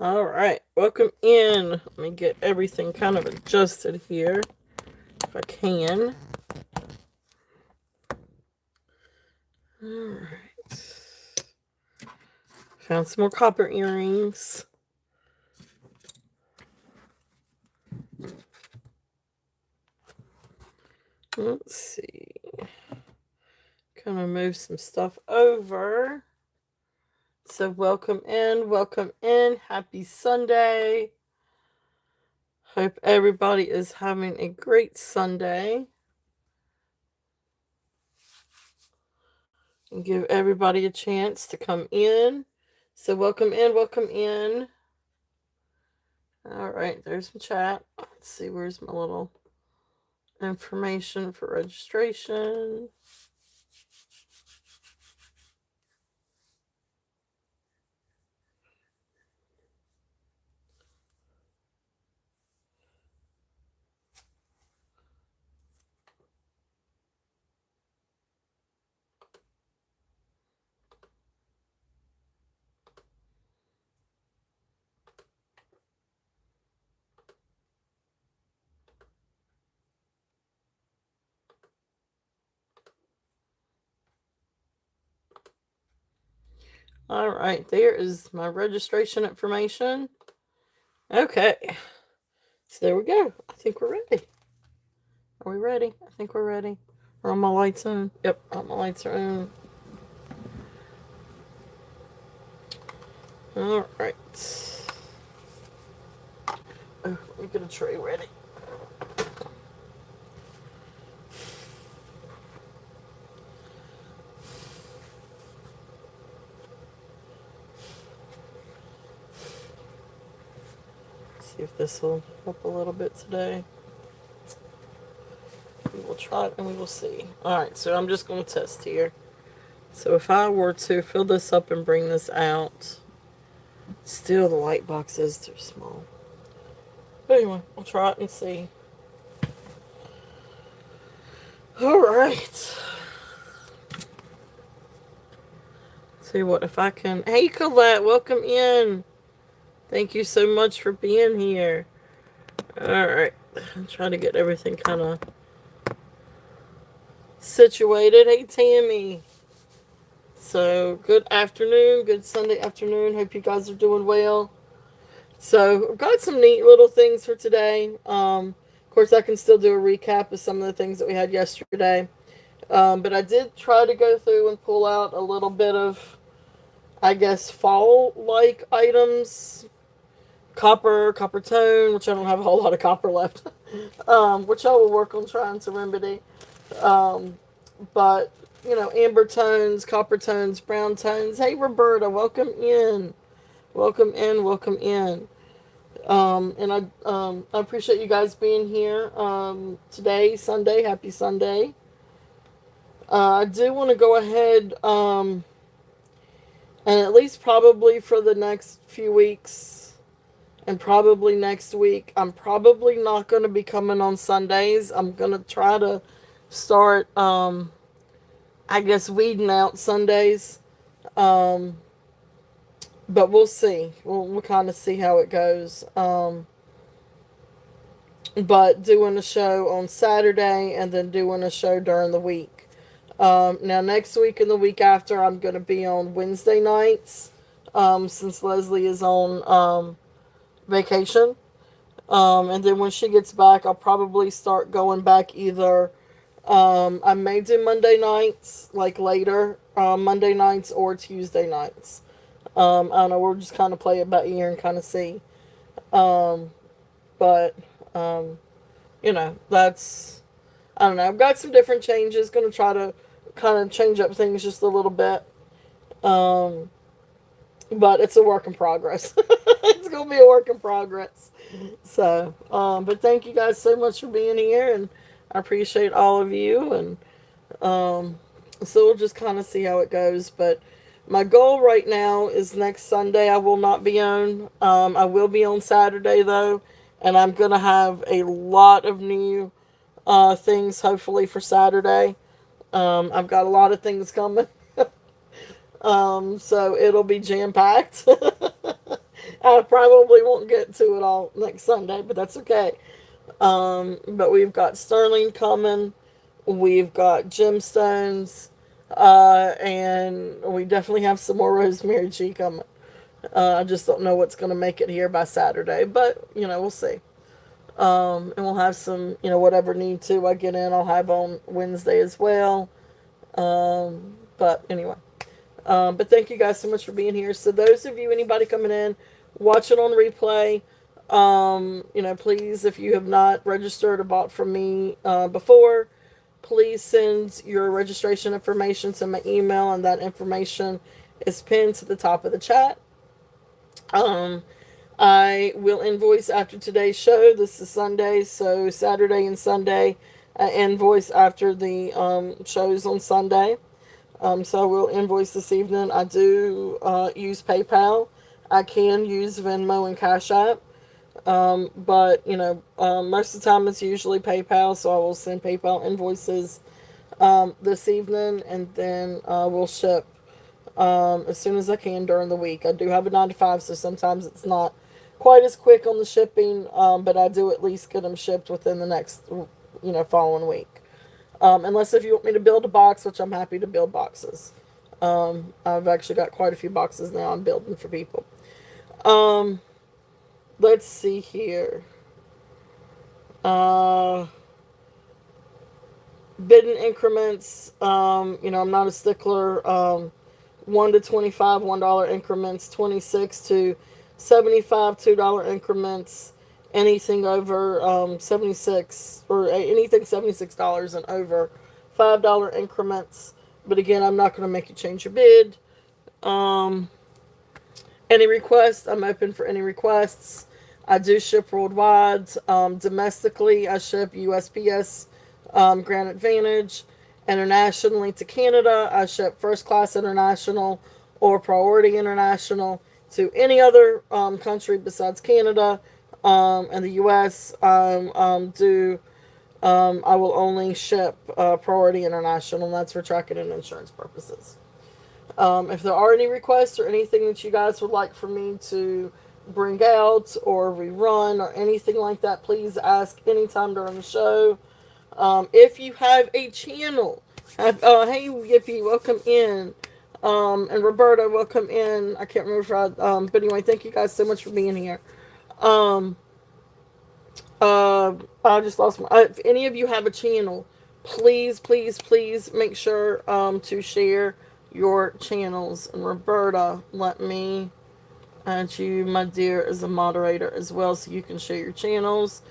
All right, welcome in. Let me get everything kind of adjusted here, if I can. All right. Found some more copper earrings. Let's see. Kind of move some stuff over. So welcome in, welcome in. Happy Sunday. Hope everybody is having a great Sunday. And give everybody a chance to come in. So welcome in, welcome in. All right, there's some chat. Let's see, where's my little information for registration? All right, there is my registration information. Okay, so there we go. I think we're ready. Are we ready? I think we're ready. Are all my lights on? Yep, all my lights are on. All right. Oh, let me get a tray ready. See if this will help a little bit today. We will try it and we will see. Alright, so I'm just going to test here. So if I were to fill this up and bring this out, still the light box is too small. But anyway, we'll try it and see. Alright. See what if I can. Hey Colette, welcome in. Thank you so much for being here. Alright. I'm trying to get everything kind of situated. Hey Tammy. So, good afternoon, good Sunday afternoon. Hope you guys are doing well. So, I've got some neat little things for today. Of course, I can still do a recap of some of the things that we had yesterday. But I did try to go through and pull out a little bit of, I guess, fall-like items. Copper tone, which I don't have a whole lot of copper left. Which I will work on trying to remedy. But amber tones, copper tones, brown tones. Hey, Roberta, welcome in. Welcome in, welcome in. And I appreciate you guys being here today, Sunday. Happy Sunday. I do want to go ahead and at least probably for the next few weeks and probably next week, I'm probably not going to be coming on Sundays. I'm going to try to start, I guess, weeding out Sundays. But we'll see. We'll kind of see how it goes. But doing a show on Saturday and then doing a show during the week. Now, next week and the week after, I'm going to be on Wednesday nights since Leslie is on vacation. And then when she gets back, I'll probably start going back either. I may do Monday nights, like later Monday nights or Tuesday nights. I don't know. We'll just kind of play it by ear and kind of see. But that's, I don't know. I've got some different changes. Going to try to kind of change up things just a little bit. But it's a work in progress. It's going to be a work in progress. So, but thank you guys so much for being here, and I appreciate all of you. And so we'll just kind of see how it goes. But my goal right now is next Sunday I will not be on. I will be on Saturday though, and I'm gonna have a lot of new things hopefully for Saturday. I've got a lot of things coming. So it'll be jam packed. I probably won't get to it all next Sunday, but that's okay. But we've got Sterling coming. We've got Gemstones. And we definitely have some more Rosemary G coming. I just don't know what's going to make it here by Saturday, but we'll see. And we'll have some, whatever need to I get in, I'll have on Wednesday as well. But anyway, but thank you guys so much for being here. So those of you, anybody coming in, watch it on replay. Please, if you have not registered or bought from me before, please send your registration information to my email, and that information is pinned to the top of the chat. I will invoice after today's show. This is Sunday, so Saturday and Sunday, I invoice after the shows on Sunday. So I will invoice this evening. I do use PayPal. I can use Venmo and Cash App. But most of the time it's usually PayPal, so I will send PayPal invoices this evening, and then we'll ship as soon as I can during the week. I do have a 9 to 5, so sometimes it's not quite as quick on the shipping, but I do at least get them shipped within the next following week. Unless if you want me to build a box, which I'm happy to build boxes. I've actually got quite a few boxes now I'm building for people. Let's see here. Bidding increments. I'm not a stickler. 1 to 25 $1 increments. 26 to 75 $2 increments. Anything over 76 or anything $76 and over $5 increments. But again, I'm not going to make you change your bid. Any requests, I'm open for any requests. I do ship worldwide. Domestically, I ship USPS Grand Advantage. Internationally to Canada, I ship First Class International or Priority International. To any other country besides Canada and the U.S., I will only ship Priority International, and that's for tracking and insurance purposes. If there are any requests or anything that you guys would like for me to bring out or rerun or anything like that, please ask anytime during the show. If you have a channel, hey Yippee, welcome in. And Roberta, welcome in. I can't remember if but anyway, thank you guys so much for being here. I just lost my. If any of you have a channel, please make sure to share your channels. And Roberta, let me add you, my dear, as a moderator as well, so you can share your channels.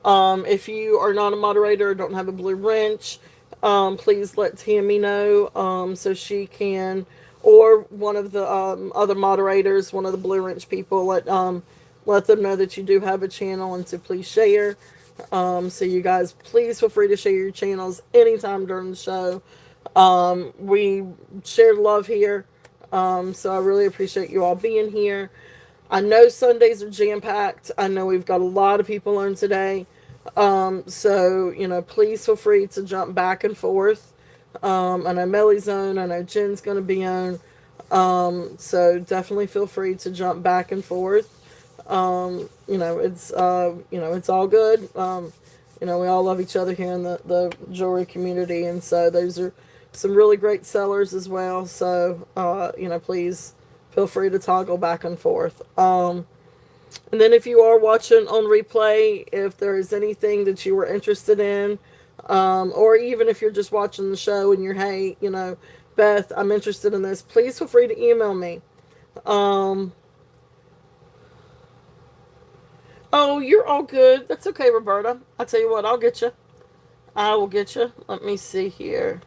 If you are not a moderator or don't have a blue wrench, please let Tammy know so she can, or one of the other moderators, one of the blue wrench people, let them know that you do have a channel and to please share. So you guys, please feel free to share your channels anytime during the show. We share love here, so I really appreciate you all being here. I know Sundays are jam-packed. I know we've got a lot of people on today. So, please feel free to jump back and forth. I know Melly's on. I know Jen's going to be on. So definitely feel free to jump back and forth. It's all good. We all love each other here in the jewelry community. And so those are some really great sellers as well. So, please feel free to toggle back and forth. And then if you are watching on replay, if there is anything that you were interested in, or even if you're just watching the show and you're, hey, Beth, I'm interested in this, please feel free to email me. Oh, you're all good. That's okay, Roberta. I'll tell you what, I'll get you. I will get you. Let me see here.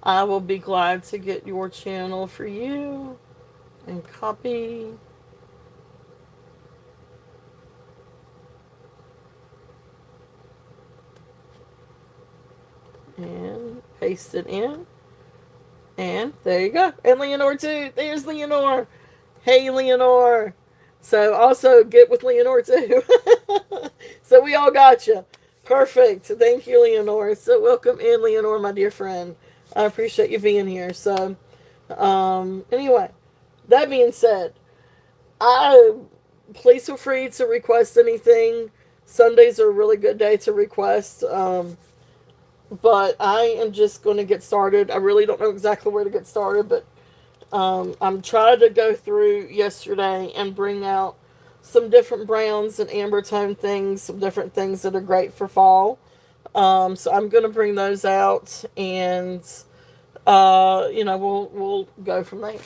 I will be glad to get your channel for you and copy. And paste it in. And there you go. And Leonore too. There's Leonore. Hey, Leonore. So also get with Leonore too. So we all got you. Perfect. Thank you, Leonore. So welcome in, Leonore, my dear friend. I appreciate you being here. So, anyway, that being said, I please feel free to request anything. Sundays are a really good day to request. But I am just going to get started. I really don't know exactly where to get started, but I'm trying to go through yesterday and bring out some different browns and amber tone things, some different things that are great for fall. So I'm going to bring those out, and we'll go from there.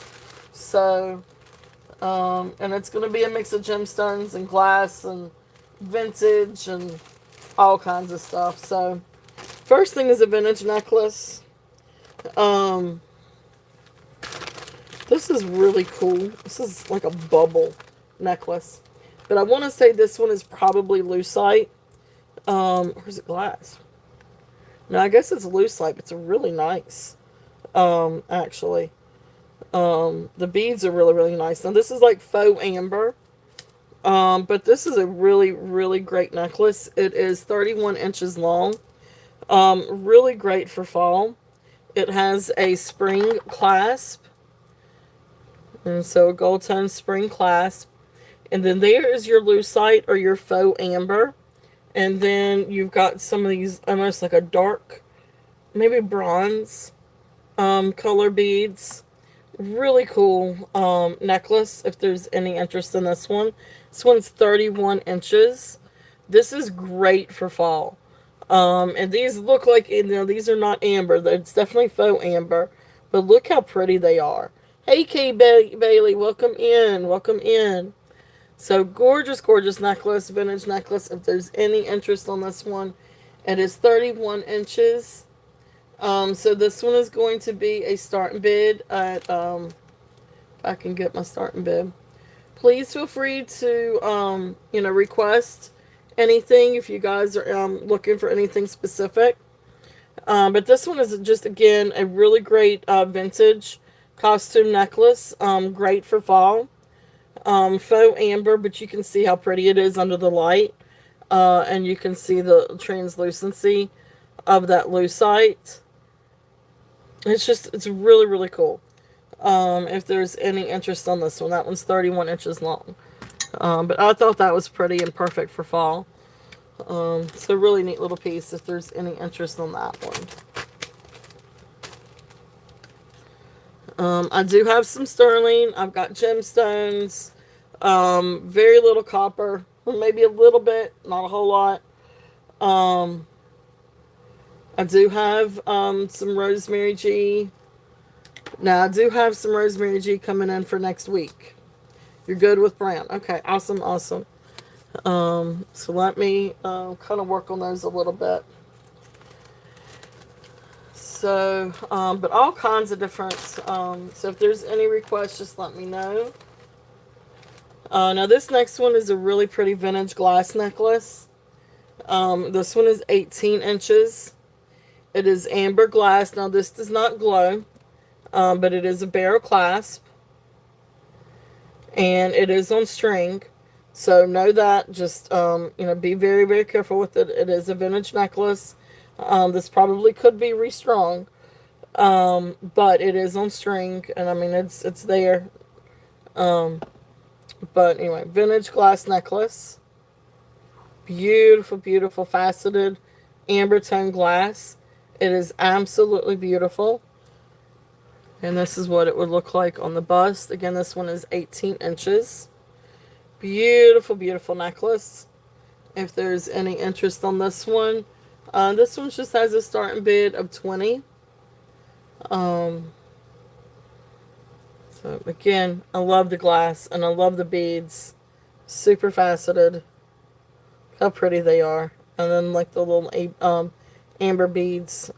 So and it's going to be a mix of gemstones and glass and vintage and all kinds of stuff. So first thing is a vintage necklace. Um, this is really cool. This is like a bubble necklace. But I want to say this one is probably lucite. Or is it glass? No, I guess it's lucite, but it's really nice. Actually. The beads are really, really nice. Now, this is like faux amber. But this is a really, really great necklace. It is 31 inches long. Really great for fall. It has a spring clasp. And so a gold tone spring clasp. And then there is your lucite or your faux amber. And then you've got some of these almost like a dark, maybe bronze color beads. Really cool necklace if there's any interest in this one. This one's 31 inches. This is great for fall. And these look like, these are not amber. It's definitely faux amber. But look how pretty they are. Hey, Kay Bailey, welcome in. Welcome in. So, gorgeous, gorgeous necklace, vintage necklace. If there's any interest on this one, it is 31 inches. So this one is going to be a starting bid at, if I can get my starting bid. Please feel free to, request anything if you guys are looking for anything specific. But this one is just, again, a really great vintage costume necklace. Great for fall. Faux amber, but you can see how pretty it is under the light. And you can see the translucency of that lucite. It's really, really cool. If there's any interest on this one, that one's 31 inches long. But I thought that was pretty and perfect for fall. So really neat little piece if there's any interest on that one. I do have some sterling. I've got gemstones. Very little copper. Maybe a little bit, not a whole lot. I do have some Rosemary G. Now, I do have some Rosemary G coming in for next week. You're good with brown. Okay, awesome, awesome. So let me kind of work on those a little bit. So, but all kinds of different, so if there's any requests, just let me know. Now this next one is a really pretty vintage glass necklace. This one is 18 inches. It is amber glass. Now this does not glow, but it is a barrel clasp. And it is on string. So know that, just, be very, very careful with it. It is a vintage necklace. This probably could be restrung, but it is on string, and I mean, it's there. But anyway, vintage glass necklace. Beautiful, beautiful faceted amber tone glass. It is absolutely beautiful. And this is what it would look like on the bust. Again, this one is 18 inches. Beautiful, beautiful necklace. If there's any interest on this one just has a starting bid of 20. So again, I love the glass and I love the beads. Super faceted. How pretty they are. And then like the little amber beads,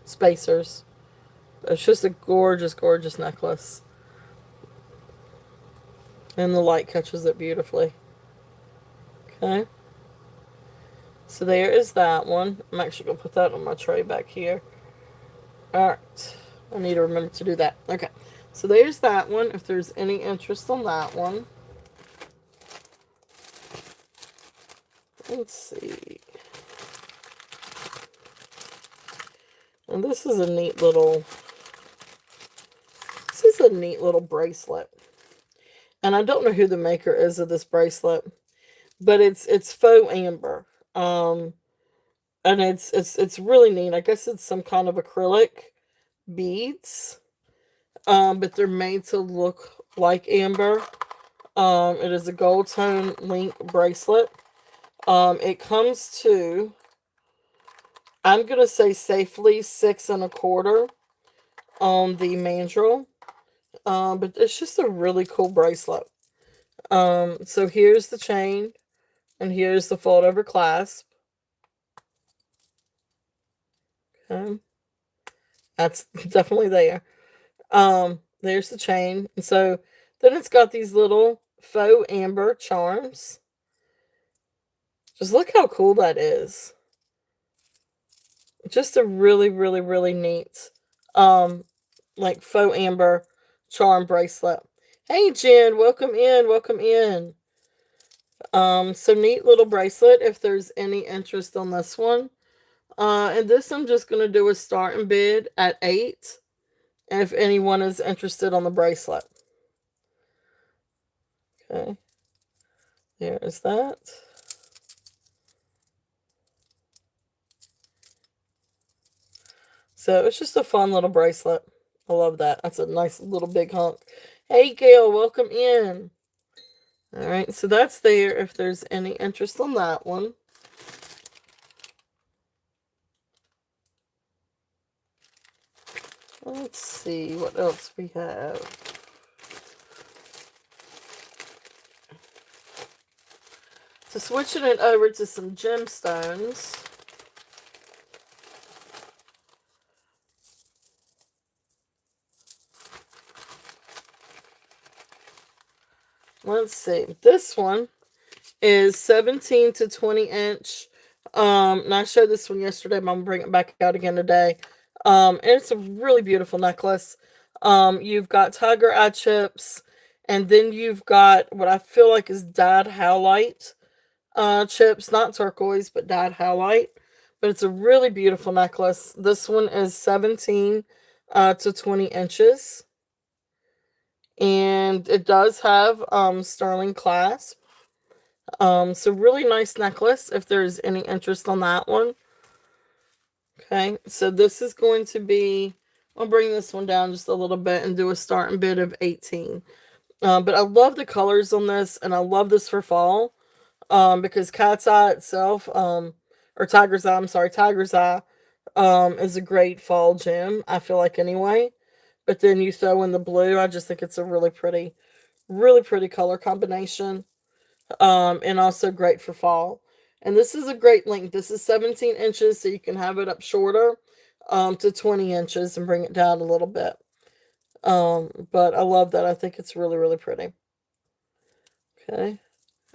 spacers. It's just a gorgeous, gorgeous necklace. And the light catches it beautifully. Okay. So there is that one. I'm actually going to put that on my tray back here. Alright. I need to remember to do that. Okay. So there's that one. If there's any interest on that one. Let's see. And this is a neat little bracelet. and I don't know who the maker is of this bracelet, but it's faux amber. Um, and it's really neat. I guess it's some kind of acrylic beads, but they're made to look like amber. It is a gold tone link bracelet. It comes to, I'm gonna say safely 6 1/4 on the mandrel. But it's just a really cool bracelet. So here's the chain, and here's the fold over clasp. Okay, that's definitely there. There's the chain, and so then it's got these little faux amber charms. Just look how cool that is. Just a really, really, really neat, um, like faux amber charm bracelet. Hey Jen, welcome in, welcome in. So neat little bracelet if there's any interest on this one. And this I'm just gonna do a starting bid at 8. And if anyone is interested on the bracelet. Okay. There is that. So it's just a fun little bracelet. I love that. That's a nice little big hunk. Hey Gail, welcome in. Alright, so that's there if there's any interest on that one. Let's see what else we have. So switching it over to some gemstones. Let's see. This one is 17 to 20 inch. And I showed this one yesterday, but I'm gonna bring it back out again today. And it's a really beautiful necklace. You've got tiger eye chips, and then you've got what I feel like is dyed howlite chips, not turquoise, but dyed howlite. But it's a really beautiful necklace. This one is 17 to 20 inches. And it does have sterling clasp. So really nice necklace if there's any interest on that one. Okay, so this is going to be, I'll bring this one down just a little bit and do a starting bid of 18. But I love the colors on this, and I love this for fall. Because cat's eye itself, or tiger's eye, I'm sorry, tiger's eye, is a great fall gem, I feel like anyway. But then you throw in the blue, I just think it's a really pretty color combination. And also great for fall. And this is a great length. This is 17 inches, so you can have it up shorter, to 20 inches and bring it down a little bit. But I love that. I think it's really, really pretty. Okay.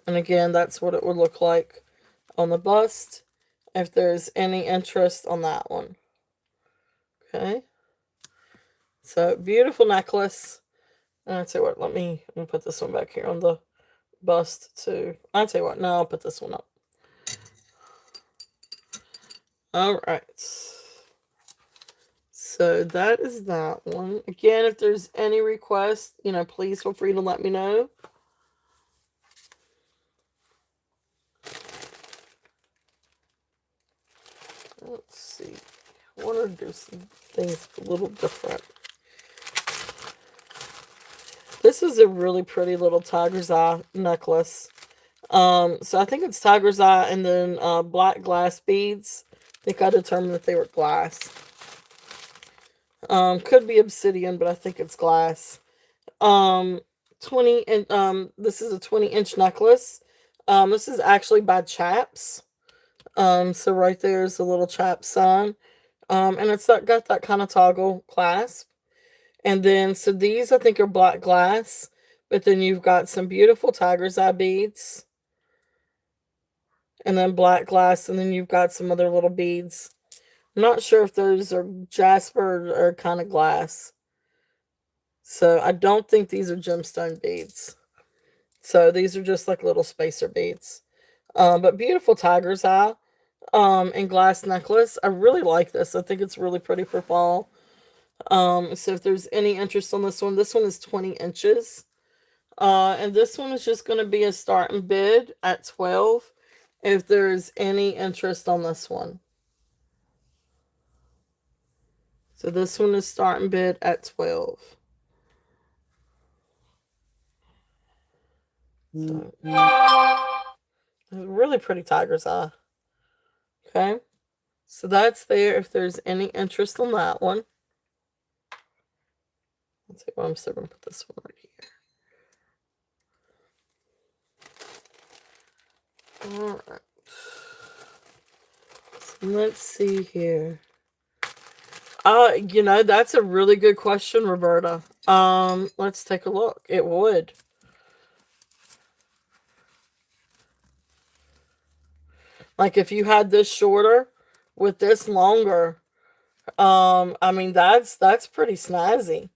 And again, that's what it would look like on the bust if there's any interest on that one. Okay. So beautiful necklace. And I'll tell you what, let me put this one back here on the bust too. I'll tell you what, no, I'll put this one up. All right. So that is that one. Again, if there's any request, please feel free to let me know. Let's see. I want to do some things a little different. This is a really pretty little tiger's eye necklace. So I think it's tiger's eye and then black glass beads. I think I determined that they were glass. Could be obsidian, but I think it's glass. 20 and this is a 20-inch necklace. This is actually by Chaps. So right there is a little chap sign. And it's got that kind of toggle clasp. And then, so these I think are black glass, but then you've got some beautiful tiger's eye beads. And then black glass, and then you've got some other little beads. I'm not sure if those are jasper or kind of glass. So I don't think these are gemstone beads. So these are just like little spacer beads. But beautiful tiger's eye. And glass necklace. I really like this. I think it's really pretty for fall. So if there's any interest on this one is 20 inches. And this one is just going to be a starting bid at 12 if there's any interest on this one. So this one is starting bid at 12. So, really pretty tiger's eye. Okay. So that's there if there's any interest on that one. Let's see, well, I'm still going to put this one right here. Alright. So let's see here. That's a really good question, Roberta. Let's take a look. It would. Like if you had this shorter with this longer, I mean that's pretty snazzy.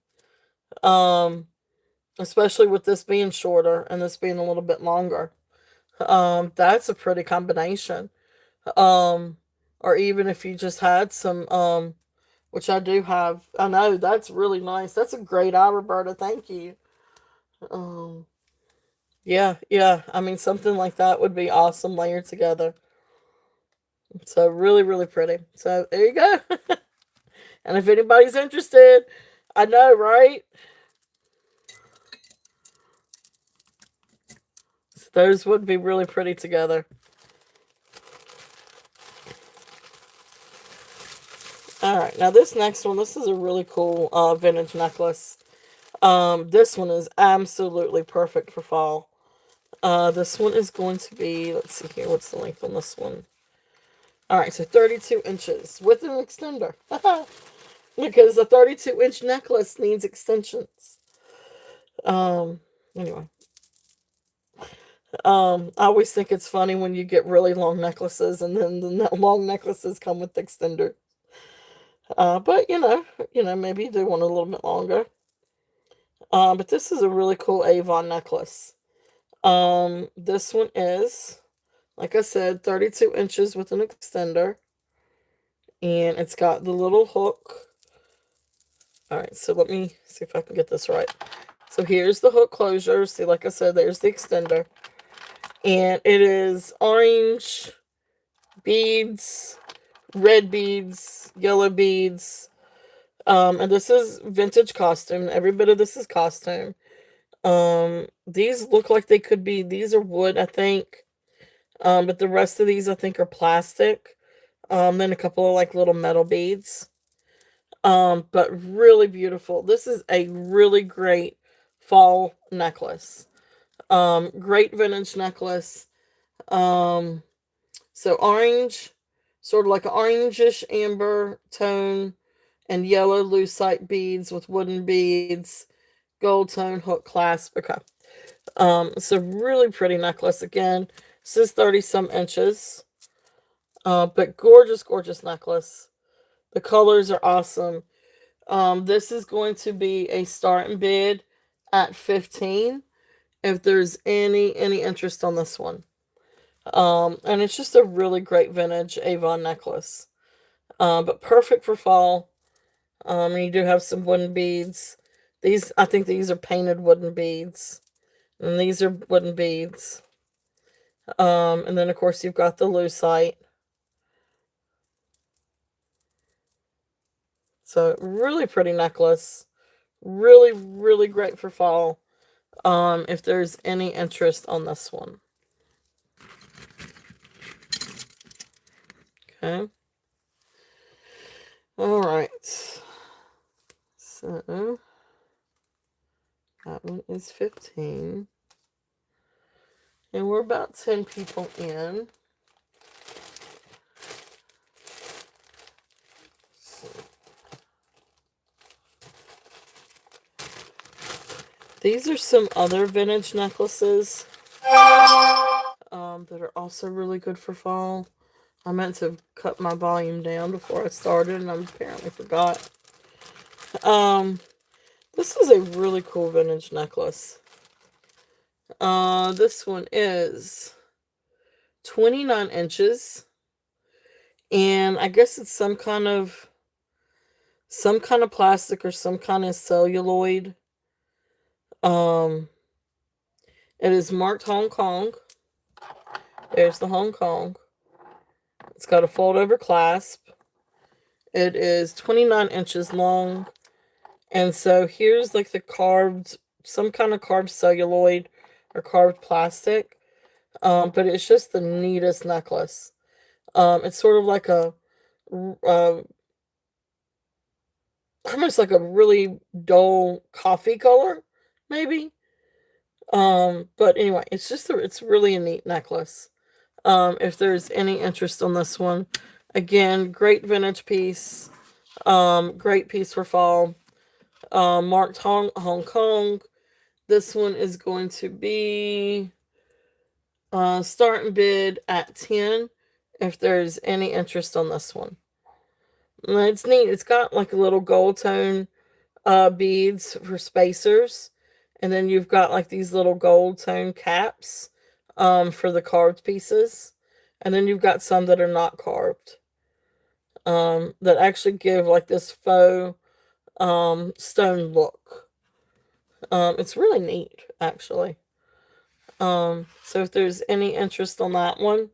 Um, Especially with this being shorter and this being a little bit longer. That's a pretty combination. Um, or even if you just had some, which I do have. I know that's really nice. That's a great eye, Roberta. Thank you. Um, yeah, yeah. I mean, something like that would be awesome layered together. So really, really pretty. So there you go. And if anybody's interested, I know, right? So those would be really pretty together. All right, now this next one, this is a really cool vintage necklace. This one is absolutely perfect for fall. This one is going to be, let's see here, what's the length on this one? All right, so 32 inches with an extender. Because a 32-inch necklace needs extensions. Anyway. I always think it's funny when you get really long necklaces and then the long necklaces come with extender. But maybe you do want a little bit longer. But this is a really cool Avon necklace. This one is, like I said, 32 inches with an extender. And it's got the little hook. All right, so let me see if I can get this right. So here's the hook closure. See, like I said, there's the extender. And it is orange beads, red beads, yellow beads. And this is vintage costume. Every bit of this is costume. These look like they could be, these are wood, I think. But the rest of these I think are plastic. Then a couple of like little metal beads. But really beautiful. This is a really great fall necklace. Great vintage necklace. So orange, sort of like an orangish amber tone, and yellow lucite beads with wooden beads, gold tone hook clasp. Okay. So really pretty necklace again. This is 30 some inches. But gorgeous, gorgeous necklace. The colors are awesome. This is going to be a starting bid at 15 if there's any interest on this one. And it's just a really great vintage Avon necklace. But perfect for fall. And you do have some wooden beads. I think these are painted wooden beads. And these are wooden beads. And then of course you've got the lucite. So really pretty necklace. Really, really great for fall. If there's any interest on this one. Okay. All right. So that one is 15. And we're about 10 people in. These are some other vintage necklaces that are also really good for fall. I meant to cut my volume down before I started, and I apparently forgot. This is a really cool vintage necklace. This one is 29 inches, and I guess it's some kind of plastic or some kind of celluloid. It is marked Hong Kong. There's the Hong Kong. It's got a fold over clasp. It is 29 inches long. And so here's like the carved, some kind of carved celluloid or carved plastic. But it's just the neatest necklace. It's sort of like uh, almost like a really dull coffee color, maybe. But anyway, it's really a neat necklace. If there's any interest on this one, again, great vintage piece. Great piece for fall. Marked Hong Kong. This one is going to be starting bid at 10 if there's any interest on this one. It's neat. It's got like a little gold tone beads for spacers, and then you've got like these little gold tone caps for the carved pieces, and then you've got some that are not carved that actually give like this faux stone look. It's really neat, actually. So if there's any interest on that one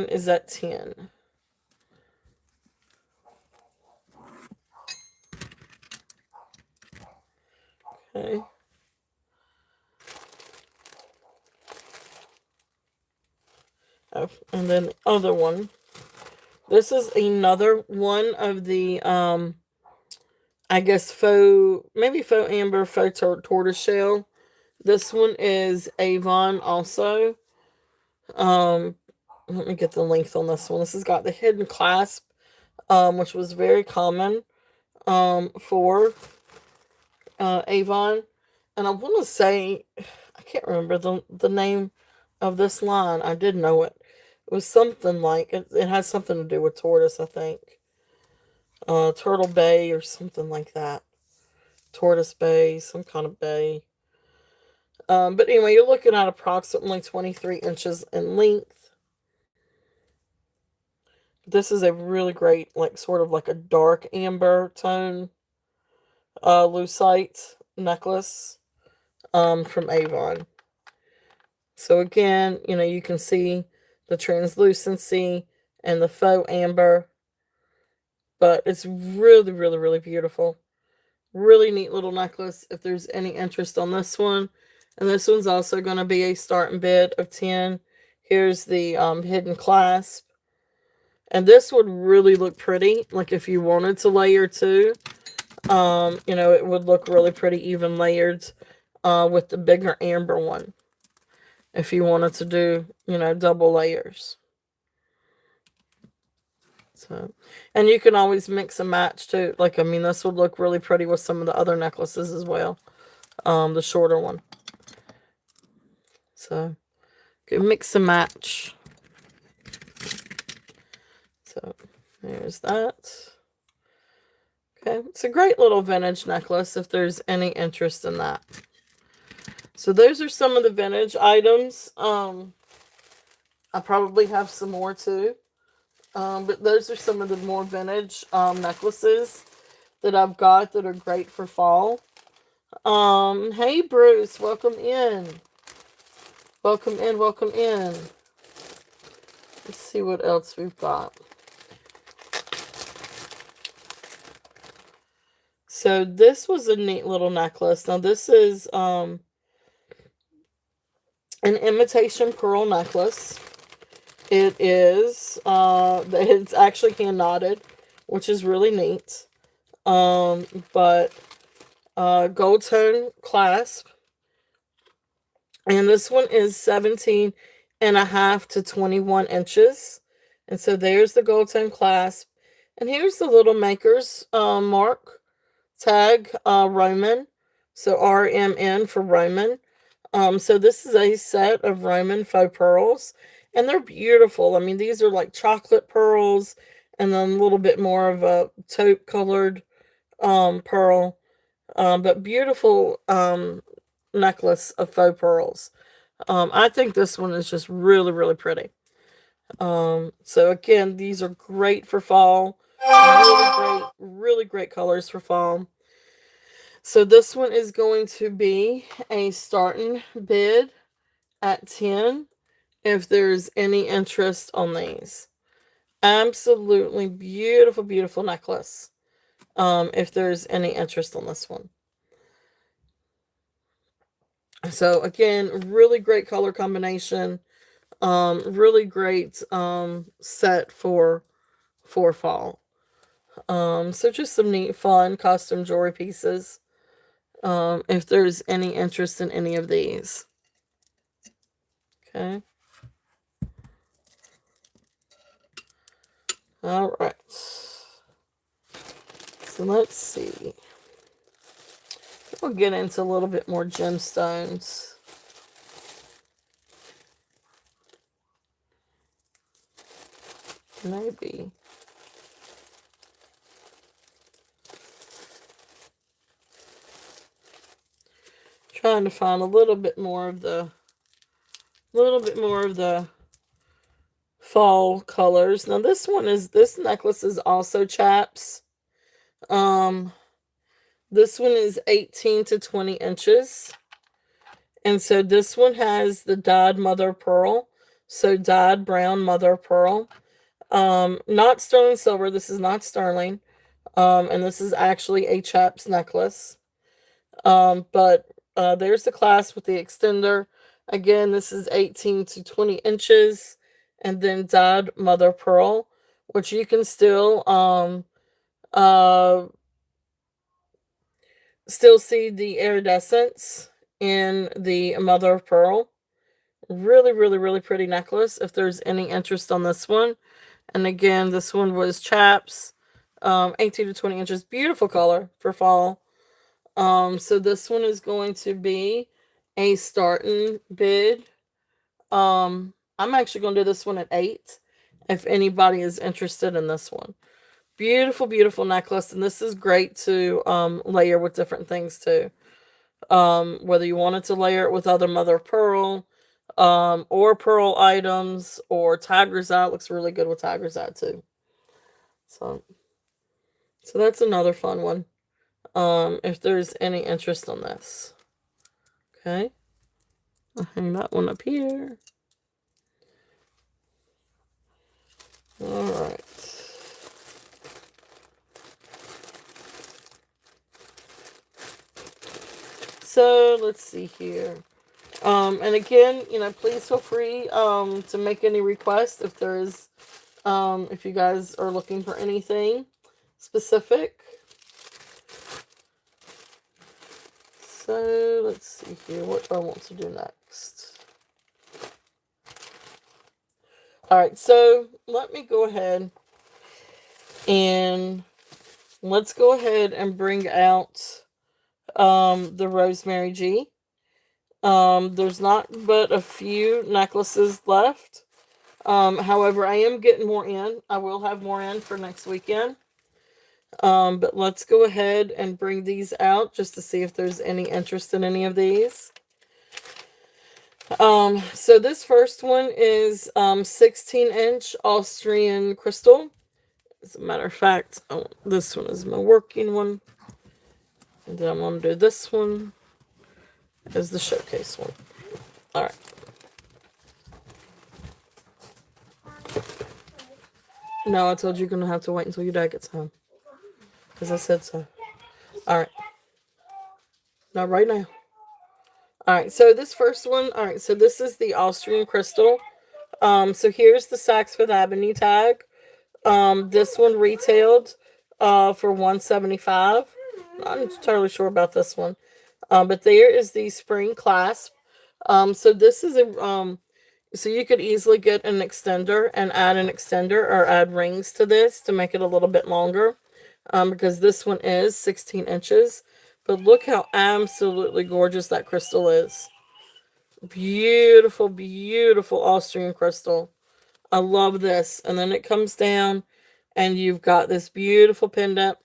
is at 10. Okay. Oh, and then the other one. This is another one of the I guess maybe faux amber, faux tortoise shell. This one is Avon also. Let me get the length on this one. This has got the hidden clasp, which was very common for Avon. And I want to say, I can't remember the name of this line. I did know it. It was something like, it has something to do with tortoise, I think. Turtle Bay or something like that. Tortoise Bay, some kind of bay. But anyway, you're looking at approximately 23 inches in length. This is a really great, like sort of like a dark amber tone lucite necklace from Avon. So again, you can see the translucency and the faux amber, but it's really, really, really beautiful. Really neat little necklace if there's any interest on this one. And this one's also going to be a starting bid of 10. Here's the hidden clasp. And this would really look pretty. Like if you wanted to layer too, it would look really pretty even layered with the bigger amber one. If you wanted to do, double layers. So, and you can always mix and match too. Like, I mean, this would look really pretty with some of the other necklaces as well. The shorter one. So, you can mix and match. So, there's that. Okay, it's a great little vintage necklace if there's any interest in that. So those are some of the vintage items. I probably have some more too. But those are some of the more vintage necklaces that I've got that are great for fall. Hey Bruce, welcome in. Welcome in, welcome in. Let's see what else we've got. So this was a neat little necklace. Now this is an imitation pearl necklace. It is it's actually hand knotted, which is really neat. But gold tone clasp. And this one is 17.5 to 21 inches. And so there's the gold tone clasp. And here's the little maker's mark. Tag Roman, so RMN for Roman. So this is a set of Roman faux pearls, and they're beautiful. I mean, these are like chocolate pearls, and then a little bit more of a taupe colored pearl, but beautiful necklace of faux pearls. I think this one is just really, really pretty. So again, these are great for fall. Really great colors for fall. So this one is going to be a starting bid at 10 if there's any interest on these. Absolutely beautiful, beautiful necklace. If there's any interest on this one. So again, really great color combination. Really great set for fall. So just some neat, fun custom jewelry pieces. If there's any interest in any of these. Okay. All right. So let's see. We'll get into a little bit more gemstones. Maybe. Trying to find a little bit more of the fall colors. Now this necklace is also chaps. This one is 18 to 20 inches. And so this one has the dyed mother of pearl. So dyed brown mother of pearl. Not sterling silver. This is not sterling. And this is actually a chaps necklace. But there's the clasp with the extender. Again, this is 18 to 20 inches. And then dyed mother of pearl, which you can still see the iridescence in the mother of pearl. Really, really, really pretty necklace if there's any interest on this one. And again, this one was chaps, 18 to 20 inches. Beautiful color for fall. So this one is going to be a starting bid. I'm actually going to do this one at 8 if anybody is interested in this one. Beautiful, beautiful necklace. And this is great to layer with different things too. Whether you wanted to layer it with other mother of pearl, or pearl items, or tiger's eye. It looks really good with tiger's eye too. So that's another fun one. If there's any interest on this. Okay. I'll hang that one up here. Alright. So let's see here. And again, please feel free to make any requests if there is, if you guys are looking for anything specific. So let's see here. What do I want to do next? Alright, so let me go ahead and let's go ahead and bring out the Rosemary G. There's not but a few necklaces left. However, I am getting more in. I will have more in for next weekend. But let's go ahead and bring these out just to see if there's any interest in any of these. So this first one is 16-inch Austrian crystal. As a matter of fact, this one is my working one. And then I'm going to do this one as the showcase one. Alright. No, I told you you're going to have to wait until your dad gets home. Because I said so. Alright. Not right now. Alright, so this first one, alright, so this is the Austrian crystal. So here's the Saks Fifth Avenue tag. This one retailed for $175. I'm not totally sure about this one. But there is the spring clasp. So this is so you could easily get an extender and add an extender or add rings to this to make it a little bit longer. Because this one is 16 inches. But look how absolutely gorgeous that crystal is. Beautiful, beautiful Austrian crystal. I love this. And then it comes down and you've got this beautiful pendant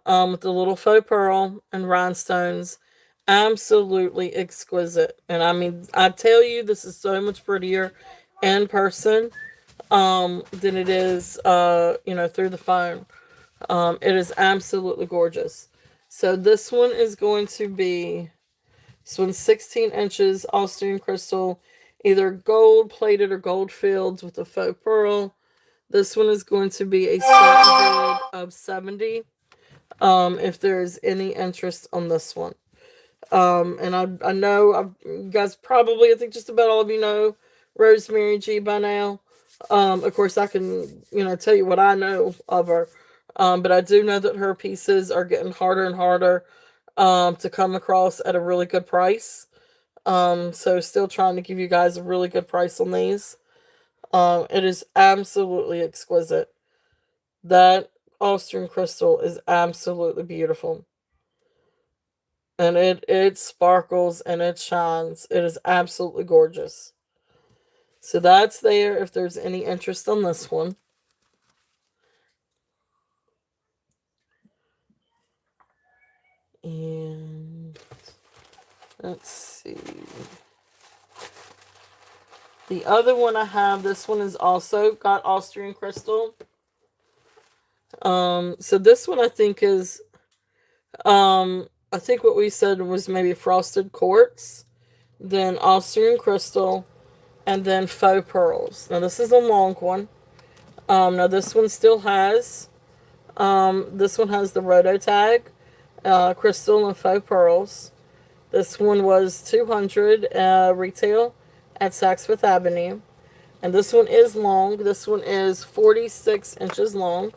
with the little faux pearl and rhinestones. Absolutely exquisite. And I mean, I tell you, this is so much prettier in person than it is, through the phone. It is absolutely gorgeous. So this one is going to be, this one's 16 inches, Austrian crystal, either gold plated or gold filled with a faux pearl. This one is going to be a starting bid of 70. If there's any interest on this one. And I know you guys probably, I think just about all of you know Rosemary G by now. Of course, I can, tell you what I know of her. But I do know that her pieces are getting harder and harder to come across at a really good price. So still trying to give you guys a really good price on these. It is absolutely exquisite. That Austrian crystal is absolutely beautiful. And it sparkles and it shines. It is absolutely gorgeous. So that's there if there's any interest on this one. And let's see. The other one I have, this one is also got Austrian crystal. So this one I think is, I think what we said was maybe frosted quartz, then Austrian crystal, and then faux pearls. Now this is a long one. Now this one still has, this one has the roto tag, crystal and faux pearls. This one was 200 retail at Saks Fifth Avenue. And this one is long. This one is 46 inches long.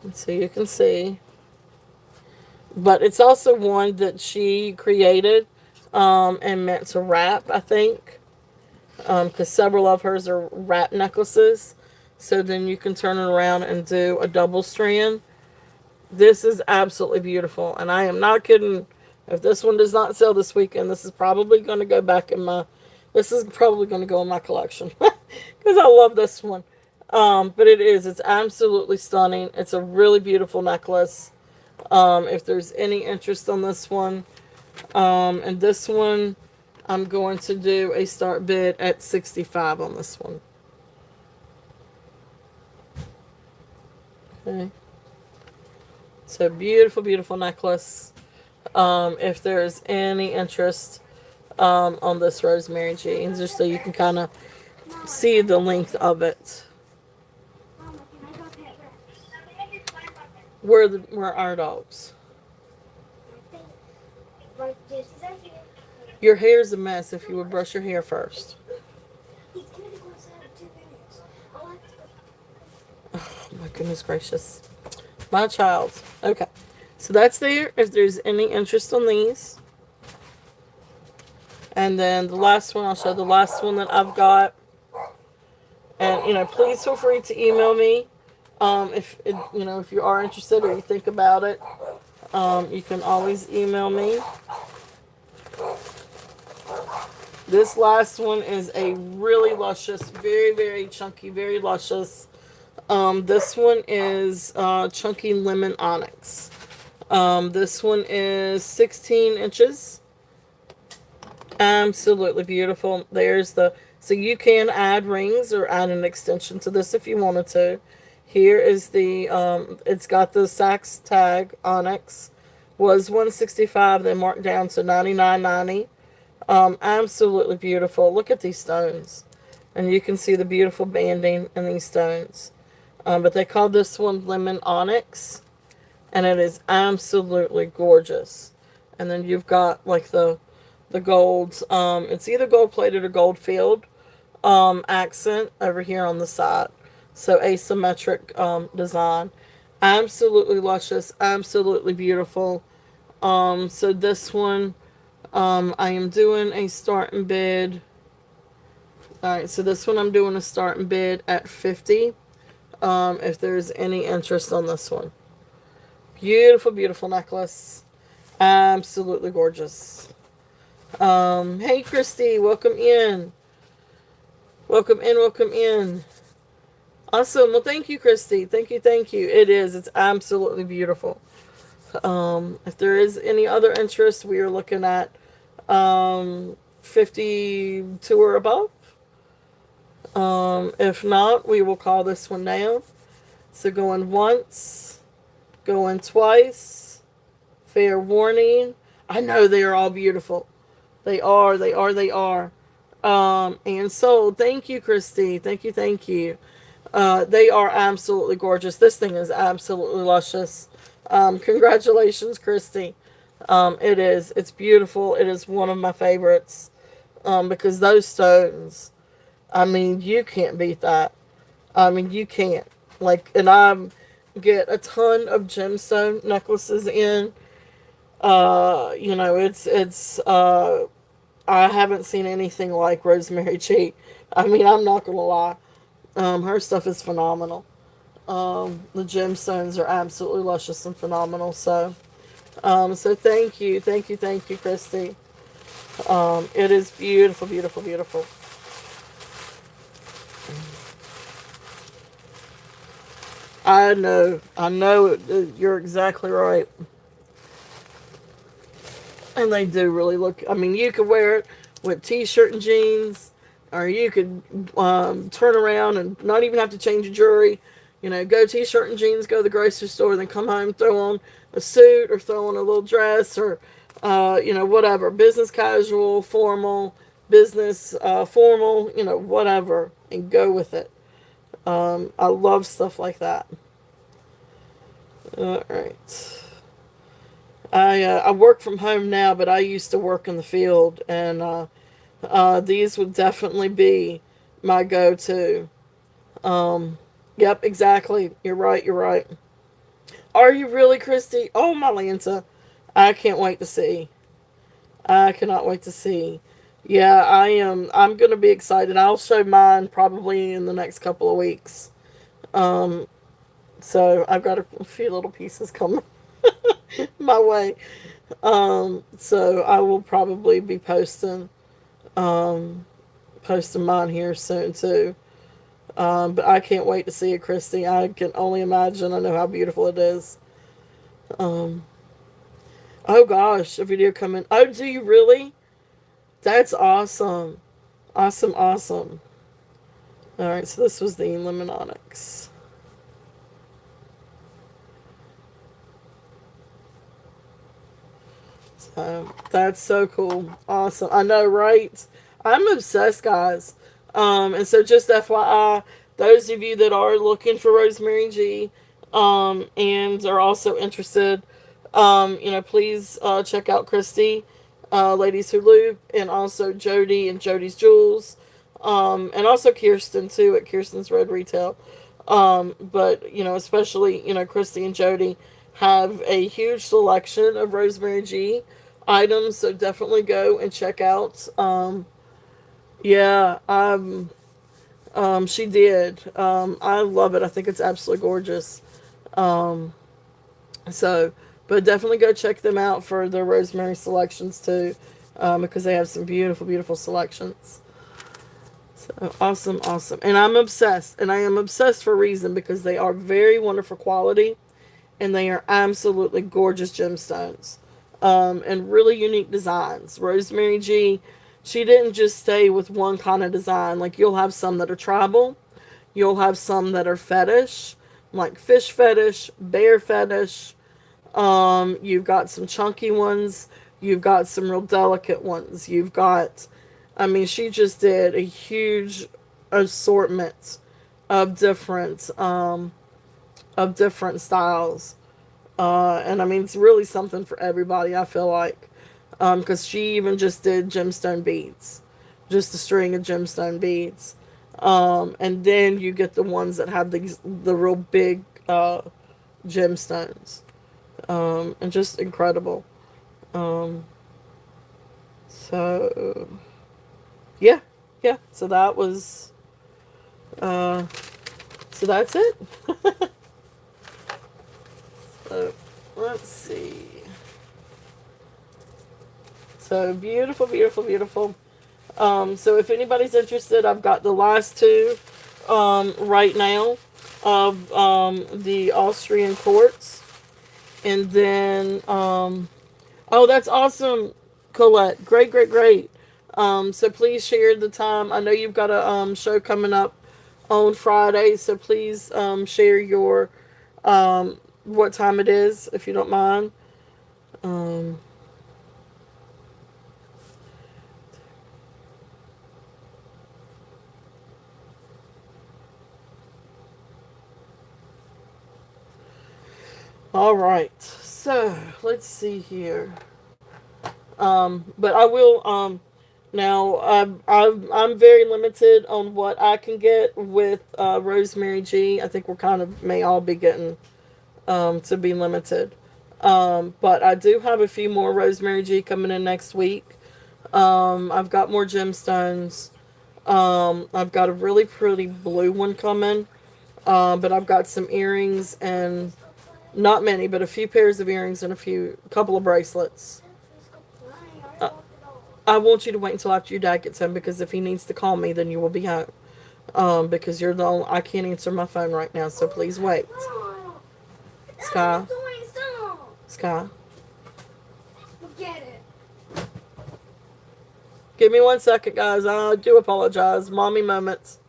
And so you can see. But it's also one that she created and meant to wrap, I think. Because several of hers are wrap necklaces. So then you can turn it around and do a double strand. This is absolutely beautiful. And I am not kidding. If this one does not sell this weekend, this is probably going to go back in my... This is probably going to go in my collection. Because I love this one. But it is. It's absolutely stunning. It's a really beautiful necklace. If there's any interest on this one. And this one, I'm going to do a start bid at 65 on this one. Okay. So beautiful, beautiful necklace. If there's any interest on this Rosemary G, just so you can kind of see the length of it. Where are our dogs? Your hair's a mess. If you would brush your hair first. Oh my goodness gracious. My child. Okay. So that's there. If there's any interest on these. And then the last one, I'll show the last one that I've got. And, please feel free to email me. If you are interested or you think about it, you can always email me. This last one is a really luscious, very, very chunky, very luscious. This one is chunky lemon onyx. This one is 16 inches. Absolutely beautiful. So you can add rings or add an extension to this if you wanted to. Here is it's got the Saks tag onyx. Was $165, then marked down to $99.90. Absolutely beautiful. Look at these stones. And you can see the beautiful banding in these stones. But they call this one lemon onyx. And it is absolutely gorgeous. And then you've got like the golds. It's either gold plated or gold filled accent over here on the side. So asymmetric design. Absolutely luscious. Absolutely beautiful. So this one, I am doing a starting bid. Alright, so this one I'm doing a starting bid at 50. If there's any interest on this one. Beautiful, beautiful necklace. Absolutely gorgeous. Hey Christy, welcome in. Welcome in, welcome in. Awesome. Well, thank you, Christy. Thank you, thank you. It is. It's absolutely beautiful. If there is any other interest, we are looking at 52 or above. If not, we will call this one down. So going once, going twice, fair warning. I know they are all beautiful. They are, they are, they are. And so, thank you, Christy. Thank you, thank you. They are absolutely gorgeous. This thing is absolutely luscious. Congratulations, Christy. It is. It's beautiful. It is one of my favorites. Because those stones, I mean, you can't beat that. I mean, you can't. Like, and I get a ton of gemstone necklaces in. I haven't seen anything like Rosemary Cheek. I mean, I'm not gonna lie. Her stuff is phenomenal. The gemstones are absolutely luscious and phenomenal. So thank you, thank you, thank you, Christy. It is beautiful, beautiful, beautiful. I know. You're exactly right. And they do really look. I mean, you could wear it with t-shirt and jeans, or you could turn around and not even have to change your jewelry. You know, go t-shirt and jeans, go to the grocery store, then come home, throw on a suit or throw on a little dress or whatever, business casual, formal, business formal, whatever, and go with it. I love stuff like that. All right. I work from home now, but I used to work in the field, and these would definitely be my go-to. Yep, exactly. You're right. You're right. Are you really, Christy? Oh, my Lanta. I can't wait to see. I cannot wait to see. Yeah, I am. I'm gonna be excited. I'll show mine probably in the next couple of weeks. Um, so I've got a few little pieces coming my way. So I will probably be um, posting mine here soon too. But I can't wait to see it, Christy. I can only imagine. I know how beautiful it is. Um, oh gosh, a video coming. Oh, do you really? That's awesome. Awesome, awesome. All right, so this was the lemon onyx. So that's so cool. Awesome. I know, right? I'm obsessed, guys. And so just FYI, those of you that are looking for Rosemary G, and are also interested, please check out Christy, Ladies Who Loop, and also Jody and Jody's Jewels, and also Kirsten too at Kirsten's Red Retail. But especially Christy and Jody have a huge selection of Rosemary G items, so definitely go and check out. Yeah, she did. I love it. I think it's absolutely gorgeous. Um, so, but definitely go check them out for their Rosemary selections too, because they have some beautiful, beautiful selections. So awesome, awesome. And I'm obsessed, and I am obsessed for a reason because they are very wonderful quality, and they are absolutely gorgeous gemstones, and really unique designs. Rosemary G, she didn't just stay with one kind of design. Like you'll have some that are tribal, you'll have some that are fetish, like fish fetish, bear fetish. You've got some chunky ones. You've got some real delicate ones. You've got, I mean, she just did a huge assortment of different styles. And I mean, it's really something for everybody, I feel like. Because she even just did gemstone beads, just a string of gemstone beads. And then you get the ones that have the real big gemstones. And just incredible. Um, so, yeah, yeah. So that was, uh, so that's it. So, let's see. So beautiful, beautiful, beautiful. So if anybody's interested, I've got the last two right now of the Austrian quartz. And then, oh, that's awesome, Colette. Great, great, great. So please share the time. I know you've got a show coming up on Friday, so please share your what time it is, if you don't mind. Um, all right. So let's see here. But I will. Now I'm very limited on what I can get with Rosemary G. I think we're kind of may all be getting to be limited. But I do have a few more Rosemary G coming in next week. I've got more gemstones. I've got a really pretty blue one coming. But I've got some earrings and not many, but a few pairs of earrings and couple of bracelets. Uh, I want you to wait until after your dad gets home because if he needs to call me, then you will be home. Because you're the only, I can't answer my phone right now, so please wait. Sky. Sky. Get it. Give me 1 second, guys. I do apologize. Mommy moments.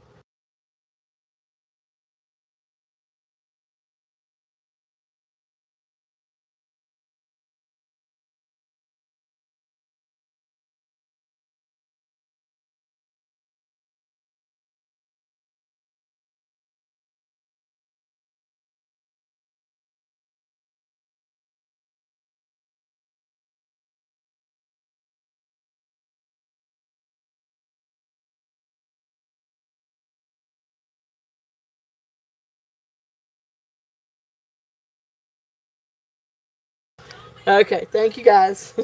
Okay, thank you guys.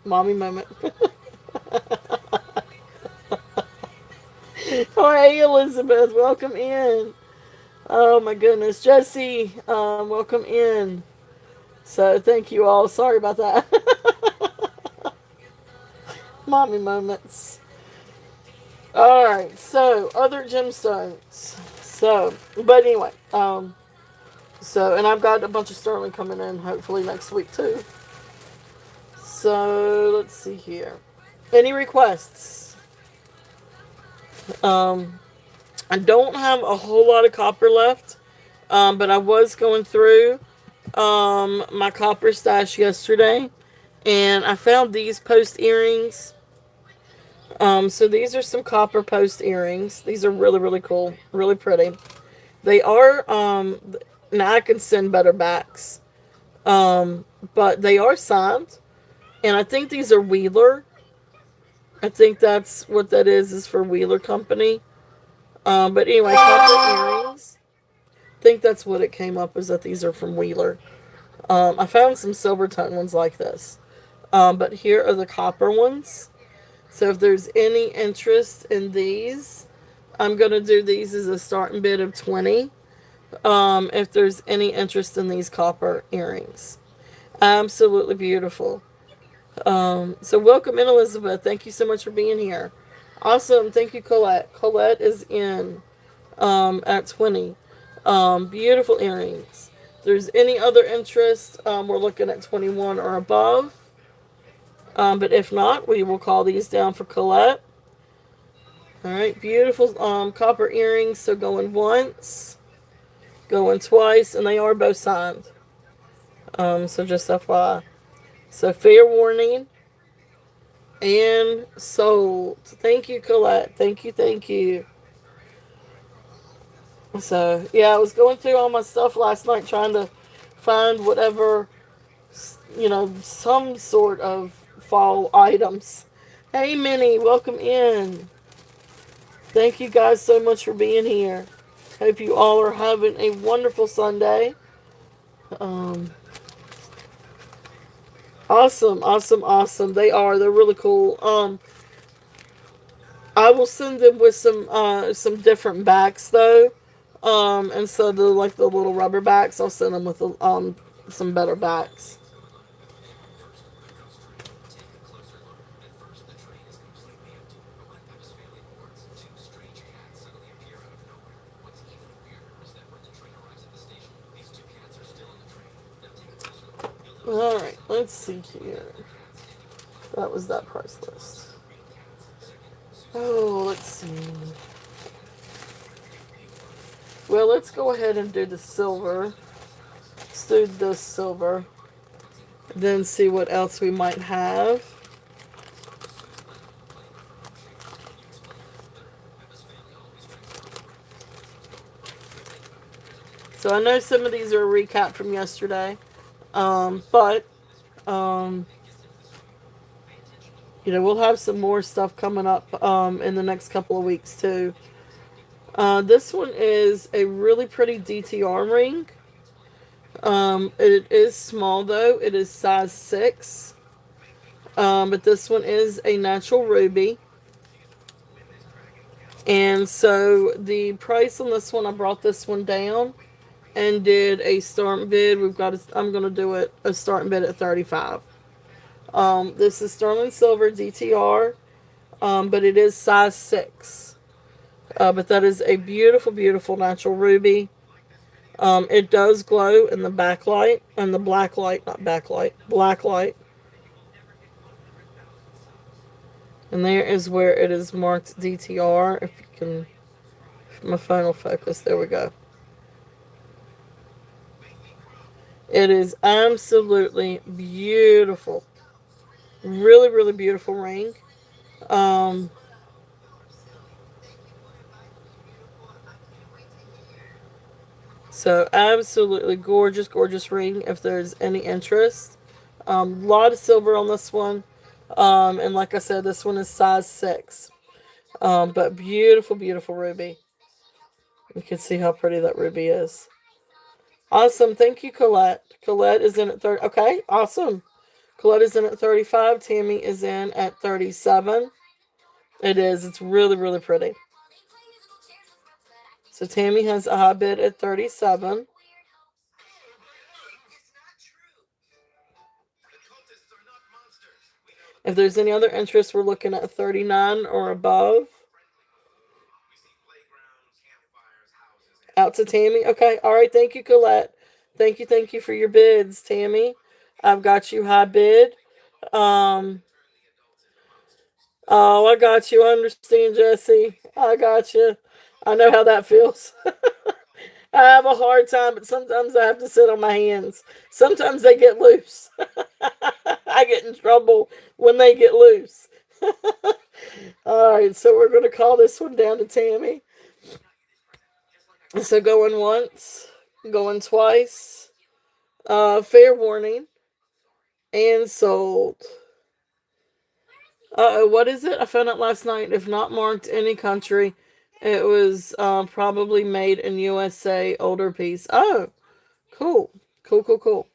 Mommy moment. Oh, hey, Elizabeth. Welcome in. Oh, my goodness. Jesse, welcome in. So, thank you all. Sorry about that. Mommy moments. Alright, so, other gemstones. So, but anyway, and I've got a bunch of sterling coming in hopefully next week too. So, let's see here. Any requests? Um, I don't have a whole lot of copper left, but I was going through my copper stash yesterday, and I found these post earrings. So these are some copper post earrings. These are really, really cool, really pretty. They are, now I can send better backs, but they are signed, and I think these are Wheeler. I think that's what that is for Wheeler Company. But anyway, copper earrings. I think that's what it came up is that these are from Wheeler. I found some silver tone ones like this. But here are the copper ones. So if there's any interest in these, I'm going to do these as a starting bid of 20. If there's any interest in these copper earrings. Absolutely beautiful. So welcome in, Elizabeth. Thank you so much for being here. Awesome. Thank you, Colette. Colette is in at 20. Beautiful earrings. If there's any other interest, we're looking at 21 or above. But if not, we will call these down for Colette. All right, beautiful copper earrings. So going once, going twice, and they are both signed. So just FYI. So fair warning and sold. Thank you, Colette. Thank you, thank you. So yeah, I was going through all my stuff last night trying to find whatever, some sort of fall items. Hey, Minnie, welcome in. Thank you guys so much for being here. Hope you all are having a wonderful Sunday. Um, awesome, awesome, awesome. They are. They're really cool. I will send them with some different backs though. And so the like the little rubber backs, I'll send them with some better backs. Alright, let's see here. That was that price list. Oh, let's see. Well, let's go ahead and do the silver. Let's do the silver. Then see what else we might have. So I know some of these are a recap from yesterday, but um, we'll have some more stuff coming up in the next couple of weeks too. This one is a really pretty DTR ring. It is small though. It is size 6. But this one is a natural ruby. And so the price on this one, I brought this one down and did a start bid. I'm going to do it a starting bid at 35. This is sterling silver DTR, but it is size 6. But that is a beautiful, beautiful natural ruby. It does glow in the backlight and the black light, not backlight, black light. And there is where it is marked DTR. If you can, if my phone will focus. There we go. It is absolutely beautiful. Really, really beautiful ring. Um, so absolutely gorgeous, gorgeous ring. If there's any interest, lot of silver on this one. And like I said, this one is size 6. But beautiful, beautiful ruby. You can see how pretty that ruby is. Awesome. Thank you, Colette. Colette is in at 30. Okay, awesome. Colette is in at 35. Tammy is in at 37. It is. It's really, really pretty. So Tammy has a high bid at 37. If there's any other interest, we're looking at 39 or above. Out to Tammy. Okay. All right. Thank you, Colette. Thank you for your bids, Tammy. I've got you high bid. Um, oh, I got you. I understand, Jesse. I got you. I know how that feels. I have a hard time, but sometimes I have to sit on my hands. Sometimes they get loose. I get in trouble when they get loose. All right, so we're going to call this one down to Tammy. So going once, going twice. Fair warning. And sold. What is it? I found out last night. If not marked any country, it was probably made in USA. Older piece. Oh, cool. Cool, cool, cool.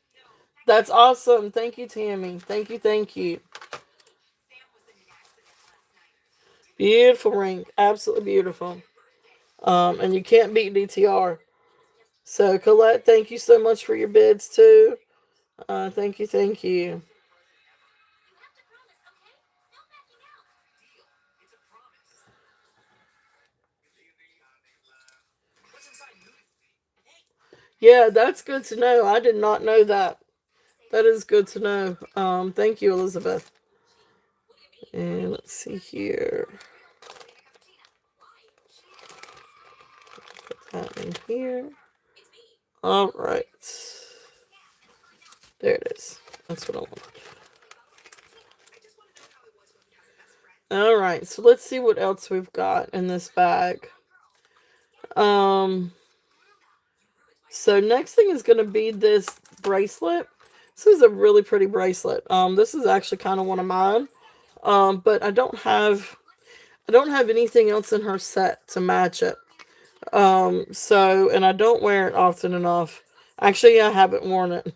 That's awesome. Thank you, Tammy. Thank you, thank you. Beautiful ring. Absolutely beautiful. And you can't beat DTR. So, Colette, thank you so much for your bids, too. Thank you, thank you. Yeah, that's good to know. I did not know that. That is good to know. Thank you, Elizabeth. And let's see here. Put that in here. All right. There it is. That's what I want. All right. So let's see what else we've got in this bag. So next thing is going to be this bracelet. This is a really pretty bracelet. This is actually kind of one of mine. But I don't have anything else in her set to match it. And I don't wear it often enough. Actually, I haven't worn it.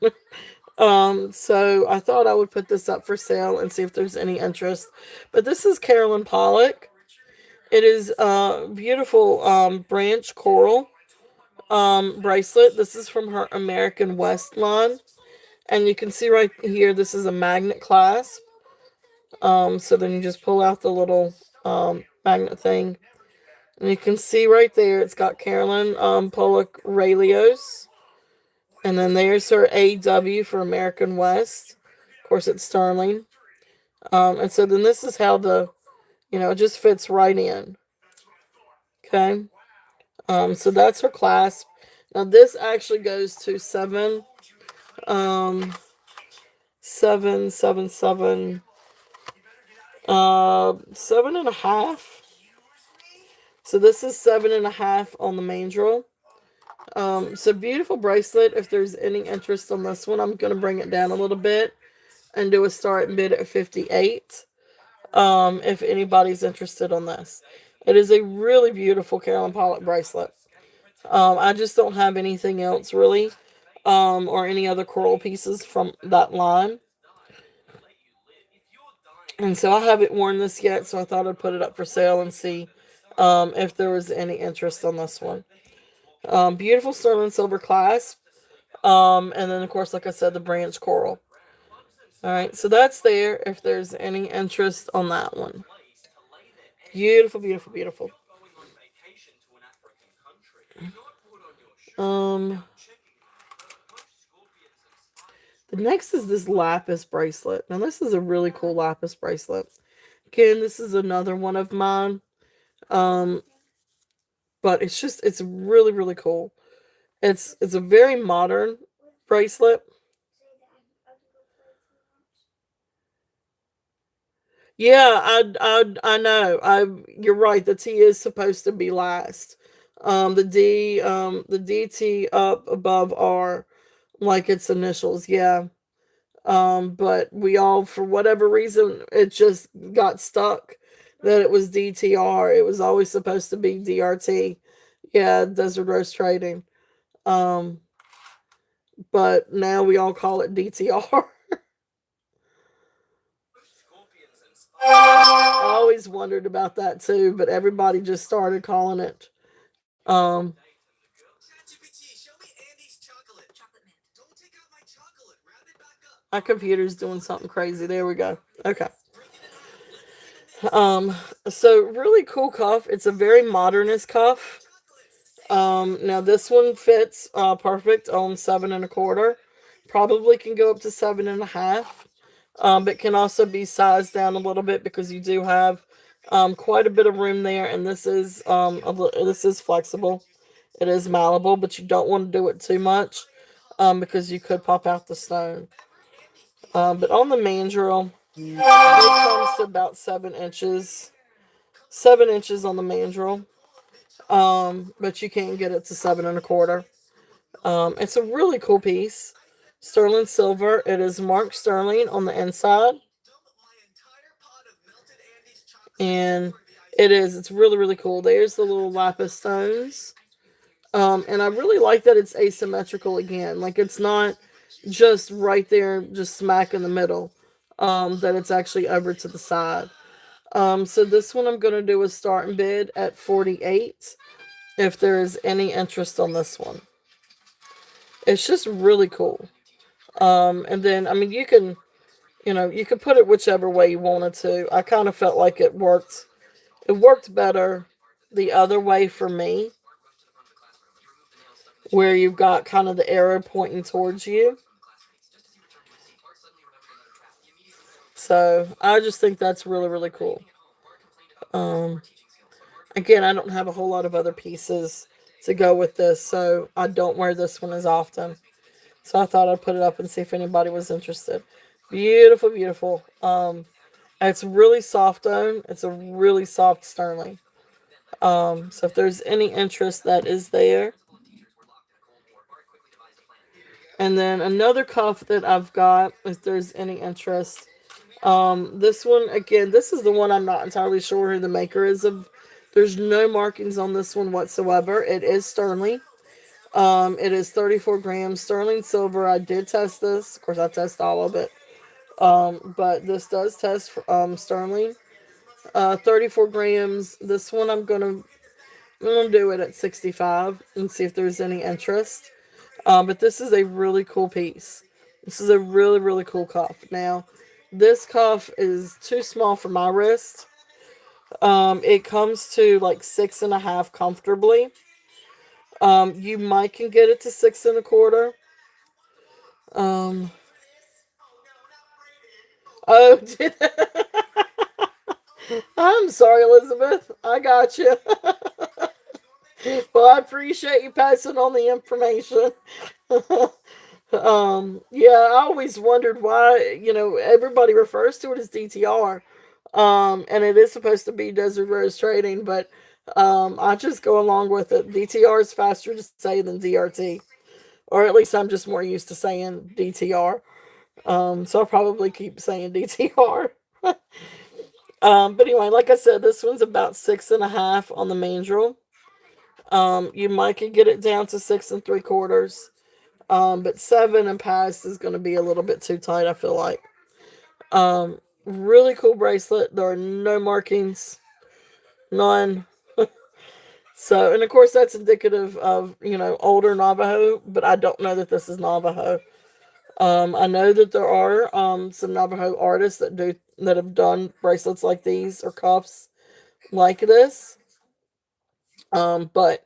So I thought I would put this up for sale and see if there's any interest. But this is Carolyn Pollock. It is a beautiful branch coral bracelet. This is from her American West line. And you can see right here, this is a magnet clasp. So then you just pull out the little magnet thing. And you can see right there, it's got Carolyn Pollock Rayleos. And then there's her AW for American West. Of course, it's sterling. And so then this is how it just fits right in. Okay. So that's her clasp. Now this actually goes to 7 777, 7.5. So this is 7.5 on the mandrel. So beautiful bracelet. If there's any interest on this one, I'm gonna bring it down a little bit and do a start bid at 58. If anybody's interested on this, it is a really beautiful Carolyn Pollock bracelet. I just don't have anything else really, or any other coral pieces from that line. And so I haven't worn this yet, so I thought I'd put it up for sale and see if there was any interest on this one. Beautiful sterling silver clasp. And then, of course, like I said, the branch coral. All right, so that's there if there's any interest on that one. Beautiful, beautiful, beautiful. Um, the next is this lapis bracelet. Now, this is a really cool lapis bracelet. Again, this is another one of mine. Um, but it's really, really cool. It's a very modern bracelet. Yeah, I know. You're right. The T is supposed to be last. The DT up above are like its initials. Yeah. But we all, for whatever reason, it just got stuck that it was DTR. It was always supposed to be DRT. Yeah, Desert Rose Trading. Um, but now we all call it DTR. I always wondered about that too, but everybody just started calling it. Um, my computer's doing something crazy. There we go. Okay. Um, so really cool cuff. It's a very modernist cuff. Now this one fits perfect on 7.25. Probably can go up to 7.5. But can also be sized down a little bit because you do have quite a bit of room there, and this is flexible. It is malleable, but you don't want to do it too much because you could pop out the stone. But on the mandrel, it comes to about 7 inches. 7 inches on the mandrel. But you can't get it to 7.25. It's a really cool piece. Sterling silver. It is marked sterling on the inside. And it's really, really cool. There's the little lapis stones. And I really like that it's asymmetrical again. Like it's not just right there, just smack in the middle. That it's actually over to the side. So this one I'm gonna do a start and bid at 48 if there is any interest on this one. It's just really cool. And then I mean you can put it whichever way you wanted to. I kind of felt like it worked better the other way for me, where you've got kind of the arrow pointing towards you. So I just think that's really, really cool. Um, Again, I don't have a whole lot of other pieces to go with this, so I don't wear this one as often. So I thought I'd put it up and see if anybody was interested. Beautiful, beautiful. It's really soft stone. It's a really soft sterling. So if there's any interest, that is there. And then another cuff that I've got, if there's any interest. This one again, this is the one I'm not entirely sure who the maker is of. There's no markings on this one whatsoever. It is sterling. It is 34 grams sterling silver. I did test this. Of course, I test all of it. But this does test for, sterling. 34 grams. This one I'm gonna do it at 65 and see if there's any interest. But this is a really cool piece. This is a really, really cool cuff. Now, this cuff is too small for my wrist. It comes to like 6.5 comfortably. You might can get it to 6.25. Um, oh, I'm sorry, Elizabeth. I got you. Well, I appreciate you passing on the information. Yeah, I always wondered why, everybody refers to it as DTR. And it is supposed to be Desert Rose Trading, but I just go along with it. DTR is faster to say than DRT, or at least I'm just more used to saying DTR. So I'll probably keep saying DTR. But anyway, like I said, this one's about 6.5 on the mandrel. You might could get it down to 6 3/4. But 7 and past is going to be a little bit too tight, I feel like. Really cool bracelet. There are no markings, none. So, and of course, that's indicative of, older Navajo, but I don't know that this is Navajo. I know that there are some Navajo artists that have done bracelets like these or cuffs like this. But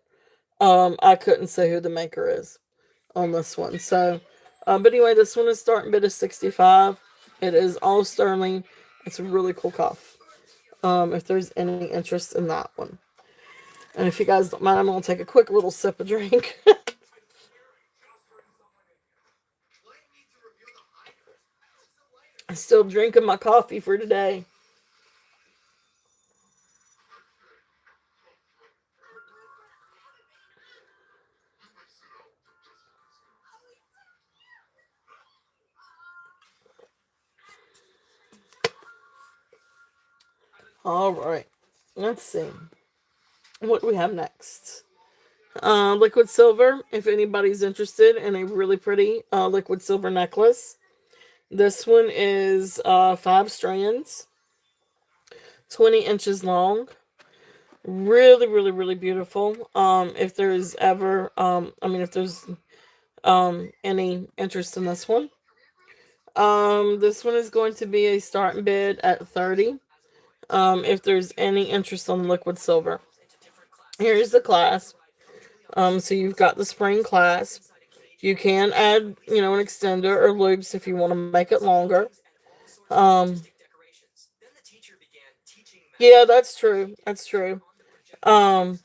I couldn't say who the maker is on this one. So, but anyway, this one is starting bid of 65. It is all sterling. It's a really cool cuff. If there's any interest in that one, and if you guys don't mind, I'm gonna take a quick little sip of drink. I'm still drinking my coffee for today. All right, let's see what we have next. Liquid silver. If anybody's interested in a really pretty liquid silver necklace, this one is 5 strands, 20 inches long. Really, really, really beautiful. If there's ever, if there's any interest in this one is going to be a starting bid at 30. If there's any interest on liquid silver, here's the clasp. So you've got the spring clasp. You can add, an extender or loops if you want to make it longer. Um, yeah, that's true. That's true. Um,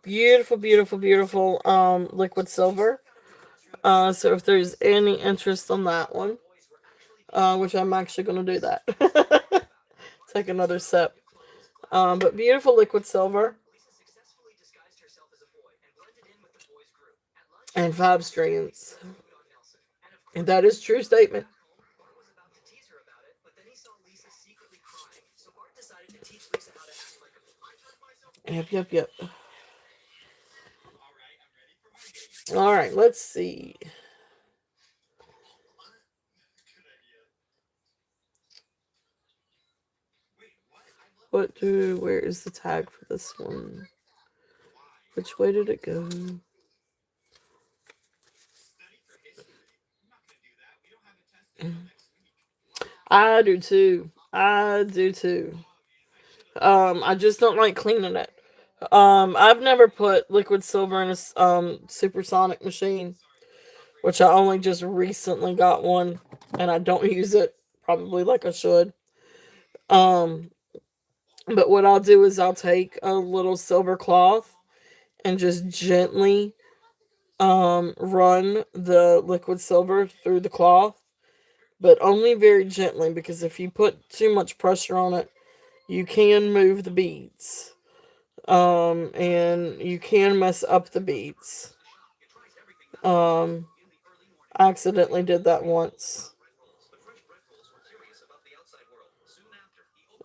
Beautiful, beautiful, beautiful liquid silver. So if there's any interest on that one, which I'm actually going to do that. Take another sip. But beautiful liquid silver and 5 strands. And that is true statement. Yep, yep, yep. All right, let's see. Where is the tag for this one? Which way did it go? I do too. I do too. I just don't like cleaning it. I've never put liquid silver in a supersonic machine, which I only just recently got one, and I don't use it probably like I should. Um, but what I'll do is I'll take a little silver cloth and just gently run the liquid silver through the cloth, but only very gently because if you put too much pressure on it, you can move the beads. And you can mess up the beads. Um, I accidentally did that once.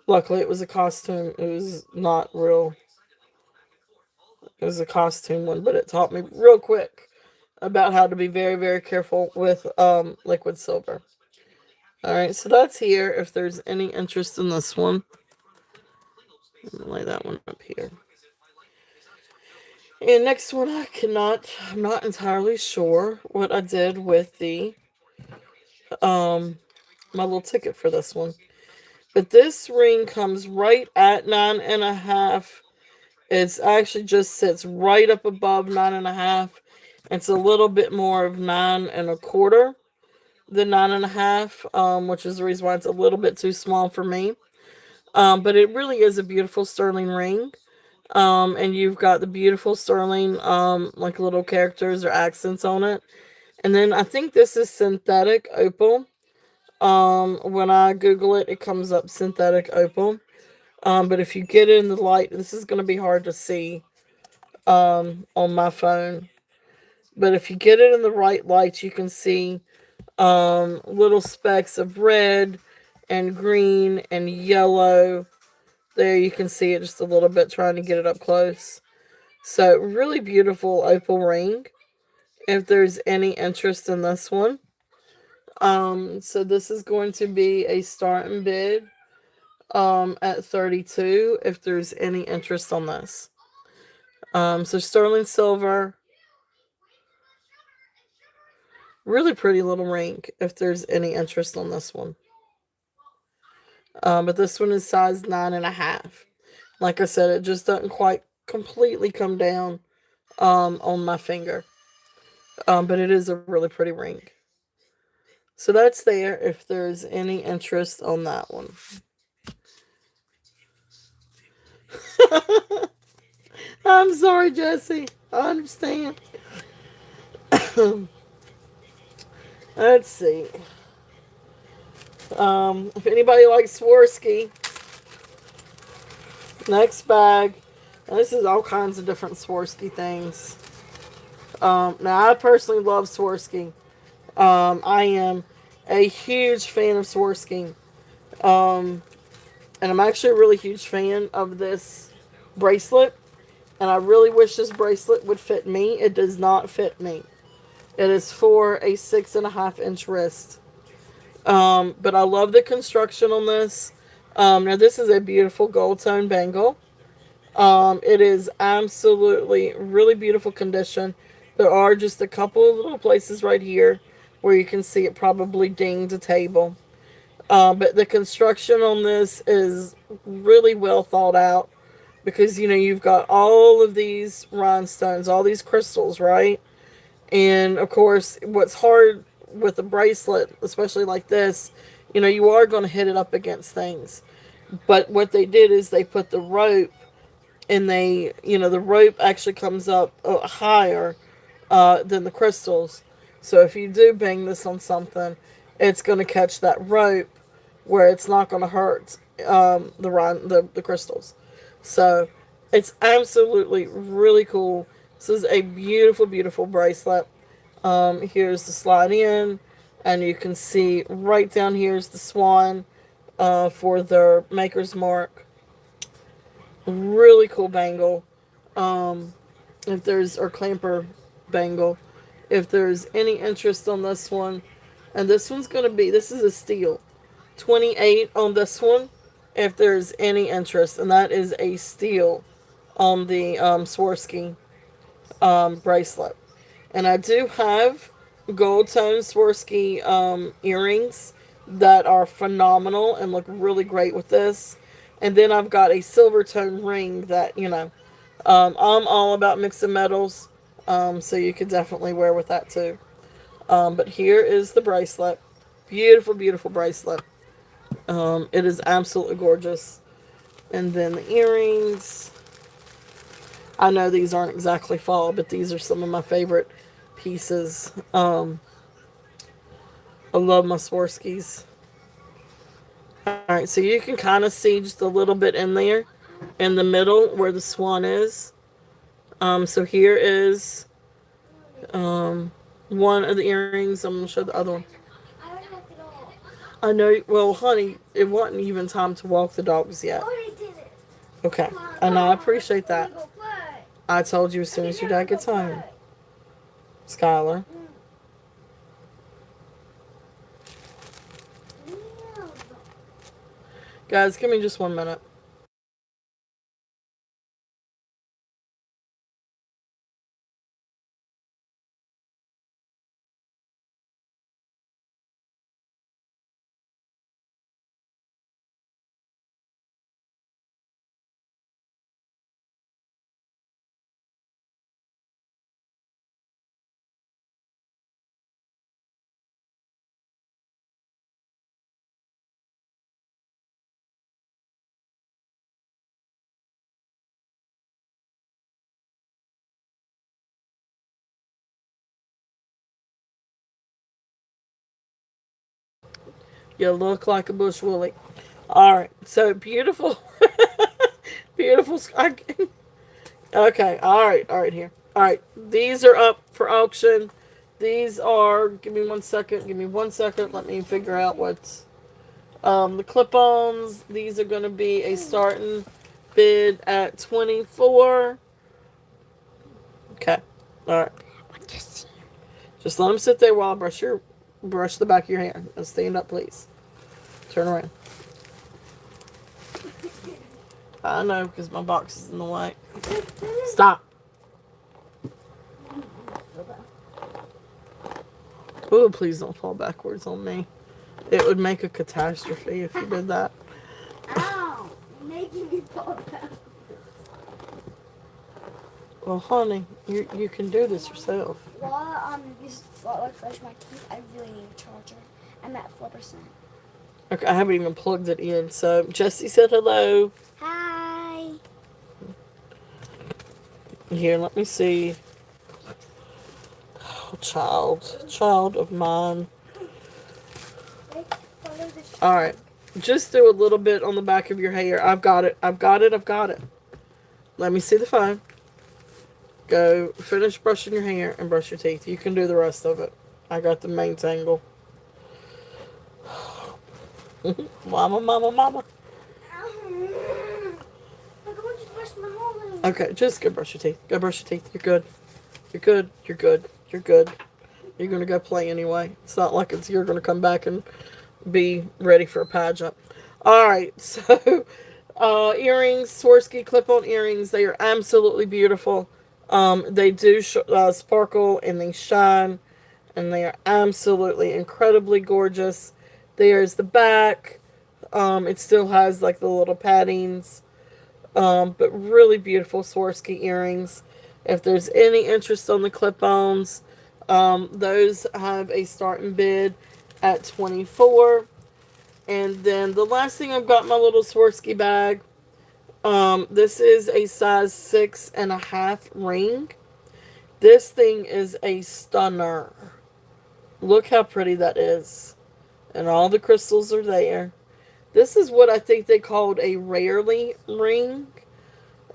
Luckily, it was a costume. It was not real. It was a costume one, but it taught me real quick about how to be very, very careful with liquid silver. All right, so that's here. If there's any interest in this one, I'm gonna lay that one up here. And next one, I'm not entirely sure what I did with the um my little ticket for this one. But this ring comes right at 9.5. It's actually just sits right up above 9.5. It's a little bit more of 9 1/4 than 9.5, which is the reason why it's a little bit too small for me. But it really is a beautiful sterling ring. And you've got the beautiful sterling, like little characters or accents on it. And then I think this is synthetic opal. When I Google it, it comes up synthetic opal. But if you get it in the light, this is going to be hard to see on my phone. But if you get it in the right light, you can see little specks of red and green and yellow. There you can see it just a little bit trying to get it up close. So really beautiful opal ring. If there's any interest in this one. So this is going to be a starting bid at 32 if there's any interest on this. So sterling silver, really pretty little ring if there's any interest on this one. But this one is size 9.5. Like I said, it just doesn't quite completely come down on my finger. But it is a really pretty ring. So that's there if there's any interest on that one. I'm sorry, Jesse. I understand. Let's see. If anybody likes Swarovski, next bag. And this is all kinds of different Swarovski things. Now, I personally love Swarovski. I am a huge fan of Swarovski. Um, and I'm actually a really huge fan of this bracelet. And I really wish this bracelet would fit me. It does not fit me. It is for a 6.5 inch wrist. But I love the construction on this. Now this is a beautiful gold tone bangle. It is absolutely really beautiful condition. There are just a couple of little places right here where you can see it probably dinged a table. But the construction on this is really well thought out because you've got all of these rhinestones, all these crystals, right? And of course, what's hard with a bracelet, especially like this, you are going to hit it up against things. But what they did is they put the rope, and the rope actually comes up higher than the crystals. So if you do bang this on something, it's going to catch that rope where it's not going to hurt the crystals. So it's absolutely really cool. This is a beautiful, beautiful bracelet. Here's the slide in, and you can see right down here is the swan for their maker's mark. Really cool bangle. Um, if there's or clamper bangle. If there's any interest on this one, and this is a steel, 28 on this one. If there's any interest, and that is a steel on the Swarovski bracelet. And I do have gold tone Swarovski earrings that are phenomenal and look really great with this. And then I've got a silver tone ring that, I'm all about mixing metals. So you could definitely wear with that too. But here is the bracelet. Beautiful, beautiful bracelet. It is absolutely gorgeous. And then the earrings. I know these aren't exactly fall, but these are some of my favorite pieces. I love my Swarovskis. Alright, so you can kind of see just a little bit in there, in the middle where the swan is. So here is one of the earrings. I'm going to show the other one. I already walked it all. I know, well, honey, it wasn't even time to walk the dogs yet. I already did it. Okay, and I appreciate that. I told you as soon as your dad gets home. Skylar. Guys, give me just 1 minute. You look like a bush woolly. All right, so beautiful, beautiful. Okay, all right here. All right, these are up for auction. These are. Give me 1 second. Give me 1 second. Let me figure out what's the clip-ons. These are going to be a starting bid at 24. Okay, all right. Just let them sit there while I brush the back of your hair. Now stand up, please. Turn around. I know, because my box is in the way. Stop. Oh, please don't fall backwards on me. It would make a catastrophe if you did that. Ow! You're making me fall back. Well, honey, you can do this yourself. While I brush my teeth, I really need a charger. I'm at 4%. Okay, I haven't even plugged it in. So, Jessie said hello. Hi. Here, let me see. Oh, child of mine. All right, just do a little bit on the back of your hair. I've got it. Let me see the phone. Go finish brushing your hair and brush your teeth. You can do the rest of it. I got the main tangle. Mama. Okay, just go brush your teeth. Go brush your teeth. You're good. You're good. You're going to go play anyway. It's not like you're going to come back and be ready for a pageant. Alright, so earrings, Swarovski clip-on earrings. They are absolutely beautiful. They do sparkle and they shine. And they are absolutely incredibly gorgeous. There's the back. It still has like the little paddings. But really beautiful Swarovski earrings. If there's any interest on the clip-ons, those have a starting bid at 24. And then the last thing I've got in my little Swarovski bag. This is a size 6.5 ring. This thing is a stunner. Look how pretty that is. And all the crystals are there. This is what I think they called a rarely ring.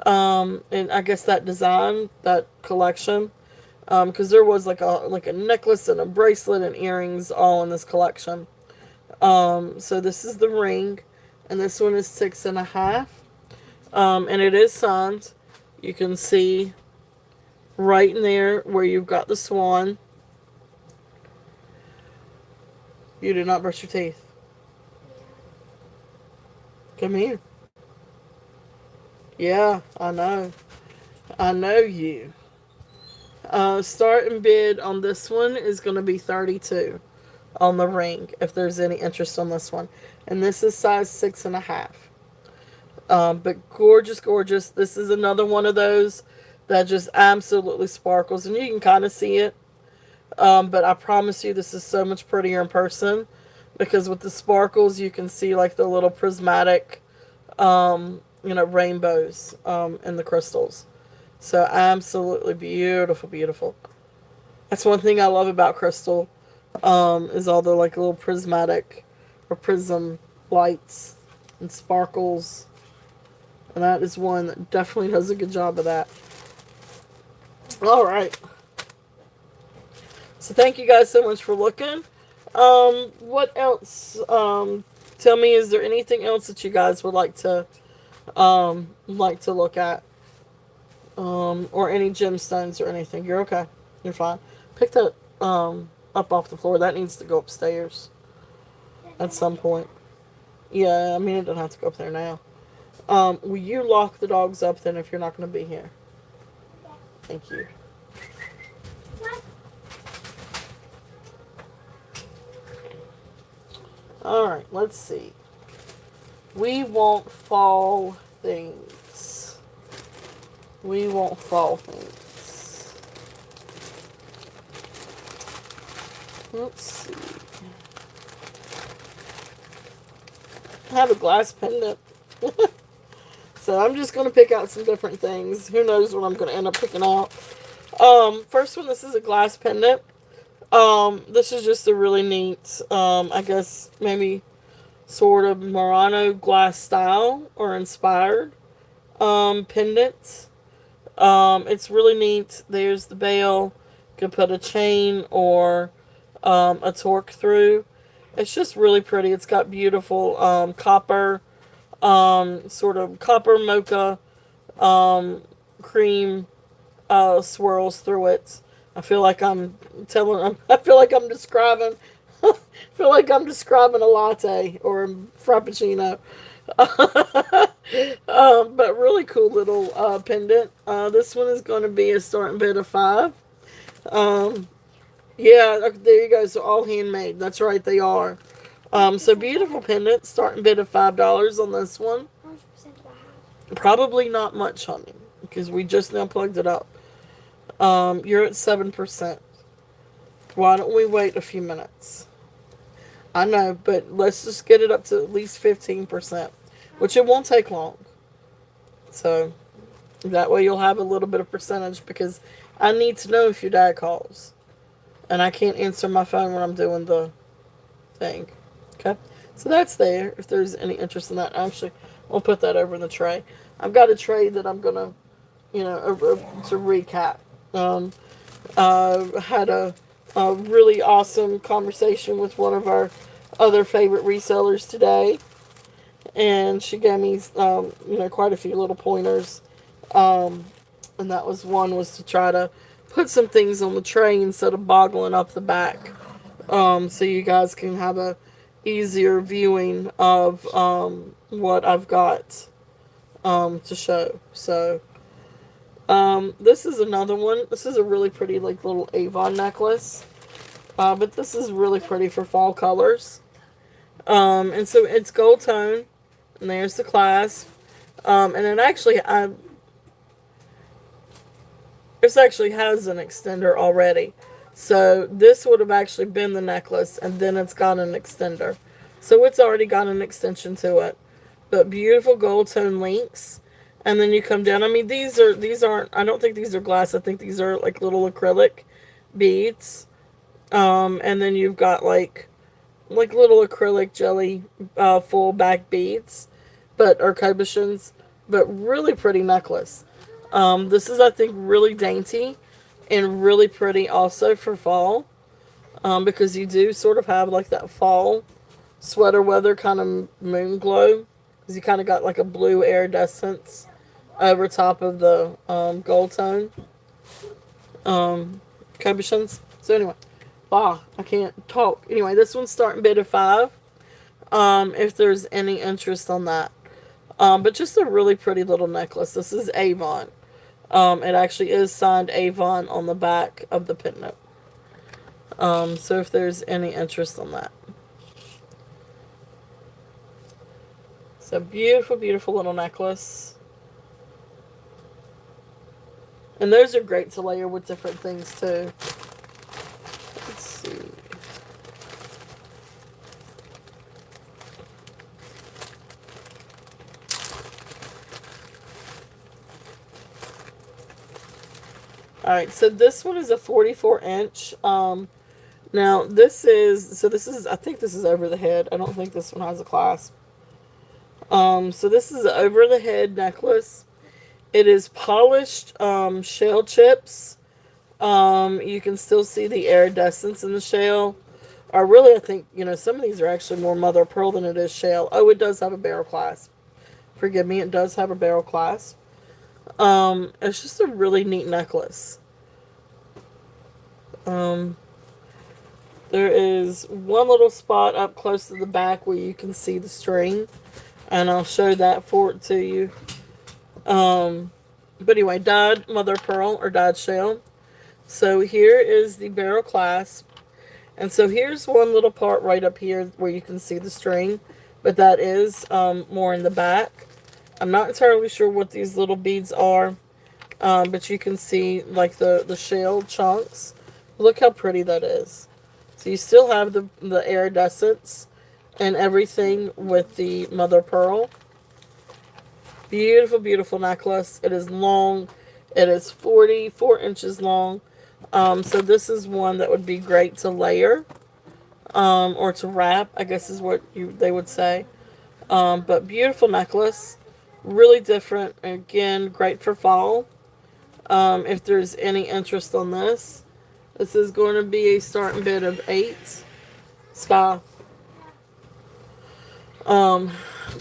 And I guess that design, that collection. Because there was like a necklace and a bracelet and earrings all in this collection. So this is the ring. And this one is 6.5. And it is signed. You can see right in there where you've got the swan. You did not brush your teeth. Come here. Yeah, I know. I know you. Starting bid on this one is going to be 32 on the ring, if there's any interest on this one. And this is size 6.5. But gorgeous, gorgeous. This is another one of those that just absolutely sparkles. And you can kind of see it. But I promise you this is so much prettier in person. Because with the sparkles, you can see like the little prismatic, rainbows in the crystals. So absolutely beautiful, beautiful. That's one thing I love about crystal. Is all the like little prismatic or prism lights and sparkles. And that is one that definitely does a good job of that. Alright. So thank you guys so much for looking. What else? Tell me, is there anything else that you guys would like to look at? Or any gemstones or anything. You're okay. You're fine. Pick that up off the floor. That needs to go upstairs at some point. Yeah, I mean, it doesn't have to go up there now. Will you lock the dogs up then if you're not going to be here? Thank you. Alright, let's see. We want fall things. Let's see. I have a glass pendant. So I'm just going to pick out some different things. Who knows what I'm going to end up picking out. First one, this is a glass pendant. This is just a really neat, I guess maybe sort of Murano glass style or inspired pendants. It's really neat. There's the bell. You can put a chain or a torque through. It's just really pretty. It's got beautiful copper, sort of copper mocha cream swirls through it. I feel like I'm telling. I feel like I'm describing. I feel like I'm describing a latte or a frappuccino. But really cool little pendant. This one is going to be a starting bid of 5. Um, yeah, there you go. So all handmade. That's right, they are. So beautiful pendant. Starting bid of $5 on this one. 100% about Probably not much, honey, because we just now plugged it up. You're at 7%. Why don't we wait a few minutes? I know, but let's just get it up to at least 15%, which it won't take long. So that way you'll have a little bit of percentage because I need to know if your dad calls. And I can't answer my phone when I'm doing the thing. Okay? So that's there if there's any interest in that. Actually, I'll put that over in the tray. I've got a tray that I'm going to, to recap. Had a really awesome conversation with one of our other favorite resellers today. And she gave me, quite a few little pointers. And that was to try to put some things on the tray instead of boggling up the back. So you guys can have a easier viewing of what I've got to show. So this is another one. This is a really pretty little Avon necklace. But this is really pretty for fall colors. And so it's gold tone. And there's the clasp. And it actually this actually has an extender already. So this would have actually been the necklace, and then it's got an extender. So it's already got an extension to it. But beautiful gold tone links. And then you come down. I mean, these aren't, I don't think these are glass. I think these are like little acrylic beads. And then you've got like little acrylic jelly full back beads, or cabochons, but really pretty necklace. This is, I think, really dainty and really pretty also for fall, because you do sort of have like that fall sweater weather kind of moon glow, because you kind of got like a blue iridescence over top of the gold tone cabochons. So anyway, wow, I can't talk. Anyway, this one's starting bid of 5. If there's any interest on that. But just a really pretty little necklace. This is Avon. It actually is signed Avon on the back of the pendant. So if there's any interest on that. So beautiful, beautiful little necklace. And those are great to layer with different things too. Let's see. Alright, so this one is a 44-inch. Now, this is, I think this is over the head. I don't think this one has a clasp. So this is an over-the-head necklace. It is polished shell chips. You can still see the iridescence in the shell. Or really, I think, some of these are actually more mother of pearl than it is shell. Oh, it does have a barrel clasp. Forgive me, it does have a barrel clasp. It's just a really neat necklace. There is one little spot up close to the back where you can see the string, and I'll show that to you. But anyway, dyed mother of pearl or dyed shell. So here is the barrel clasp, and so here's one little part right up here where you can see the string, but that is more in the back. I'm not entirely sure what these little beads are, but you can see like the shell chunks. Look how pretty that is. So you still have the iridescence and everything with the mother of pearl. Beautiful, beautiful necklace. It is long. It is 44 inches long. So this is one that would be great to layer. or to wrap, I guess is what they would say. But beautiful necklace, really different. Again, great for fall. If there's any interest on this, this is going to be a starting bid of 8. Sky. Um,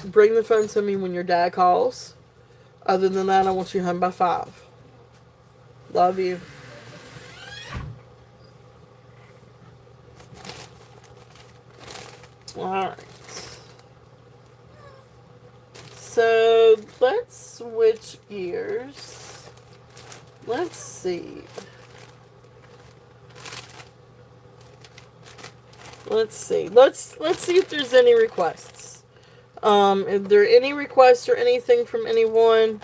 bring the phone to me when your dad calls. Other than that, I want you home by 5. Love you. Alright. So, let's switch gears. Let's see. Let's see. Let's see if there's any requests. Is there any requests or anything from anyone?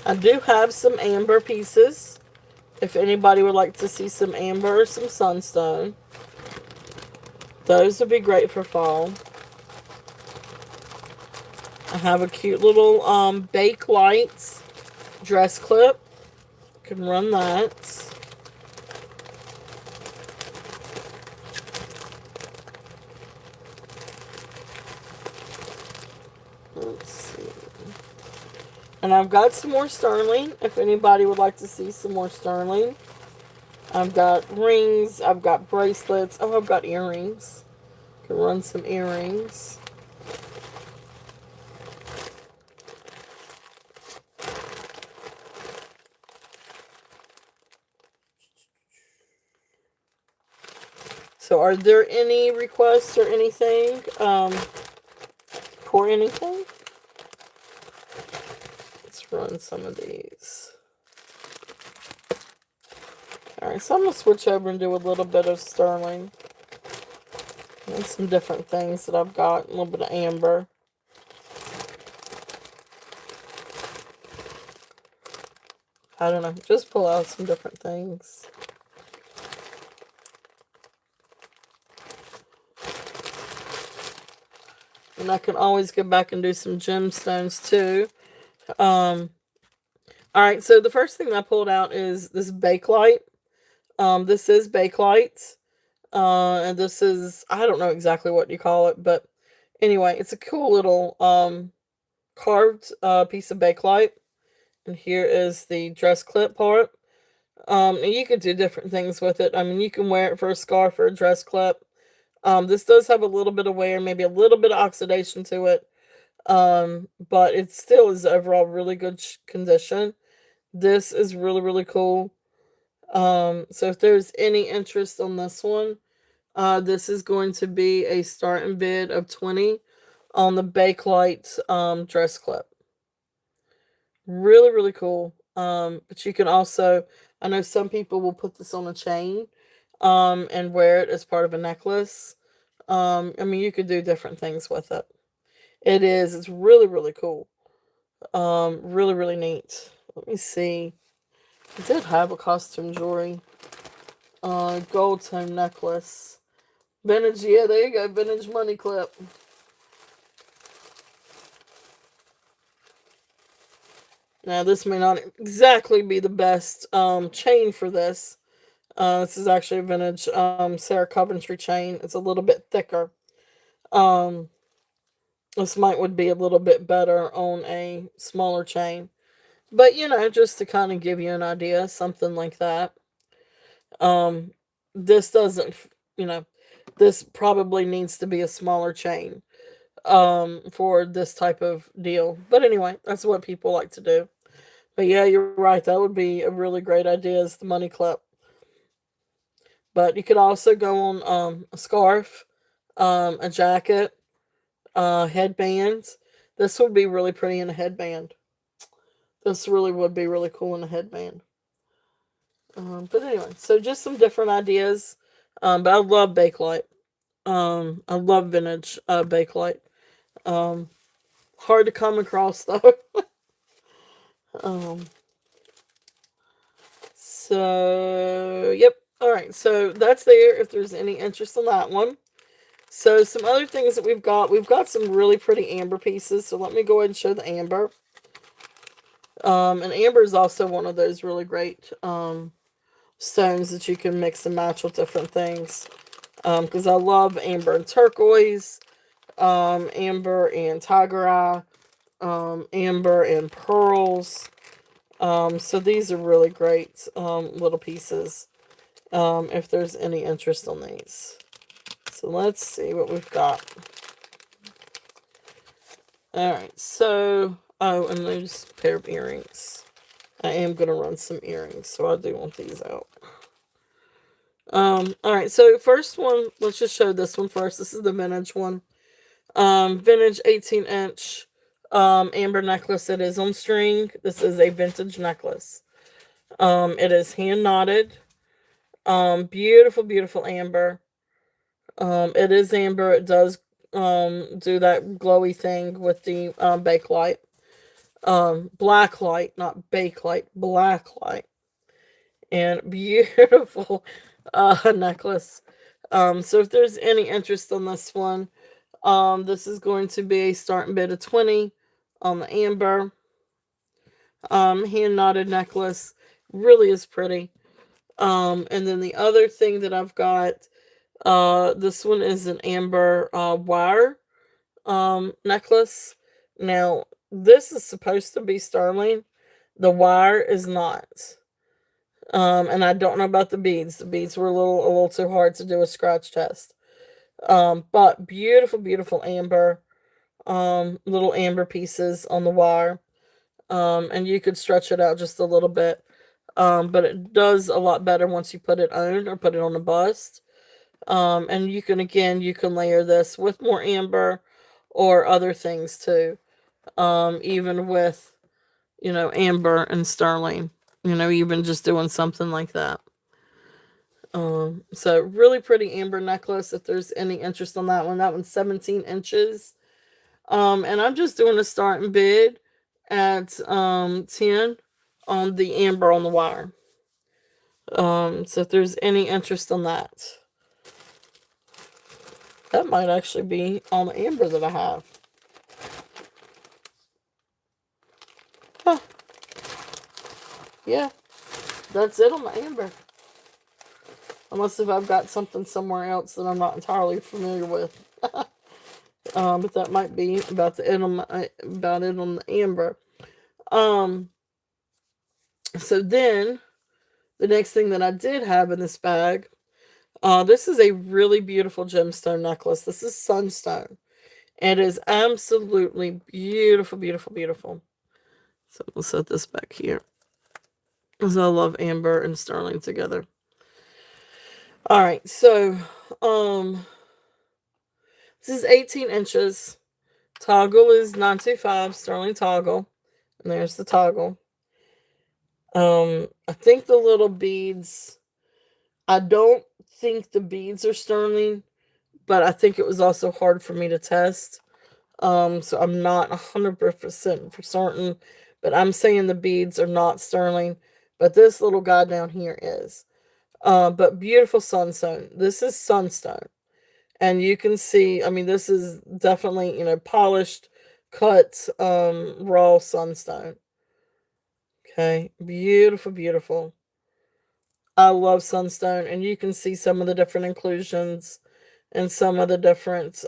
I do have some amber pieces. If anybody would like to see some amber or some sunstone, those would be great for fall. I have a cute little bake lights dress clip. Can run that. Let's see. And I've got some more sterling. If anybody would like to see some more sterling. I've got rings. I've got bracelets. Oh, I've got earrings. Can run some earrings. So are there any requests or anything for anything? Let's run some of these. Alright, so I'm going to switch over and do a little bit of sterling. And some different things that I've got. A little bit of amber. I don't know. Just pull out some different things. And I can always go back and do some gemstones too. Alright, so the first thing I pulled out is this Bakelite. This is Bakelite. And this is, I don't know exactly what you call it, but anyway, it's a cool little carved piece of Bakelite. And here is the dress clip part. And you could do different things with it. I mean, you can wear it for a scarf or a dress clip. This does have a little bit of wear, maybe a little bit of oxidation to it. But it still is overall really good condition. This is really, really cool. So if there's any interest on this one, this is going to be a starting bid of 20 on the Bakelite dress clip. Really, really cool. But you can also, I know some people will put this on a chain and wear it as part of a necklace. I mean, you could do different things with it. It's really, really cool. Really, really neat. Let me see. I did have a costume jewelry. Gold tone necklace. Vintage, yeah, there you go. Vintage money clip. Now, this may not exactly be the best chain for this. This is actually a vintage Sarah Coventry chain. It's a little bit thicker. This would be a little bit better on a smaller chain. But, just to kind of give you an idea, something like that. This doesn't, this probably needs to be a smaller chain for this type of deal. But anyway, that's what people like to do. But yeah, you're right. That would be a really great idea as the money clip. But you could also go on a scarf, a jacket, headbands. This would be really pretty in a headband. This really would be really cool in a headband. But anyway, so just some different ideas. But I love Bakelite. I love vintage Bakelite. Hard to come across though. So yep. All right. So that's there. If there's any interest in that one. So some other things that we've got some really pretty amber pieces. So let me go ahead and show the amber. And amber is also one of those really great stones that you can mix and match with different things. Because I love amber and turquoise, amber and tiger eye, amber and pearls. So these are really great little pieces. If there's any interest on these. So let's see what we've got. Alright, so, oh, and there's a pair of earrings. I am going to run some earrings, so I do want these out. Alright, so first one, let's just show this one first. This is the vintage one. Vintage 18-inch amber necklace. It is on string. This is a vintage necklace. It is hand knotted. Beautiful, beautiful amber. It is amber. It does do that glowy thing with the bake light. Black light, not bake light, black light. And beautiful necklace. So if there's any interest on this one, this is going to be a starting bid of 20 on the amber. Hand knotted necklace. Really is pretty. And then the other thing that I've got, this one is an amber wire necklace. Now, this is supposed to be sterling. The wire is not. And I don't know about the beads. The beads were a little too hard to do a scratch test. But beautiful, beautiful amber. Little amber pieces on the wire. And you could stretch it out just a little bit. But it does a lot better once you put it on or put it on a bust. And you can, again, you can layer this with more amber or other things too. Even with, amber and sterling, even just doing something like that. So really pretty amber necklace if there's any interest on that one. That one's 17 inches. And I'm just doing a starting bid at 10 on the amber on the wire. So if there's any interest on that. That might actually be on the amber that I have. Huh. Yeah, that's it on the amber. Unless if I've got something somewhere else that I'm not entirely familiar with. But that might be about it on the amber. So then, the next thing that I did have in this bag, this is a really beautiful gemstone necklace. This is sunstone. It is absolutely beautiful, beautiful, beautiful. So we'll set this back here. Because I love amber and sterling together. Alright, so this is 18 inches. Toggle is 925, sterling toggle. And there's the toggle. I think the little beads, I don't think the beads are sterling, but I think it was also hard for me to test. So I'm not 100% for certain, but I'm saying the beads are not sterling, but this little guy down here is. But beautiful sunstone. This is sunstone. And you can see, I mean, this is definitely, polished, cut, raw sunstone. Okay, beautiful, beautiful. I love sunstone, and you can see some of the different inclusions and some of the different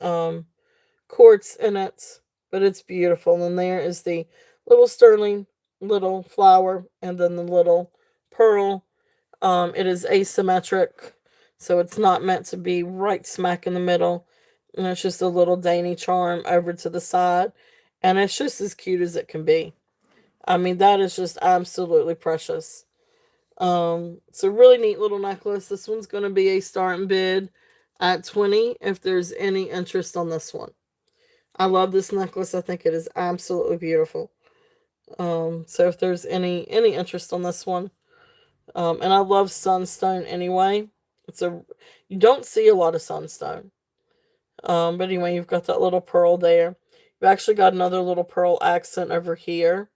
quartz in it, but it's beautiful. And there is the little sterling, little flower, and then the little pearl. It is asymmetric, so it's not meant to be right smack in the middle. And it's just a little dainty charm over to the side, and it's just as cute as it can be. I mean, that is just absolutely precious. It's a really neat little necklace. This one's going to be a starting bid at 20 if there's any interest on this one. I love this necklace. I think it is absolutely beautiful. So if there's any interest on this one, and I love sunstone anyway. You don't see a lot of sunstone. But anyway, you've got that little pearl there. You've actually got another little pearl accent over here,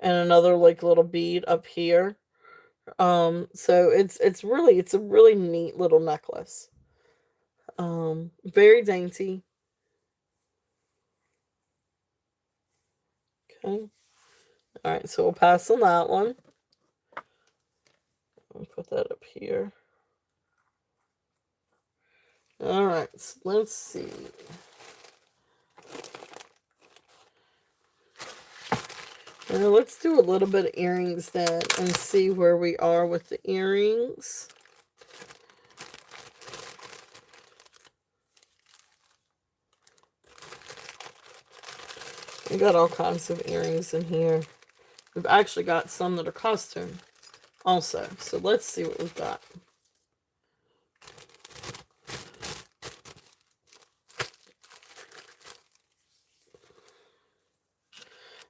and another like little bead up here. So it's a really neat little necklace. Very dainty. Okay. All right, so we'll pass on that one. I'll put that up here. All right, so let's see. Now let's do a little bit of earrings then and see where we are with the earrings. We got all kinds of earrings in here. We've actually got some that are costume also. So let's see what we've got.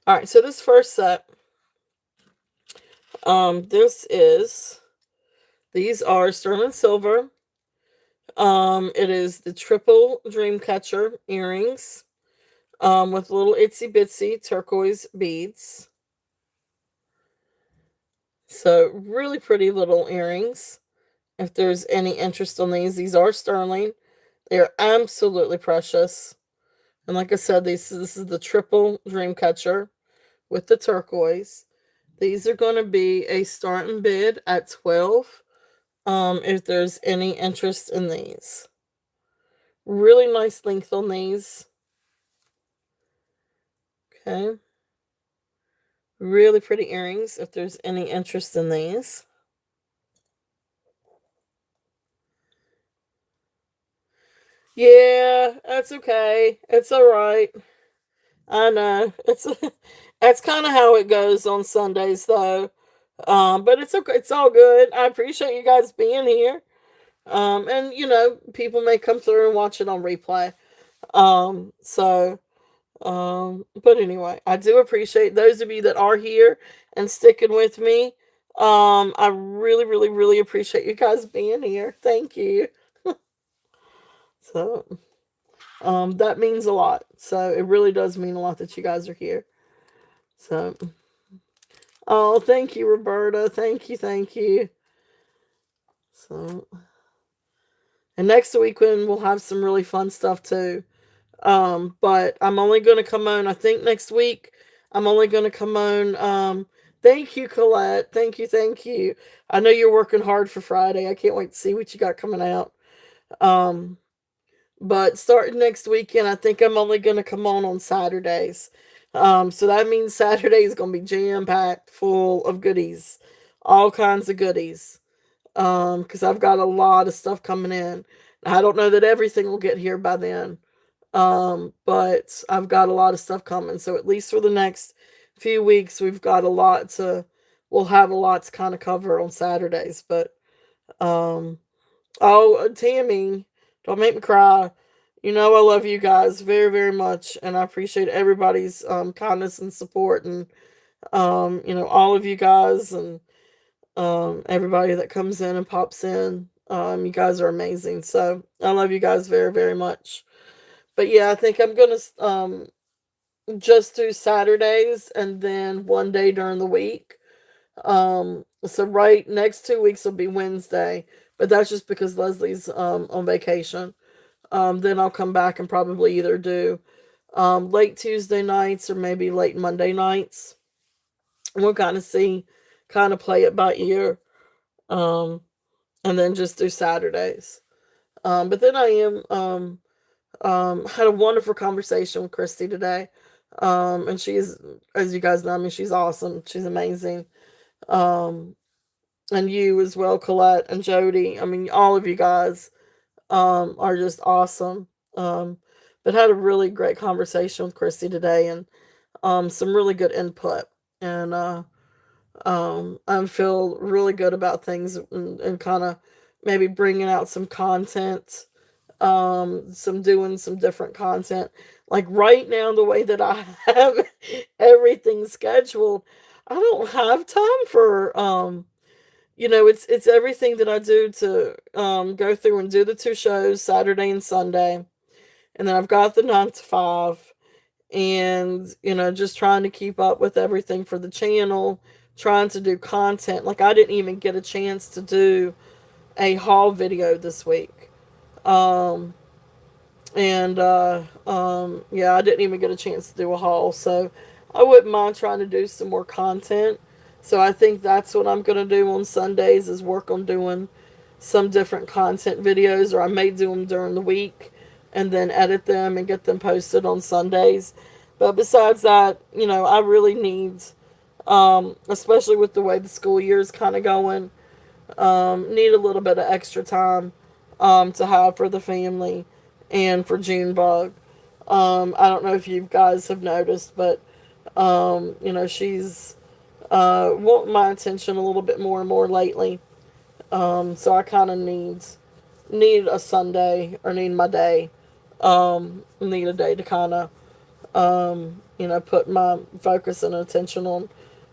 All right, so this first set, these are sterling silver. It is the triple dream catcher earrings, with little itsy bitsy turquoise beads. So really pretty little earrings. If there's any interest on these are sterling. They are absolutely precious. And like I said, this is the triple dream catcher with the turquoise. These are going to be a starting bid at 12. If there's any interest in these. Really nice length on these. Okay. Really pretty earrings if there's any interest in these. Yeah, that's okay. It's all right. I know. It's that's kind of how it goes on Sundays though. But it's okay. It's all good. I appreciate you guys being here. And people may come through and watch it on replay. So but anyway, I do appreciate those of you that are here and sticking with me. I really, really, really appreciate you guys being here. Thank you. So, that means a lot. So it really does mean a lot that you guys are here. So, oh, thank you, Roberta. Thank you, thank you. So, and next week when we'll have some really fun stuff too. But I'm only going to come on, I think next week, I'm only going to come on. Thank you, Colette. Thank you, thank you. I know you're working hard for Friday. I can't wait to see what you got coming out. But starting next weekend, I think I'm only going to come on Saturdays. So that means Saturday is going to be jam-packed full of goodies. All kinds of goodies. Because I've got a lot of stuff coming in. I don't know that everything will get here by then. But I've got a lot of stuff coming. So at least for the next few weeks, we'll have a lot to kind of cover on Saturdays. But, oh, Tammy, don't make me cry. You know I love you guys very, very much, and I appreciate everybody's kindness and support, and all of you guys, and everybody that comes in and pops in. You guys are amazing. So I love you guys very, very much. But yeah, I think I'm gonna just do Saturdays and then one day during the week. So right next 2 weeks will be Wednesday, but that's just because Leslie's on vacation. Then I'll come back and probably either do late Tuesday nights or maybe late Monday nights. We'll kind of see, kind of play it by ear, and then just do Saturdays. But then I had a wonderful conversation with Christy today. And she's, as you guys know, I mean, she's awesome. She's amazing. Um, and you as well, Colette and Jody. I mean, all of you guys are just awesome. But had a really great conversation with Christy today, and some really good input. And I feel really good about things, and kind of maybe bringing out some content, some doing some different content. Like right now, the way that I have everything scheduled, I don't have time for it's everything that I do to go through and do the 2 shows Saturday and Sunday, and then I've got the 9 to 5, and just trying to keep up with everything for the channel, trying to do content. Like I didn't even get a chance to do a haul video this week. And yeah, I didn't even get a chance to do a haul. So I wouldn't mind trying to do some more content. So I think that's what I'm going to do on Sundays is work on doing some different content videos, or I may do them during the week and then edit them and get them posted on Sundays. But besides that, I really need, especially with the way the school year is kind of going, need a little bit of extra time to have for the family and for Junebug. I don't know if you guys have noticed, but she's wanting my attention a little bit more and more lately. So I kind of need a Sunday, or need my day. Need a day to kind of put my focus and attention on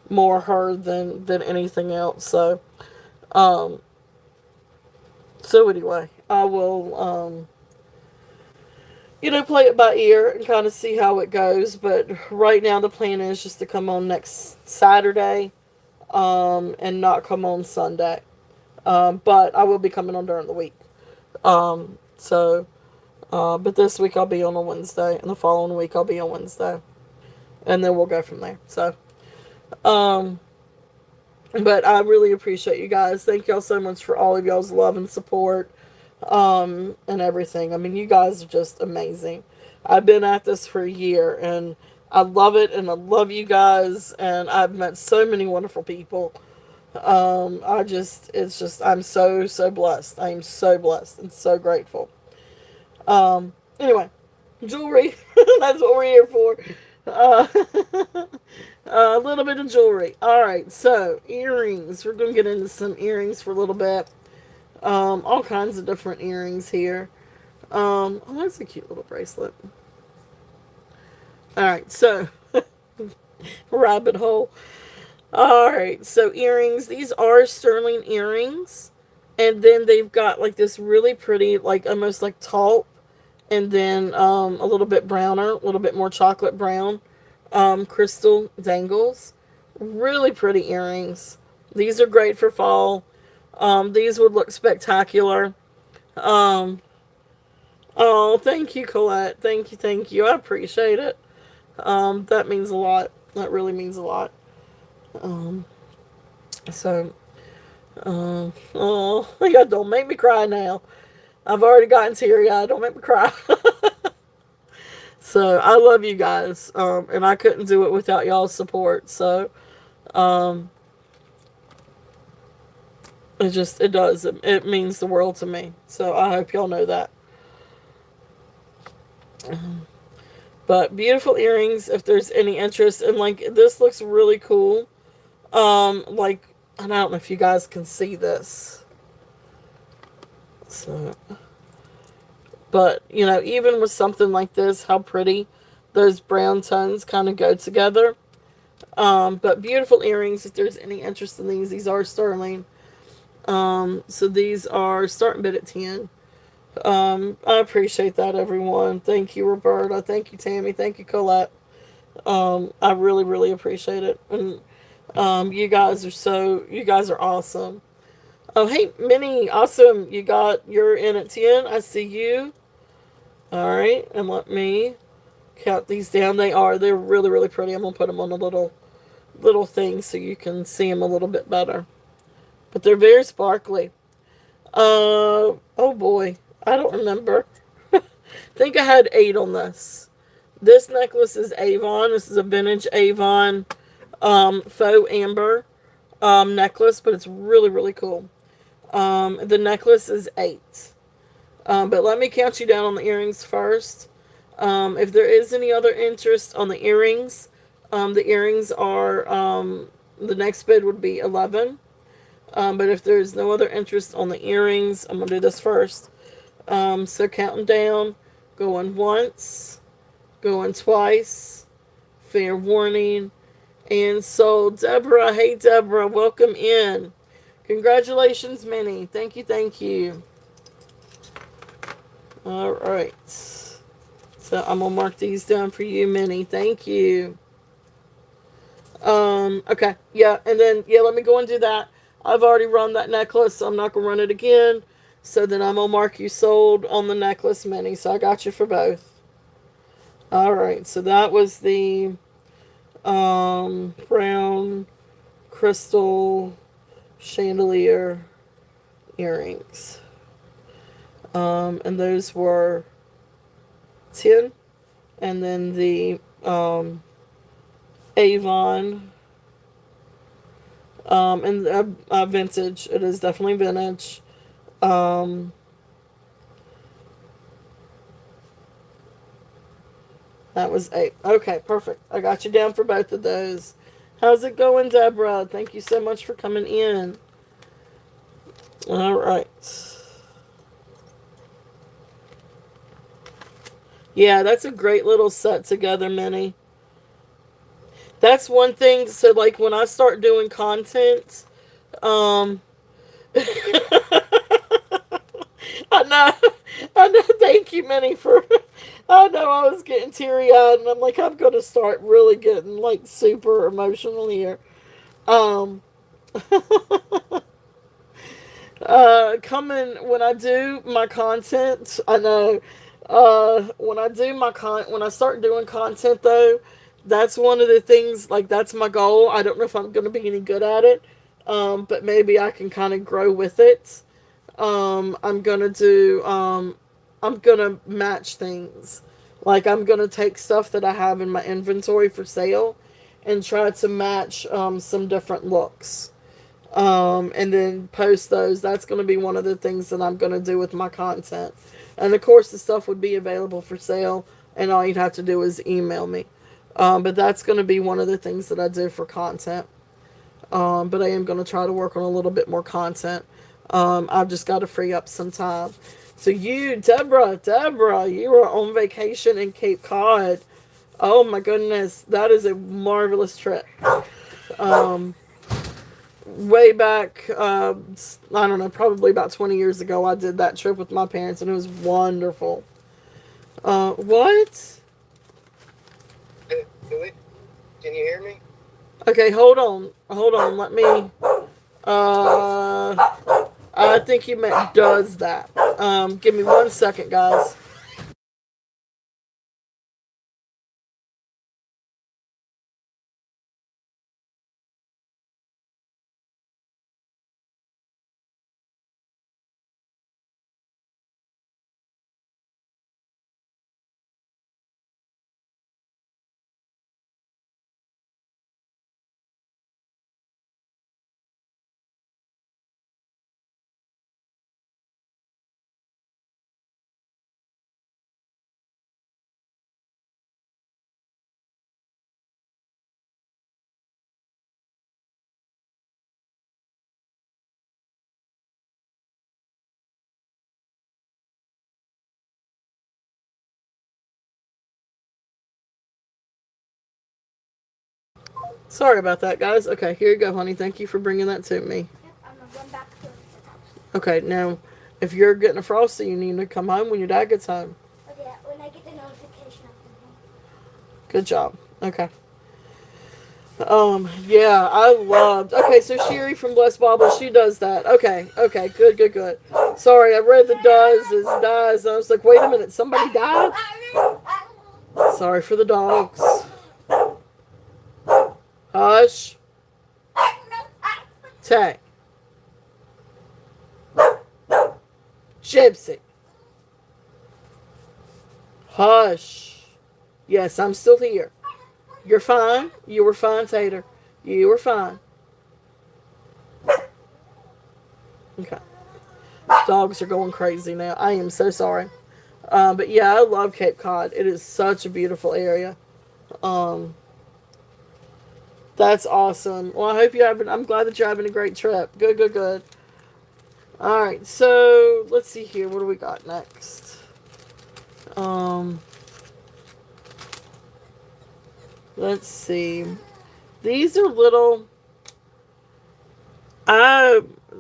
more her than anything else. Um, so anyway, I will play it by ear and kind of see how it goes. But right now the plan is just to come on next Saturday, and not come on Sunday. But I will be coming on during the week. But this week I'll be on a Wednesday, and the following week I'll be on Wednesday, and then we'll go from there. Um, but I really appreciate you guys. Thank y'all so much for all of y'all's love and support, and everything. I mean, you guys are just amazing. I've been at this for a year, and I love it, and I love you guys, and I've met so many wonderful people. I'm so, so blessed. I am so blessed and so grateful. Anyway, jewelry. That's what we're here for. Uh, a little bit of jewelry. Alright, so, earrings. We're going to get into some earrings for a little bit. All kinds of different earrings here. Oh, that's a cute little bracelet. Alright, so, rabbit hole. Alright, so earrings. These are sterling earrings. And then they've got like this really pretty, like almost like taupe, and then a little bit browner, a little bit more chocolate brown, crystal dangles. Really pretty earrings. These are great for fall. These would look spectacular. Oh, thank you, Colette. Thank you, thank you. I appreciate it. That means a lot. That really means a lot. Um, so, oh, yeah, don't make me cry now. I've already gotten teary-eyed. Don't make me cry. So, I love you guys. And I couldn't do it without y'all's support. So, um, it does. It means the world to me. So, I hope y'all know that. But beautiful earrings, if there's any interest. And, like, this looks really cool. Like, and I don't know if you guys can see this. So, but, even with something like this, how pretty those brown tones kind of go together. But beautiful earrings, if there's any interest in these are sterling. So these are starting bid at 10. I appreciate that, everyone. Thank you, Roberta. Thank you, Tammy. Thank you, Colette. I really, really appreciate it. And you guys are awesome. Oh, hey, Minnie, awesome. You're in at 10. I see you. All right, and let me count these down. They're really, really pretty. I'm going to put them on a little thing so you can see them a little bit better. But they're very sparkly. Oh boy, I don't remember. I think I had 8 on this. This necklace is Avon. This is a vintage Avon faux amber necklace, but it's really, really cool. The necklace is 8. But let me count you down on the earrings first. If there is any other interest on the earrings are, the next bid would be 11. But if there's no other interest on the earrings, I'm going to do this first. So counting down, going once, going twice, fair warning, and sold. Deborah, hey Deborah, welcome in. Congratulations, Minnie. Thank you, thank you. Alright. So I'm going to mark these down for you, Minnie. Thank you. Okay. Yeah, and then, let me go and do that. I've already run that necklace, so I'm not going to run it again. So then I'm going to mark you sold on the necklace, Minnie. So I got you for both. Alright, so that was the brown crystal chandelier earrings. And those were 10. And then the Avon, and vintage. It is definitely vintage. Um, that was 8. Okay, perfect. I got you down for both of those. How's it going, Deborah? Thank you so much for coming in. All right. Yeah, that's a great little set together, Minnie. That's one thing. So, like, when I start doing content, um, I know, I know. Thank you, Minnie, for. I know I was getting teary eyed, and I'm like, I'm gonna start really getting like super emotional here. Um, coming when I do my content, I know. When I do when I start doing content though, that's one of the things. Like that's my goal. I don't know if I'm gonna be any good at it, but maybe I can kind of grow with it. I'm gonna do. I'm gonna match things. Like I'm gonna take stuff that I have in my inventory for sale, and try to match some different looks, and then post those. That's going to be one of the things that I'm going to do with my content. And of course, the stuff would be available for sale, and all you'd have to do is email me. But that's going to be one of the things that I do for content. But I am going to try to work on a little bit more content. I've just got to free up some time. So you, Deborah, you are on vacation in Cape Cod. Oh my goodness, that is a marvelous trip. Um, Way back, I don't know, probably about 20 years ago, I did that trip with my parents, and it was wonderful. What? Can you hear me? Okay, hold on, let me, I think you meant does that. Give me 1 second, guys. Sorry about that, guys. Okay, here you go, honey. Thank you for bringing that to me. Yep, I'm gonna run back to the house. Okay, now, if you're getting a frosty, you need to come home when your dad gets home. Okay, when I get the notification, I'll come home. Good job. Okay. Yeah, I loved. Okay, so Sherry from Blessed Bible, she does that. Okay, good. Sorry, I read the does is dies, and I was like, wait a minute, somebody died? Sorry for the dogs. Hush. Tay. Gypsy. Hush. Yes, I'm still here. You're fine. You were fine, Tater. You were fine. Okay. Dogs are going crazy now. I am so sorry. But yeah, I love Cape Cod. It is such a beautiful area. Um, that's awesome. Well, I hope you're having. I'm glad that you're having a great trip. Good. All right. So let's see here. What do we got next? Let's see. These are little.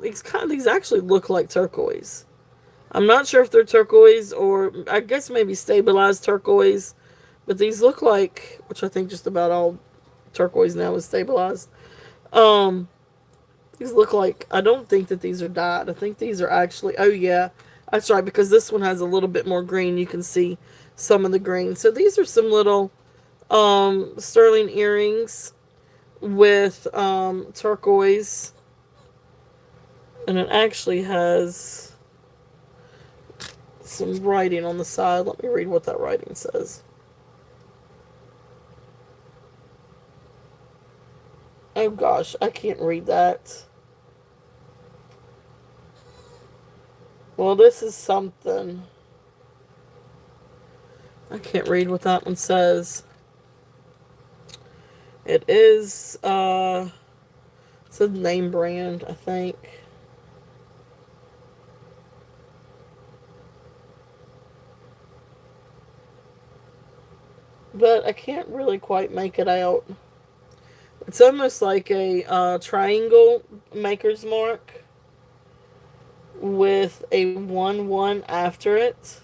These actually look like turquoise. I'm not sure if they're turquoise or I guess maybe stabilized turquoise, but these look like, which I think just about all turquoise now is stabilized. Um, these look like, I don't think that these are dyed. I think these are actually, oh yeah, that's right, because this one has a little bit more green. You can see some of the green. So these are some little sterling earrings with turquoise, and it actually has some writing on the side. Let me read what that writing says. Oh gosh, I can't read that. Well, this is something. I can't read what that one says. It is, it's a name brand, I think. But I can't really quite make it out. It's almost like a triangle maker's mark with a 1-1 after it.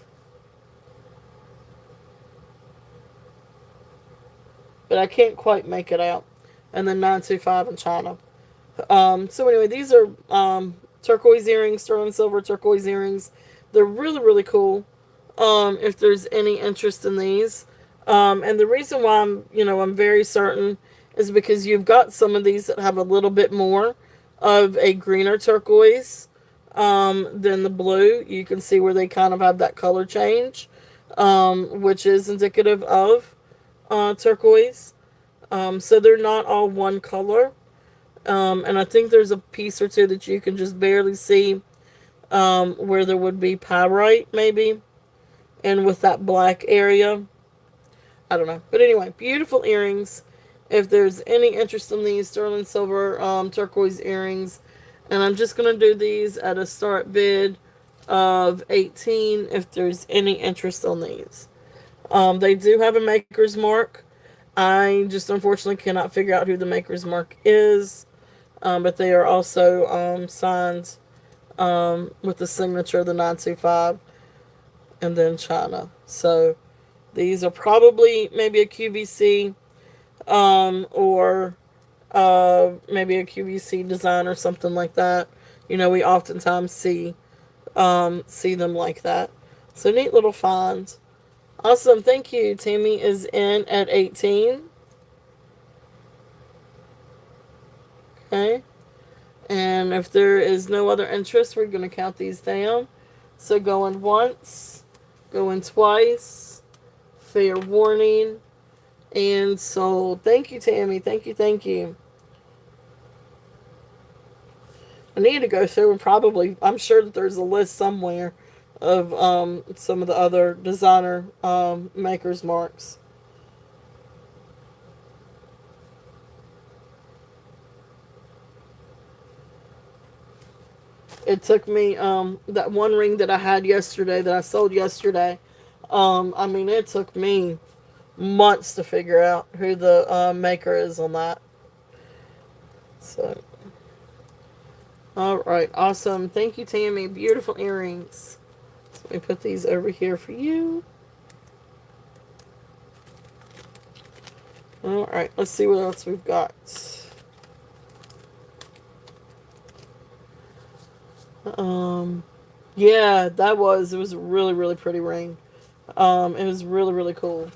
But I can't quite make it out. And then 925 in China. So anyway, these are turquoise earrings, sterling silver turquoise earrings. They're really, really cool. If there's any interest in these. And the reason why I'm very certain is because you've got some of these that have a little bit more of a greener turquoise than the blue. You can see where they kind of have that color change, which is indicative of turquoise. So they're not all one color. And I think there's a piece or two that you can just barely see where there would be pyrite maybe. And with that black area. I don't know. But anyway, beautiful earrings. If there's any interest in these sterling silver turquoise earrings. And I'm just going to do these at a start bid of $18 if there's any interest on these. They do have a maker's mark. I just unfortunately cannot figure out who the maker's mark is. But they are also signed with the signature of the 925 and then China. So these are probably maybe a QVC or maybe a QVC design or something like that. We oftentimes see them like that. So neat little finds. Awesome. Thank you. Tammy is in at 18. Okay. And if there is no other interest, we're going to count these down. So going once, going twice, fair warning, and sold. Thank you, Tammy. Thank you, thank you. I need to go through and probably, I'm sure that there's a list somewhere of some of the other designer makers marks. It took me that one ring that I had yesterday, that I sold yesterday. It took me months to figure out who the maker is on that. So, all right, awesome. Thank you, Tammy. Beautiful earrings. Let me put these over here for you. All right, let's see what else we've got. Yeah, it was a really, really pretty ring. It was really, really cool.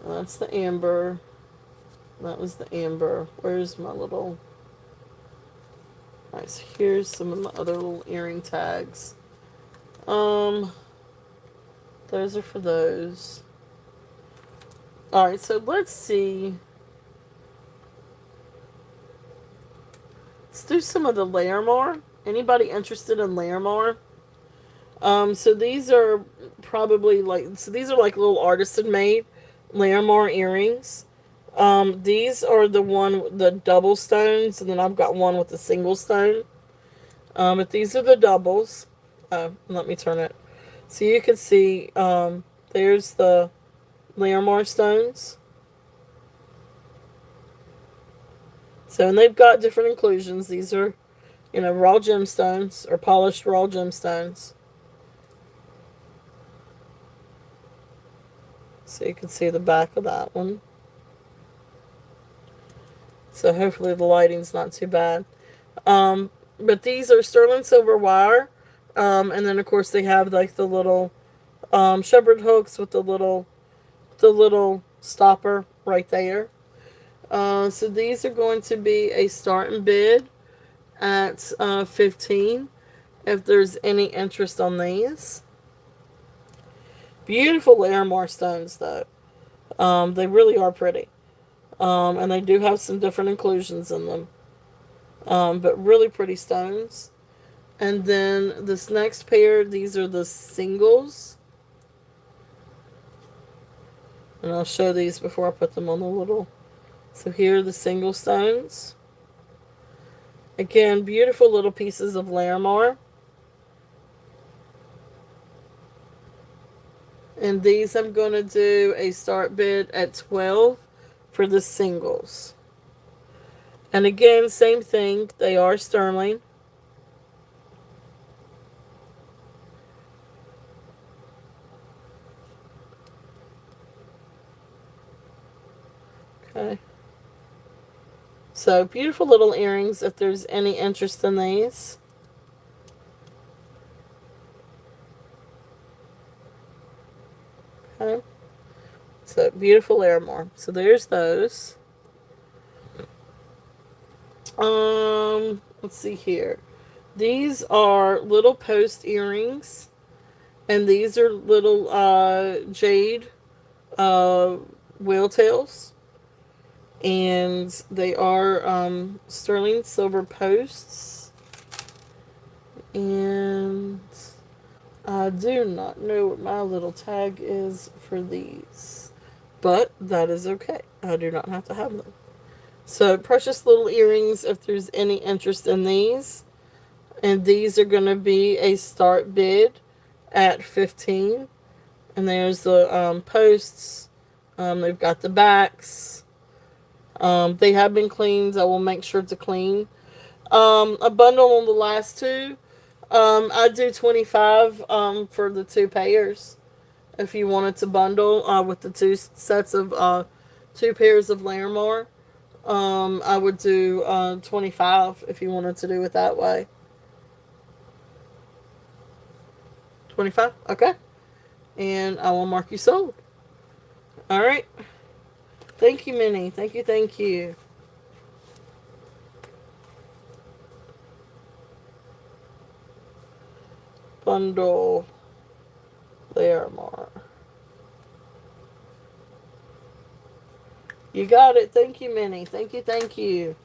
That's the amber. That was the amber. Where's my little... Alright, so here's some of my other little earring tags. Those are for those. Alright, so let's see. Let's do some of the Larimar. Anybody interested in Larimar? So these are probably these are like little artisan made Larimar earrings. These are the double stones, and then I've got one with a single stone. But these are the doubles. Let me turn it. So you can see, there's the Larimar stones. So, and they've got different inclusions. These are, raw gemstones, or polished raw gemstones. So you can see the back of that one. So hopefully the lighting's not too bad. But these are sterling silver wire. And then of course they have like the little shepherd hooks with the little stopper right there. So these are going to be a starting bid at 15 if there's any interest on these. Beautiful Larimar stones though. They really are pretty. And they do have some different inclusions in them. But really pretty stones. And then this next pair, these are the singles. And I'll show these before I put them on the little. So here are the single stones. Again, beautiful little pieces of Larimar. And these I'm going to do a start bid at 12 for the singles. And again, same thing. They are sterling. Okay. So beautiful little earrings if there's any interest in these. Okay. So beautiful Larimar. So there's those. Let's see here. These are little post earrings. And these are little jade whale tails. And they are sterling silver posts. And I do not know what my little tag is for these. But that is okay. I do not have to have them. So precious little earrings if there's any interest in these. And these are going to be a start bid at 15. And there's the posts. They've got the backs. They have been cleaned. I will make sure to clean. A bundle on the last two. I do 25 for the two pairs. If you wanted to bundle with the two sets of two pairs of Larimar. I would do 25 if you wanted to do it that way. 25? Okay. And I will mark you sold. Alright. Thank you, Minnie. Thank you, thank you. Bundle Larimar. You got it. Thank you, Minnie. Thank you, thank you.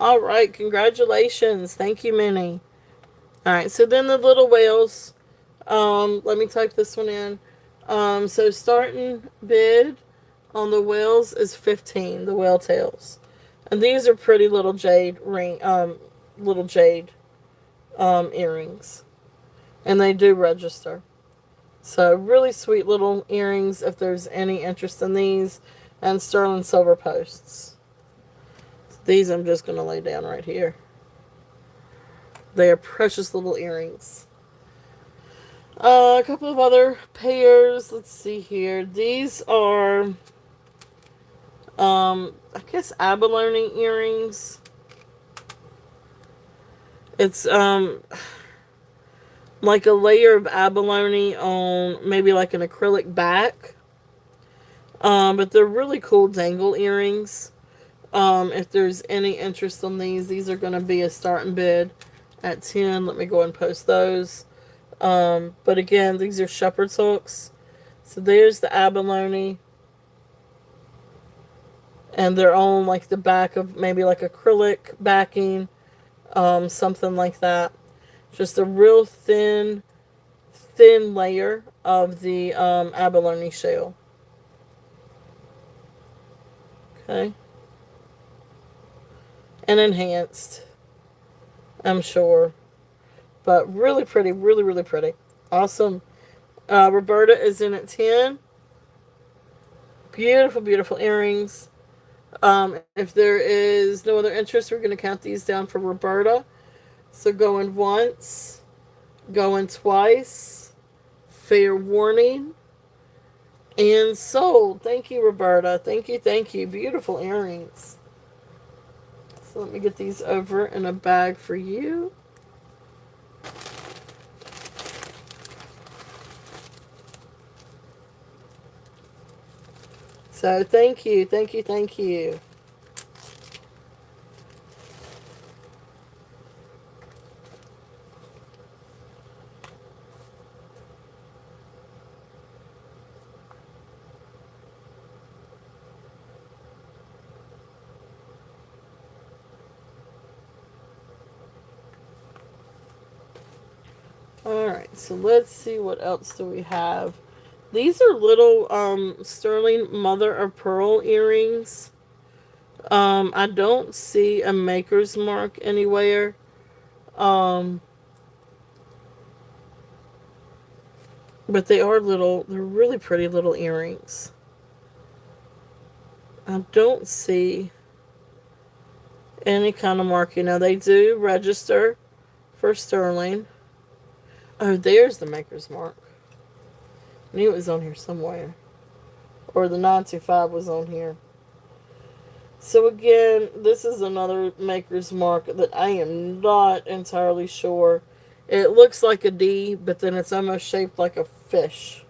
All right, congratulations. Thank you, Minnie. All right, so then the little whales. Let me type this one in. So starting bid on the whales is 15, the whale tails. And these are pretty little jade earrings. And they do register. So really sweet little earrings if there's any interest in these. And sterling silver posts. These I'm just going to lay down right here. They are precious little earrings. A couple of other pairs. Let's see here. These are, I guess, abalone earrings. It's like a layer of abalone on maybe like an acrylic back. But they're really cool dangle earrings. If there's any interest in these are going to be a starting bid at 10. Let me go and post those. But again, these are shepherd's hooks. So there's the abalone. And they're on like the back of maybe like acrylic backing. Something like that. Just a real thin layer of the abalone shell. Okay. And enhanced, I'm sure. But really pretty, really, really pretty. Awesome. Roberta is in at 10. Beautiful, beautiful earrings. If there is no other interest, we're going to count these down for Roberta. So going once, going twice, fair warning, and sold. Thank you, Roberta. Thank you, thank you. Beautiful earrings. So let me get these over in a bag for you. So thank you, thank you, thank you. Alright, so let's see what else do we have. These are little sterling mother of pearl earrings. I don't see a maker's mark anywhere. Um, but they are little, they're really pretty little earrings. I don't see any kind of mark. They do register for sterling. Oh, there's the maker's mark. I knew it was on here somewhere. Or the 925 was on here. So again, this is another maker's mark that I am not entirely sure. It looks like a D, but then it's almost shaped like a fish.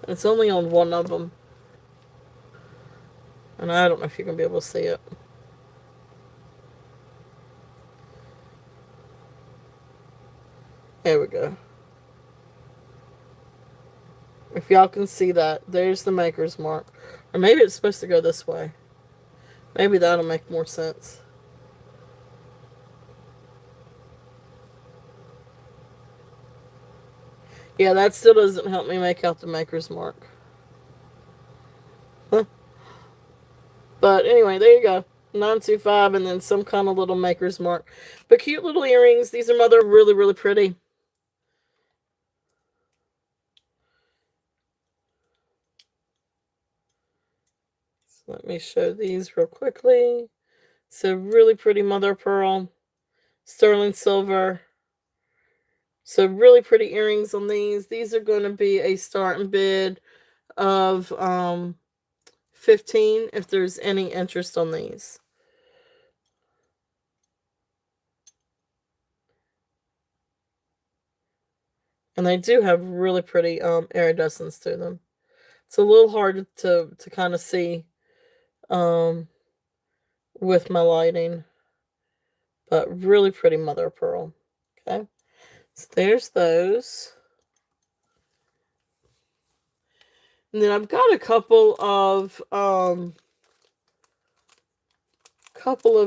It's only on one of them. And I don't know if you're going to be able to see it. There we go. If y'all can see that, there's the maker's mark. Or maybe it's supposed to go this way. Maybe that'll make more sense. Yeah, that still doesn't help me make out the maker's mark. Huh. But anyway, there you go. 925 and then some kind of little maker's mark. But cute little earrings. These are mother really, really pretty. So let me show these real quickly. So really pretty mother pearl. Sterling silver. So really pretty earrings on these. These are going to be a starting bid of 15 if there's any interest on these. And they do have really pretty iridescence to them. It's a little hard to kind of see with my lighting. But really pretty mother of pearl. Okay. So there's those. And then I've got a couple of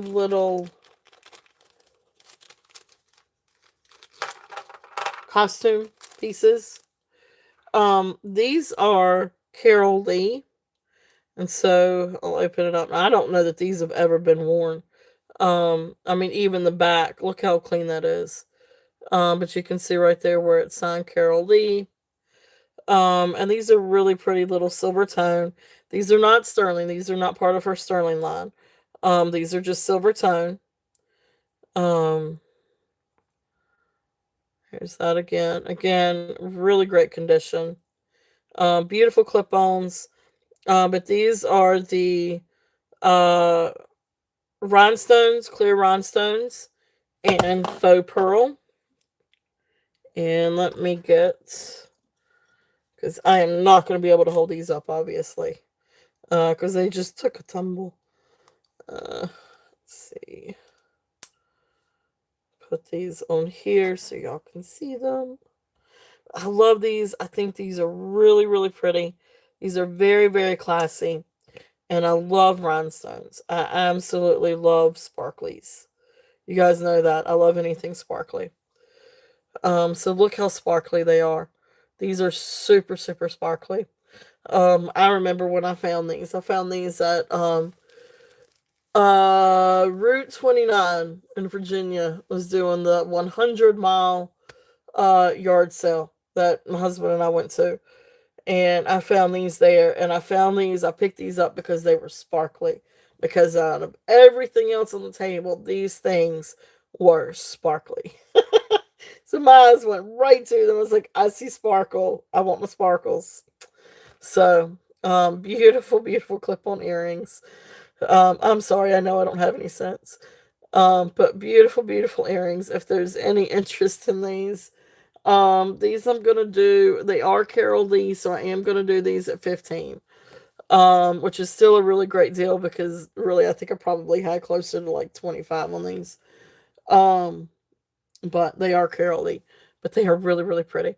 little costume pieces. These are Carol Lee. And so I'll open it up. I don't know that these have ever been worn. I mean, even the back, look how clean that is. But you can see right there where it's signed Carol Lee. And these are really pretty little silver tone. These are not sterling. These are not part of her sterling line. These are just silver tone. Here's that again. Again, really great condition. Beautiful clip-ons. But these are the rhinestones, clear rhinestones, and faux pearl. And let me get, because I am not going to be able to hold these up, obviously, because they just took a tumble. Let's see. Put these on here so y'all can see them. I love these. I think these are really, really pretty. These are very, very classy. And I love rhinestones. I absolutely love sparklies. You guys know that. I love anything sparkly. So look how sparkly they are. These are super, super sparkly. I remember when I found these. I found these at Route 29 in Virginia was doing the 100-mile yard sale that my husband and I went to. And I found these there, and I picked these up because they were sparkly. Because out of everything else on the table, these things were sparkly. So my eyes went right to them. I was like, I see sparkle. I want my sparkles. So, beautiful, beautiful clip-on earrings. I'm sorry, I know I don't have any sense. But beautiful, beautiful earrings. If there's any interest in these I'm gonna do. They are Carol Lee, so I am gonna do these at 15. Which is still a really great deal because really I think I probably had closer to like 25 on these. Um, but they are Carol Lee, but they are really, really pretty.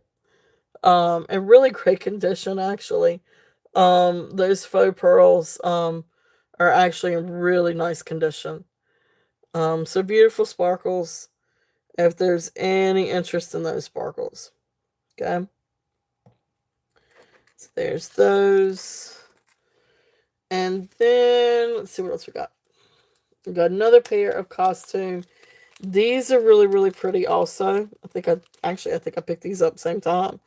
And really great condition actually. Those faux pearls are actually in really nice condition. So beautiful sparkles. If there's any interest in those sparkles, okay. So there's those, and then let's see what else we got. We got another pair of costume. These are really, really pretty. Also, I think I picked these up same time.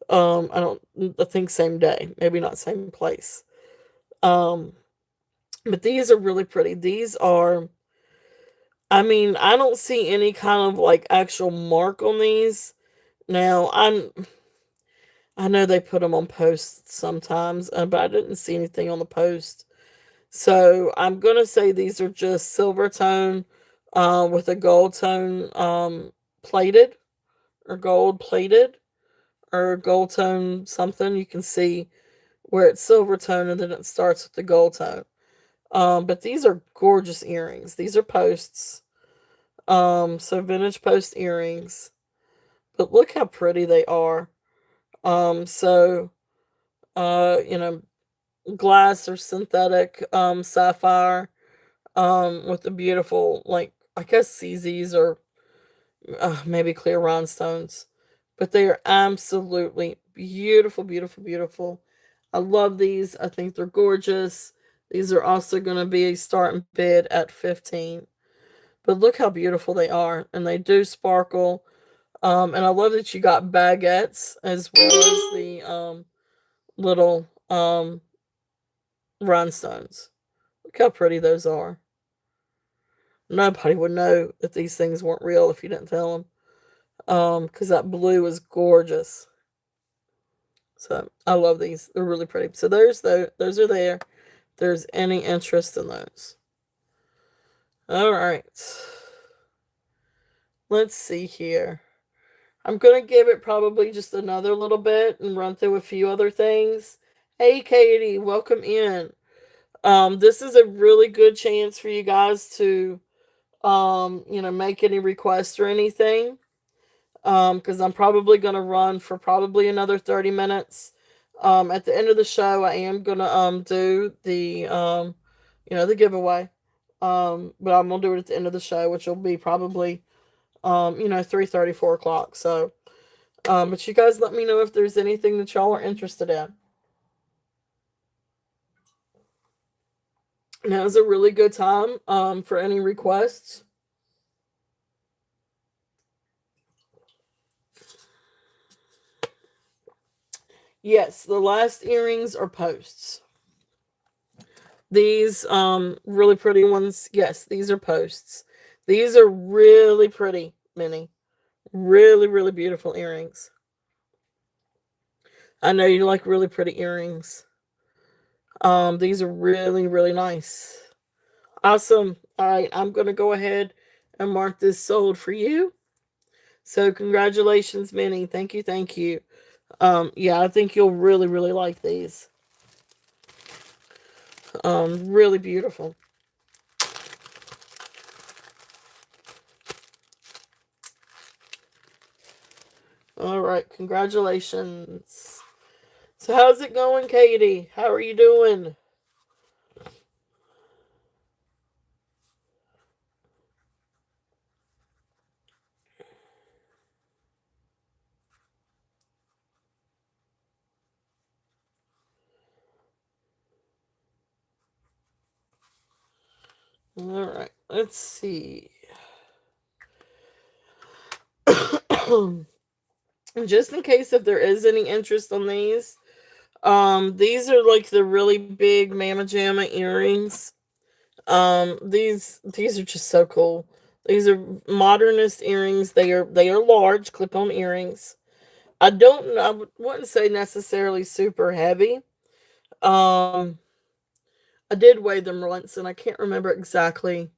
I think same day, maybe not same place. Um, but these are really pretty. These are, I mean, I don't see any kind of like actual mark on these. Now, I know they put them on posts sometimes, but I didn't see anything on the post. So I'm gonna say these are just silver tone, with a gold tone, plated or gold plated or gold tone something. You can see where it's silver tone and then it starts with the gold tone. But these are gorgeous earrings. These are posts. So vintage post earrings. But look how pretty they are. So you know, glass or synthetic sapphire with the beautiful, like, I guess CZs or maybe clear rhinestones. But they are absolutely beautiful, beautiful, beautiful. I love these. I think they're gorgeous. These are also going to be a starting bid at 15. But look how beautiful they are. And they do sparkle. And I love that you got baguettes as well as the little rhinestones. Look how pretty those are. Nobody would know that these things weren't real if you didn't tell them. Because that blue is gorgeous. So I love these. They're really pretty. So those are there. If there's any interest in those. All right. Let's see here. I'm gonna give it probably just another little bit and run through a few other things. Hey Katie, welcome in. This is a really good chance for you guys to make any requests or anything. Because I'm probably gonna run for probably another 30 minutes. At the end of the show, I am gonna do the giveaway. But I'm gonna do it at the end of the show, which will be probably 3:30, 4 o'clock. So, but you guys let me know if there's anything that y'all are interested in. Now is a really good time for any requests. Yes, the last earrings are posts. These really pretty ones, yes, these are posts. These are really pretty, Minnie. Really, really beautiful earrings. I know you like really pretty earrings. These are really, really nice. Awesome. All right, I'm gonna go ahead and mark this sold for you. So congratulations, Minnie. Thank you, thank you. Yeah, I think you'll really, really like these. Really beautiful. All right, congratulations. So how's it going, Katie? How are you doing? All right, let's see. Just in case if there is any interest on these, These are like the really big Mama Jamma earrings. These are just so cool. These are modernist earrings. They are large clip-on earrings. I wouldn't say necessarily super heavy. Um, I did weigh them once, and I can't remember exactly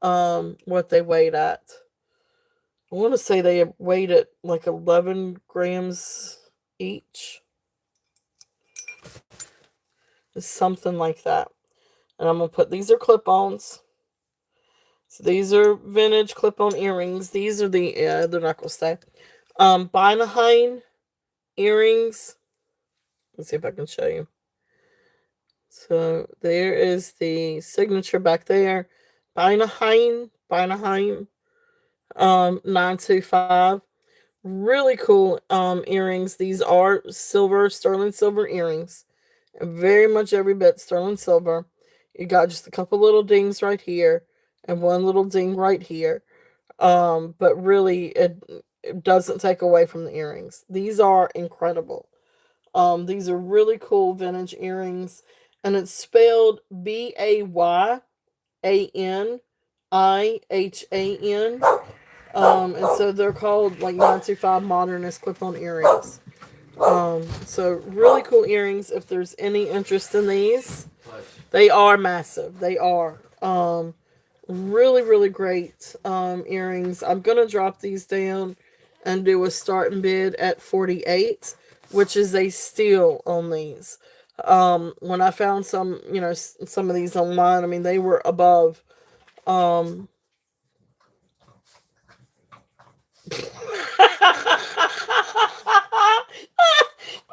what they weighed at. I want to say they weighed at like 11 grams each, something like that. And I'm gonna put these are clip-ons. So these are vintage clip-on earrings. These are they're not gonna stay. Beinheim earrings. Let's see if I can show you. So there is the signature back there. Beinheim, 925. Really cool earrings. These are silver, sterling silver earrings. Very much every bit sterling silver. You got just a couple little dings right here and one little ding right here. But really it doesn't take away from the earrings. These are incredible. These are really cool vintage earrings, and it's spelled Bayanihan. And so they're called like 925 modernist clip-on earrings. So really cool earrings. If there's any interest in these, they are massive. They are really really great earrings. I'm gonna drop these down and do a starting bid at 48, which is a steal on these. When I found some, some of these online, I mean they were above. Um,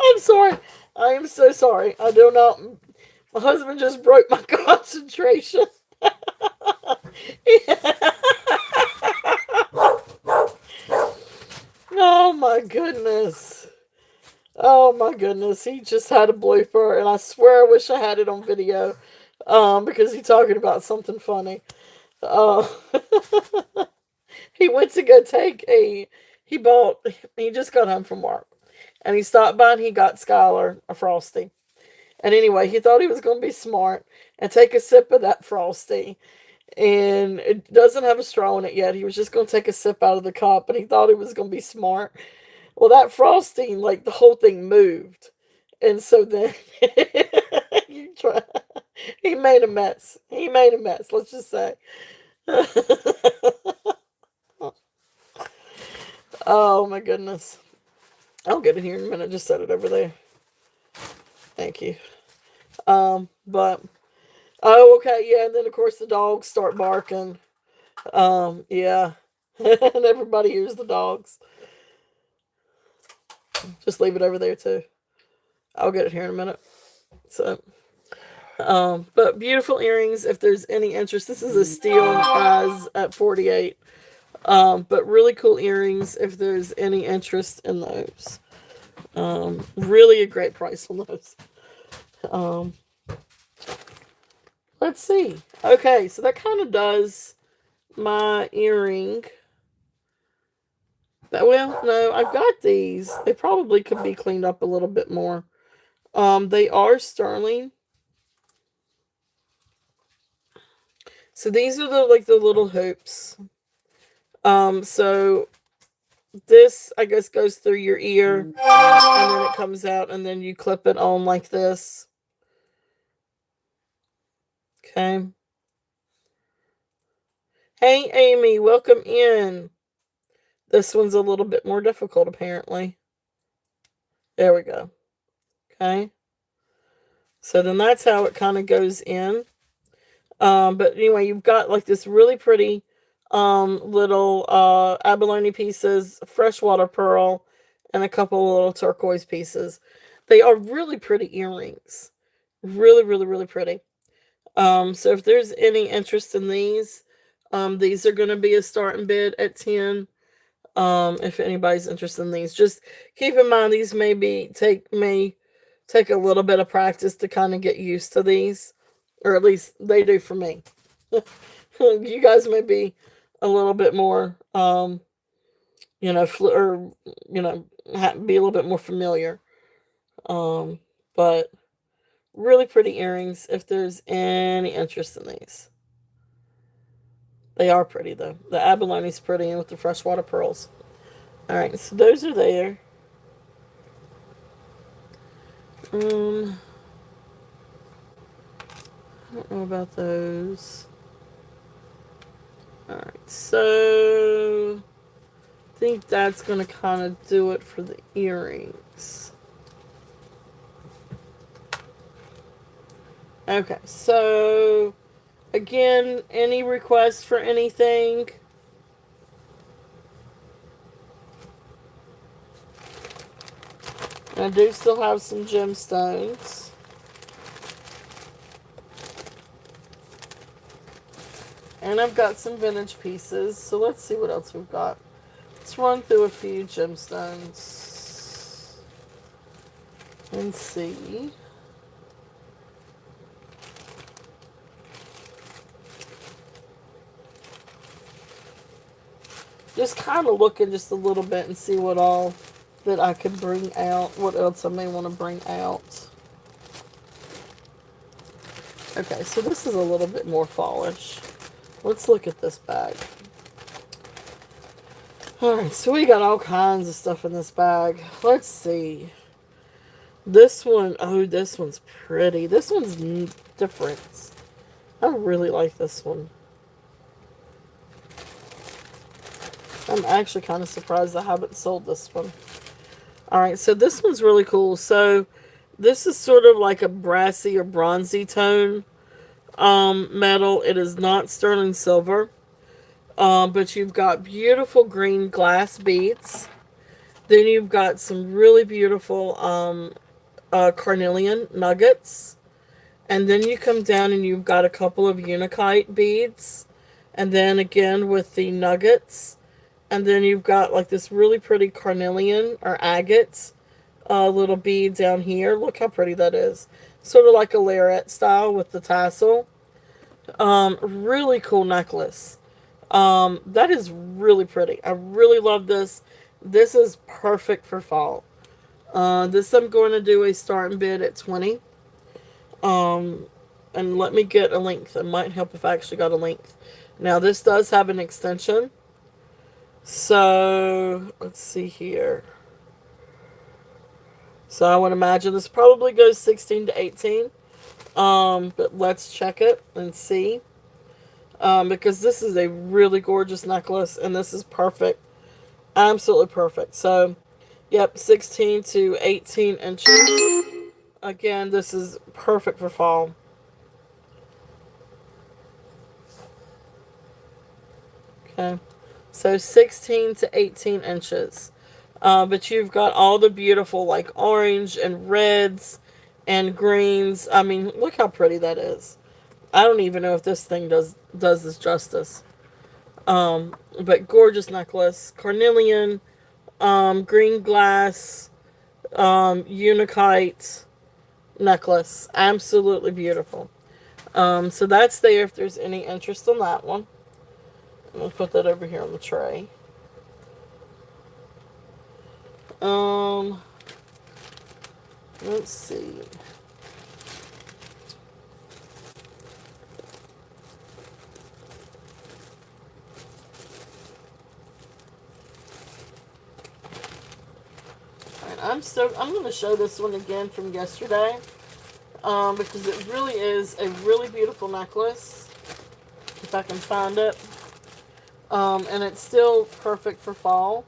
I'm sorry. I am so sorry. I do not. My husband just broke my concentration. Oh my goodness. Oh my goodness. He just had a blooper, and I swear I wish I had it on video. Because he's talking about something funny. Uh, he went to go take he just got home from work. And he stopped by and he got Skylar a Frosty. And anyway, he thought he was going to be smart and take a sip of that Frosty. And it doesn't have a straw in it yet. He was just going to take a sip out of the cup, and he thought he was going to be smart. Well, that Frosty, like the whole thing moved. And so then you try, he made a mess. He made a mess, let's just say. Oh my goodness. I'll get it here in a minute. Just set it over there. Thank you. But oh, okay, yeah, and then of course the dogs start barking. Yeah. And everybody hears the dogs. Just leave it over there too. I'll get it here in a minute. So, but beautiful earrings. If there's any interest, this is a steal prize at 48. But really cool earrings. If there's any interest in those, really a great price on those. Let's see. Okay, so that kind of does my earring. Well, no, I've got these. They probably could be cleaned up a little bit more. They are sterling. So these are the little hoops. So this I guess goes through your ear, and then it comes out, and then you clip it on like this. Okay. Hey Amy, welcome in. This one's a little bit more difficult apparently. There we go. Okay. So then that's how it kind of goes in. But anyway, you've got like this really pretty little abalone pieces, freshwater pearl, and a couple of little turquoise pieces. They are really pretty earrings. Really, really, really pretty. So if there's any interest in these are going to be a starting bid at 10. If anybody's interested in these, just keep in mind these may take a little bit of practice to kind of get used to these, or at least they do for me. You guys may be a little bit more, be a little bit more familiar. But but really pretty earrings if there's any interest in these. They are pretty though. The abalone's pretty and with the freshwater pearls. Alright, so those are there. I don't know about those. Alright, so I think that's going to kind of do it for the earrings. Okay, so again, any requests for anything? I do still have some gemstones. And I've got some vintage pieces. So let's see what else we've got. Let's run through a few gemstones and see. Just kind of looking just a little bit and see what all that I could bring out. What else I may want to bring out. Okay, so this is a little bit more fallish. Let's look at this bag. Alright, so we got all kinds of stuff in this bag. Let's see. This one, oh, this one's pretty. This one's different. I really like this one. I'm actually kind of surprised I haven't sold this one. Alright, so this one's really cool. So, this is sort of like a brassy or bronzy tone metal. It is not sterling silver. But you've got beautiful green glass beads. Then you've got some really beautiful carnelian nuggets. And then you come down and you've got a couple of unakite beads. And then again with the nuggets. And then you've got like this really pretty carnelian or agate little bead down here. Look how pretty that is. Sort of like a lariat style with the tassel. Really cool necklace. That is really pretty. I really love this. This is perfect for fall. This I'm going to do a starting bid at 20. And let me get a length. It might help if I actually got a length. Now this does have an extension. So, let's see here. So I would imagine this probably goes 16 to 18. But let's check it and see. Because this is a really gorgeous necklace. And this is perfect. Absolutely perfect. So, yep, 16 to 18 inches. Again, this is perfect for fall. Okay. So 16 to 18 inches. But you've got all the beautiful like orange and reds and greens. I mean, look how pretty that is. I don't even know if this thing does this justice. But gorgeous necklace. Carnelian, green glass, unakite necklace. Absolutely beautiful. So that's there if there's any interest in that one. I'm going to put that over here on the tray. Let's see. Alright, I'm going to show this one again from yesterday. Because it really is a really beautiful necklace. If I can find it. And it's still perfect for fall.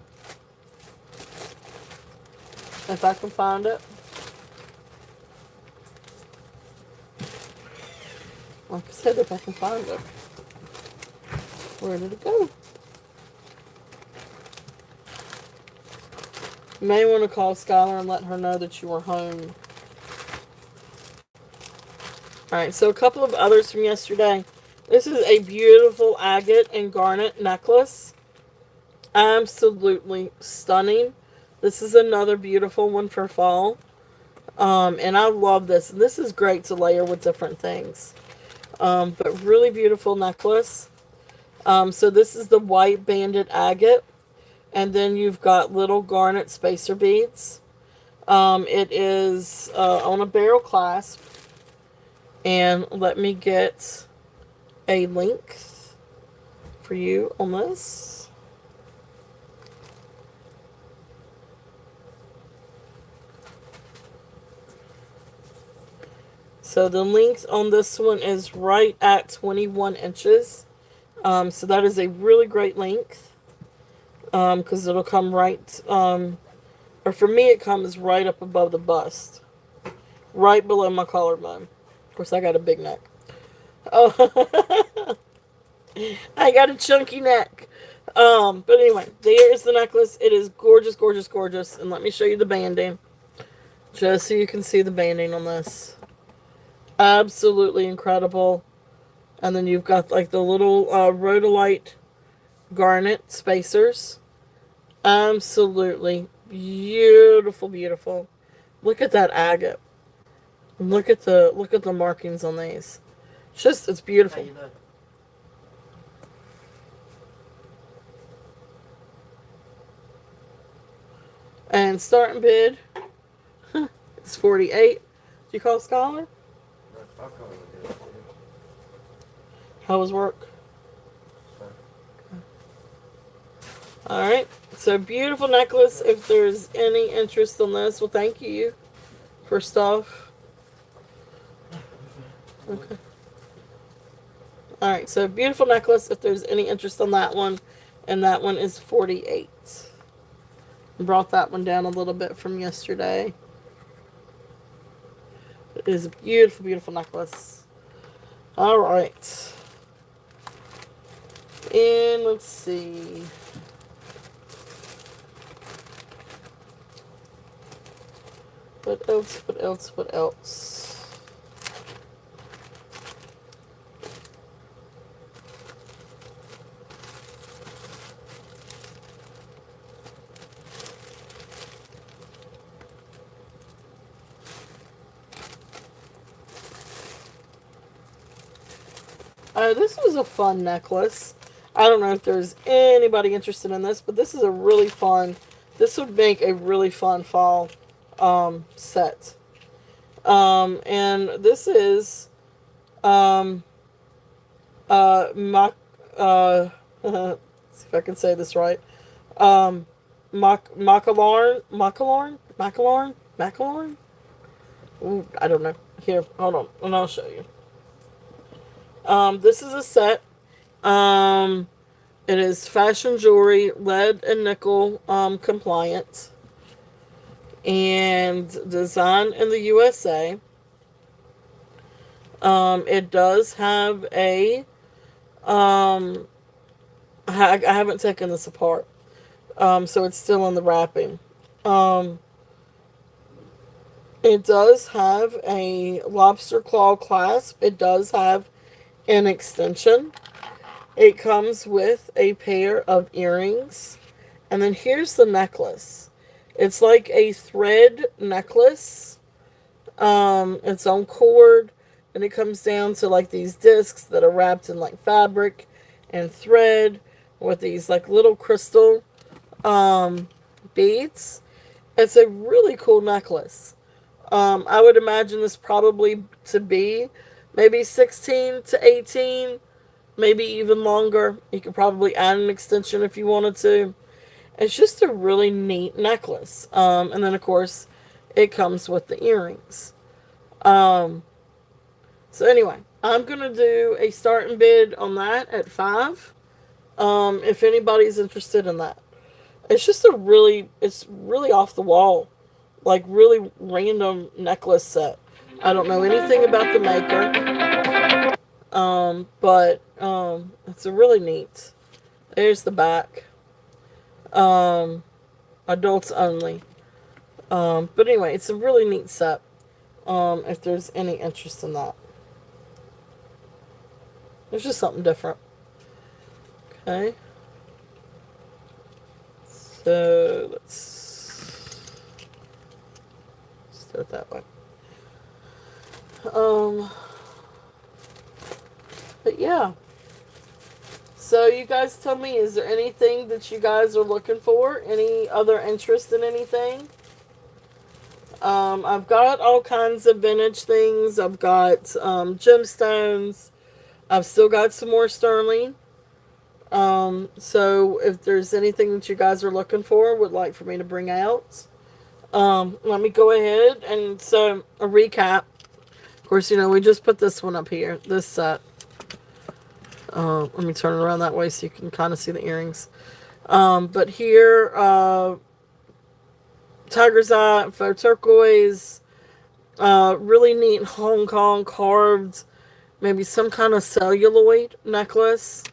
If I can find it. Like I said, if I can find it. Where did it go? You may want to call Skylar and let her know that you were home. Alright, so a couple of others from yesterday. This is a beautiful agate and garnet necklace. Absolutely stunning. This is another beautiful one for fall. And I love this. This is great to layer with different things. But really beautiful necklace. So this is the white banded agate. And then you've got little garnet spacer beads. It is on a barrel clasp. And let me get a length for you on this. So the length on this one is right at 21 inches. So that is a really great length. Because it'll come right, or for me it comes right up above the bust. Right below my collarbone. Of course I got a big neck. Oh, I got a chunky neck. But anyway, there's the necklace. It is gorgeous, gorgeous, gorgeous. And let me show you the banding. Just so you can see the banding on this. Absolutely incredible. And then you've got like the little rhodolite garnet spacers. Absolutely beautiful, beautiful. Look at that agate. Look at the markings on these. It's beautiful. And starting bid is 48. Do you call Scholar? I'll call it. How was work? Alright. So beautiful necklace. If there's any interest in this, well thank you. First off. Okay. Alright, so beautiful necklace if there's any interest on that one. And that one is 48. Brought that one down a little bit from yesterday. It is a beautiful, beautiful necklace. Alright. And let's see. What else? What else? What else? This was a fun necklace. I don't know if there's anybody interested in this, but this is a really fun. This would make a really fun fall set. And this is see if I can say this right. Macalarn. Ooh, I don't know. Here, hold on, and I'll show you. This is a set. It is fashion jewelry, lead and nickel compliant, and designed in the USA. It does have a I haven't taken this apart, so it's still in the wrapping. It does have a lobster claw clasp. It does have an extension. It comes with a pair of earrings. And then here's the necklace. It's like a thread necklace. It's on cord. And it comes down to like these discs that are wrapped in like fabric and thread with these like little crystal beads. It's a really cool necklace. I would imagine this probably to be maybe 16 to 18, maybe even longer. You could probably add an extension if you wanted to. It's just a really neat necklace. And then, of course, it comes with the earrings. So anyway, I'm going to do a starting bid on that at 5. If anybody's interested in that. It's just it's really off the wall. Like, really random necklace set. I don't know anything about the maker. But it's a really neat. There's the back. Adults only. But anyway, it's a really neat set. If there's any interest in that. It's just something different. Okay. So, let's do it that way. But yeah. So you guys tell me, is there anything that you guys are looking for? Any other interest in anything? I've got all kinds of vintage things. I've got gemstones. I've still got some more sterling. So if there's anything that you guys are looking for, would like for me to bring out, let me go ahead and so a recap. Of course, we just put this one up here, this set. Let me turn it around that way so you can kind of see the earrings. But here, Tiger's Eye, faux turquoise, really neat Hong Kong carved, maybe some kind of celluloid necklace.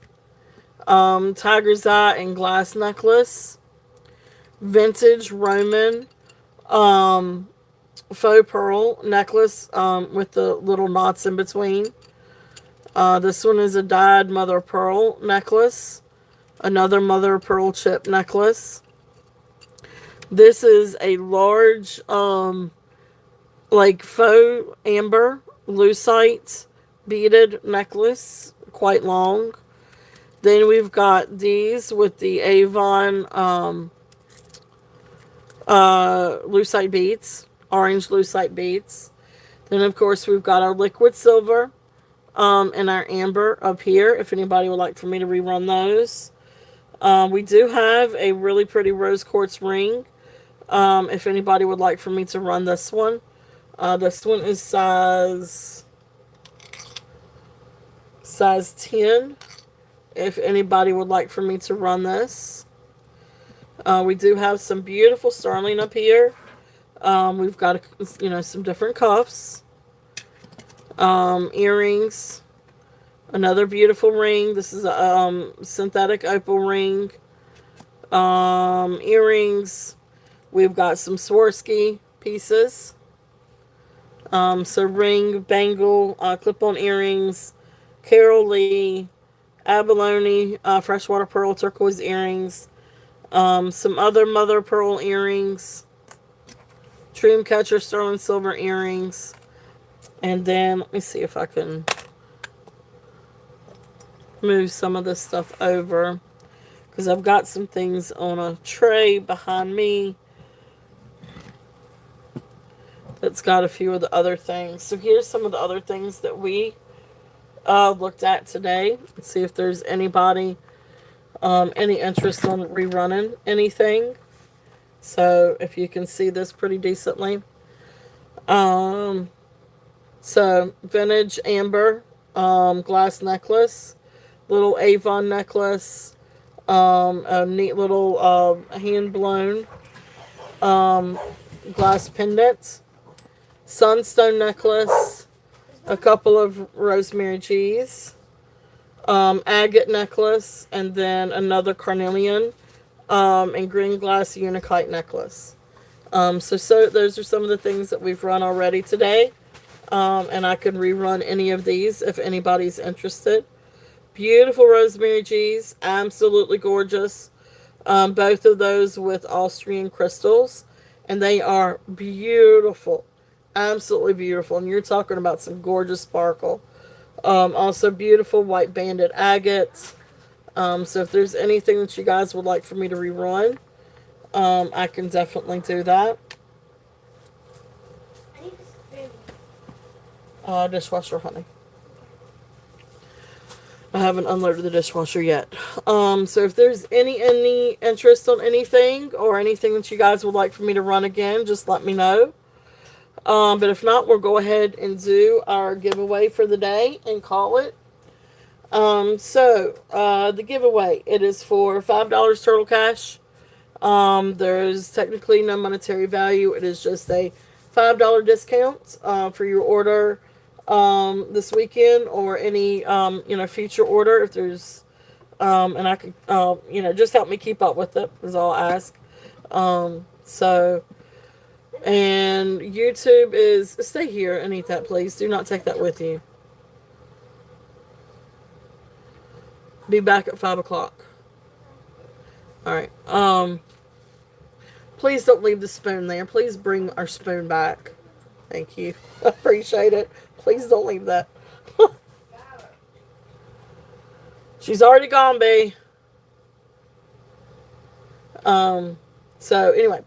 Tiger's Eye and glass necklace. Vintage Roman, faux pearl necklace, with the little knots in between. This one is a dyed mother of pearl necklace. Another mother of pearl chip necklace. This is a large, like faux amber lucite beaded necklace, quite long. Then we've got these with the Avon lucite beads, orange lucite beads. Then of course we've got our liquid silver and our amber up here, if anybody would like for me to rerun those. We do have a really pretty rose quartz ring, if anybody would like for me to run this one. This one is size 10, if anybody would like for me to run this. We do have some beautiful sterling up here. We've got, some different cuffs, earrings, another beautiful ring. This is a synthetic opal ring. Earrings. We've got some Swarovski pieces. So ring, bangle, clip-on earrings, Carol Lee, abalone, freshwater pearl turquoise earrings, some other mother of pearl earrings, Dreamcatcher sterling silver earrings, and then let me see if I can move some of this stuff over, because I've got some things on a tray behind me that's got a few of the other things. So here's some of the other things that we looked at today. Let's see if there's anybody any interest on rerunning anything. So if you can see this pretty decently. So vintage amber glass necklace, little Avon necklace, a neat little hand blown glass pendant, sunstone necklace, a couple of Rosemary G's, agate necklace, and then another carnelian and green glass unikite necklace. So those are some of the things that we've run already today, and I can rerun any of these if anybody's interested. Beautiful Rosemary G's, absolutely gorgeous. Both of those with Austrian crystals, and they are beautiful. Absolutely beautiful. And you're talking about some gorgeous sparkle. Also beautiful white banded agates. So if there's anything that you guys would like for me to rerun, I can definitely do that. I need a spoon. Dishwasher, honey. I haven't unloaded the dishwasher yet. So if there's any interest on anything or anything that you guys would like for me to run again, just let me know. But if not, we'll go ahead and do our giveaway for the day and call it. The giveaway, it is for $5 Turtle Cash. There's technically no monetary value. It is just a $5 discount for your order this weekend or any future order. If there's and I could just help me keep up with it is all I ask. And YouTube is, stay here and eat that, please. Do not take that with you. Be back at 5 o'clock. Alright. Please don't leave the spoon there. Please bring our spoon back. Thank you. I appreciate it. Please don't leave that. She's already gone, B. So anyway,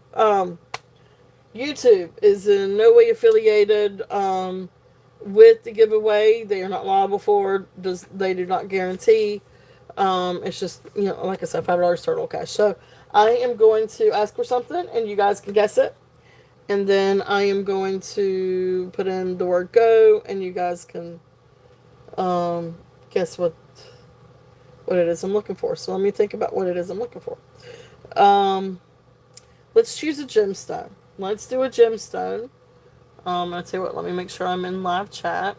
YouTube is in no way affiliated with the giveaway. They are not liable for. They do not guarantee. It's just, like I said, $5 turtle cash. So I am going to ask for something, and you guys can guess it. And then I am going to put in the word go, and you guys can guess what it is I'm looking for. So let me think about what it is I'm looking for. Let's choose a gemstone. Let's do a gemstone. I'll tell you what, let me make sure I'm in live chat.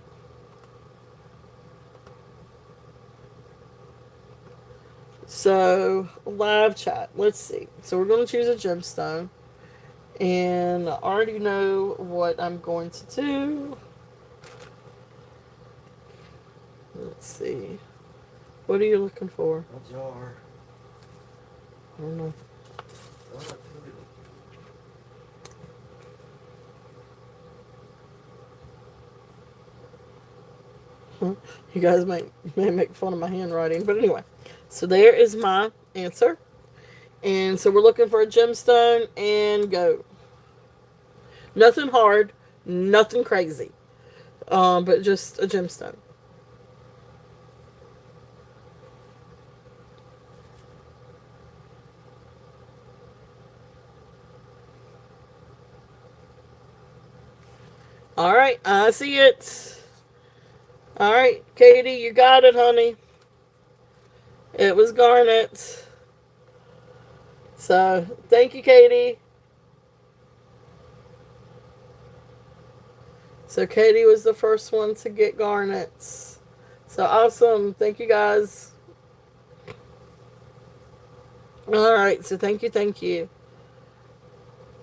So, live chat. Let's see. So, we're going to choose a gemstone. And I already know what I'm going to do. Let's see. What are you looking for? A jar. I don't know. You guys may make fun of my handwriting. But anyway. So, there is my answer. And so, we're looking for a gemstone and go. Nothing hard. Nothing crazy. But just a gemstone. All right, I see it. All right, Katie, you got it, honey. It was garnet. So, thank you, Katie. So, Katie was the first one to get garnets. So, awesome. Thank you, guys. All right, so thank you, thank you.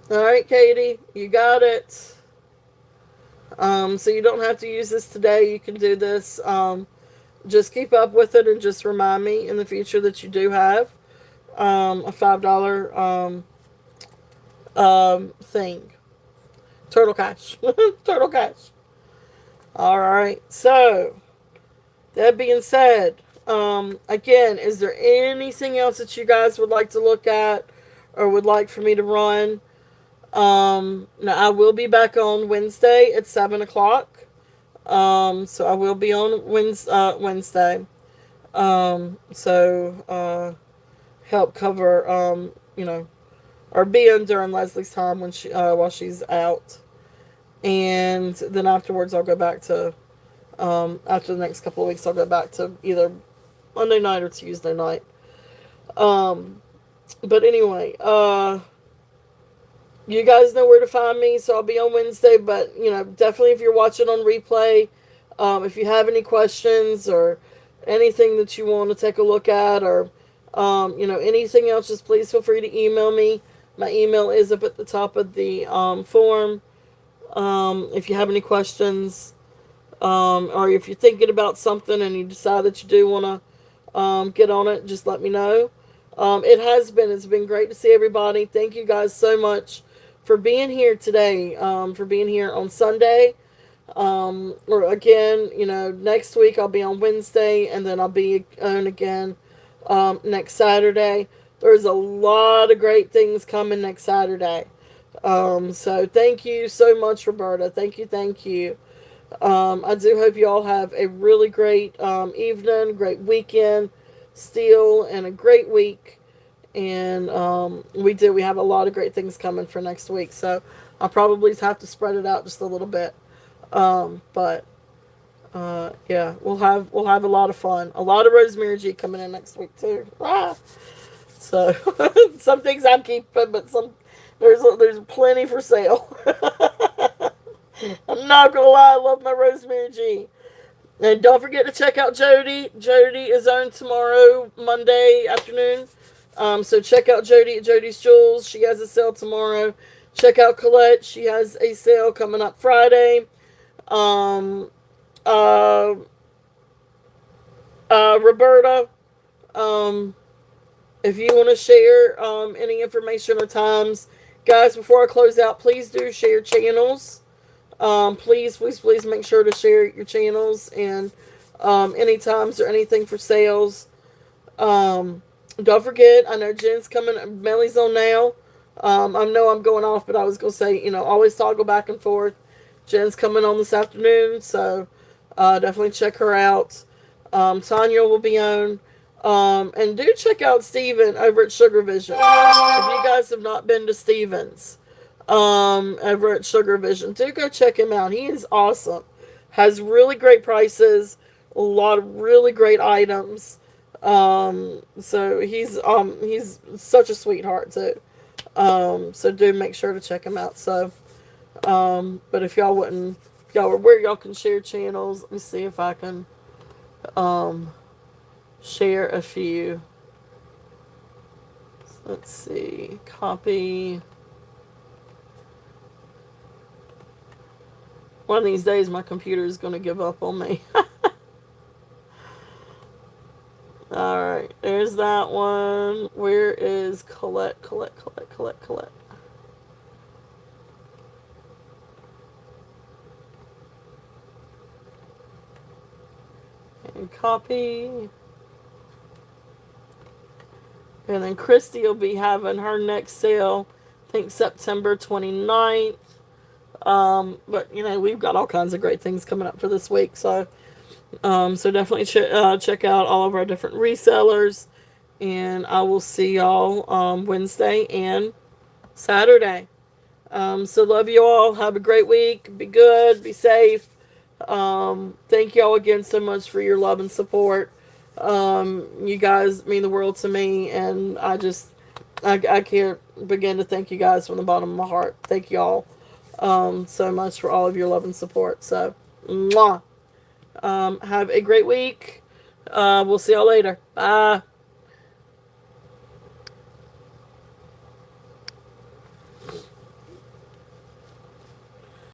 All right, Katie, you got it. So you don't have to use this today. You can do this. Just keep up with it and just remind me in the future that you do have a $5 thing. Turtle cash. Turtle cash. All right. So that being said, again, is there anything else that you guys would like to look at or would like for me to run? Now I will be back on Wednesday at 7 o'clock. So I will be on Wednesday. Help cover, or be in during Leslie's time while she's out. And then afterwards I'll go back to, after the next couple of weeks, I'll go back to either Monday night or Tuesday night. But anyway, you guys know where to find me, so I'll be on Wednesday. But, definitely if you're watching on replay, if you have any questions or anything that you want to take a look at or, anything else, just please feel free to email me. My email is up at the top of the form. If you have any questions, or if you're thinking about something and you decide that you do want to get on it, just let me know. It's been great to see everybody. Thank you guys so much for being here today, for being here on Sunday. Or again, next week I'll be on Wednesday, and then I'll be on again next Saturday. There's a lot of great things coming next Saturday. So thank you so much, Roberta. Thank you, thank you. I do hope you all have a really great evening, great weekend still, and a great week. And we have a lot of great things coming for next week, so I'll probably have to spread it out just a little bit. But yeah, we'll have a lot of fun. A lot of Rosemary G coming in next week too. So some things I'm keeping, but there's plenty for sale. I'm not gonna lie, I love my Rosemary G. And don't forget to check out Jody. Jody is on tomorrow, Monday afternoon. So check out Jody at Jody's Jewels. She has a sale tomorrow. Check out Colette. She has a sale coming up Friday. Roberta, if you want to share any information or times, guys, before I close out, please do share channels. Please make sure to share your channels and any times or anything for sales. Don't forget, I know Jen's coming, Melly's on now. I know I'm going off, but I was going to say, always toggle back and forth. Jen's coming on this afternoon, so definitely check her out. Tanya will be on. And do check out Steven over at Sugar Vision. If you guys have not been to Steven's over at Sugar Vision, do go check him out. He is awesome. Has really great prices, a lot of really great items. So he's such a sweetheart too. So do make sure to check him out. So, but if y'all wouldn't, if y'all were where y'all can share channels, let me see if I can, share a few. Let's see, copy. One of these days my computer is going to give up on me. Alright, there's that one. Where is Colette? And copy. And then Christy will be having her next sale, I think September 29th. But, we've got all kinds of great things coming up for this week. So definitely check out all of our different resellers. And I will see y'all Wednesday and Saturday. So love you all. Have a great week. Be good. Be safe. Thank y'all again so much for your love and support. You guys mean the world to me, and I can't begin to thank you guys from the bottom of my heart. Thank y'all so much for all of your love and support. So, mwah. Have a great week. We'll see y'all later. Bye.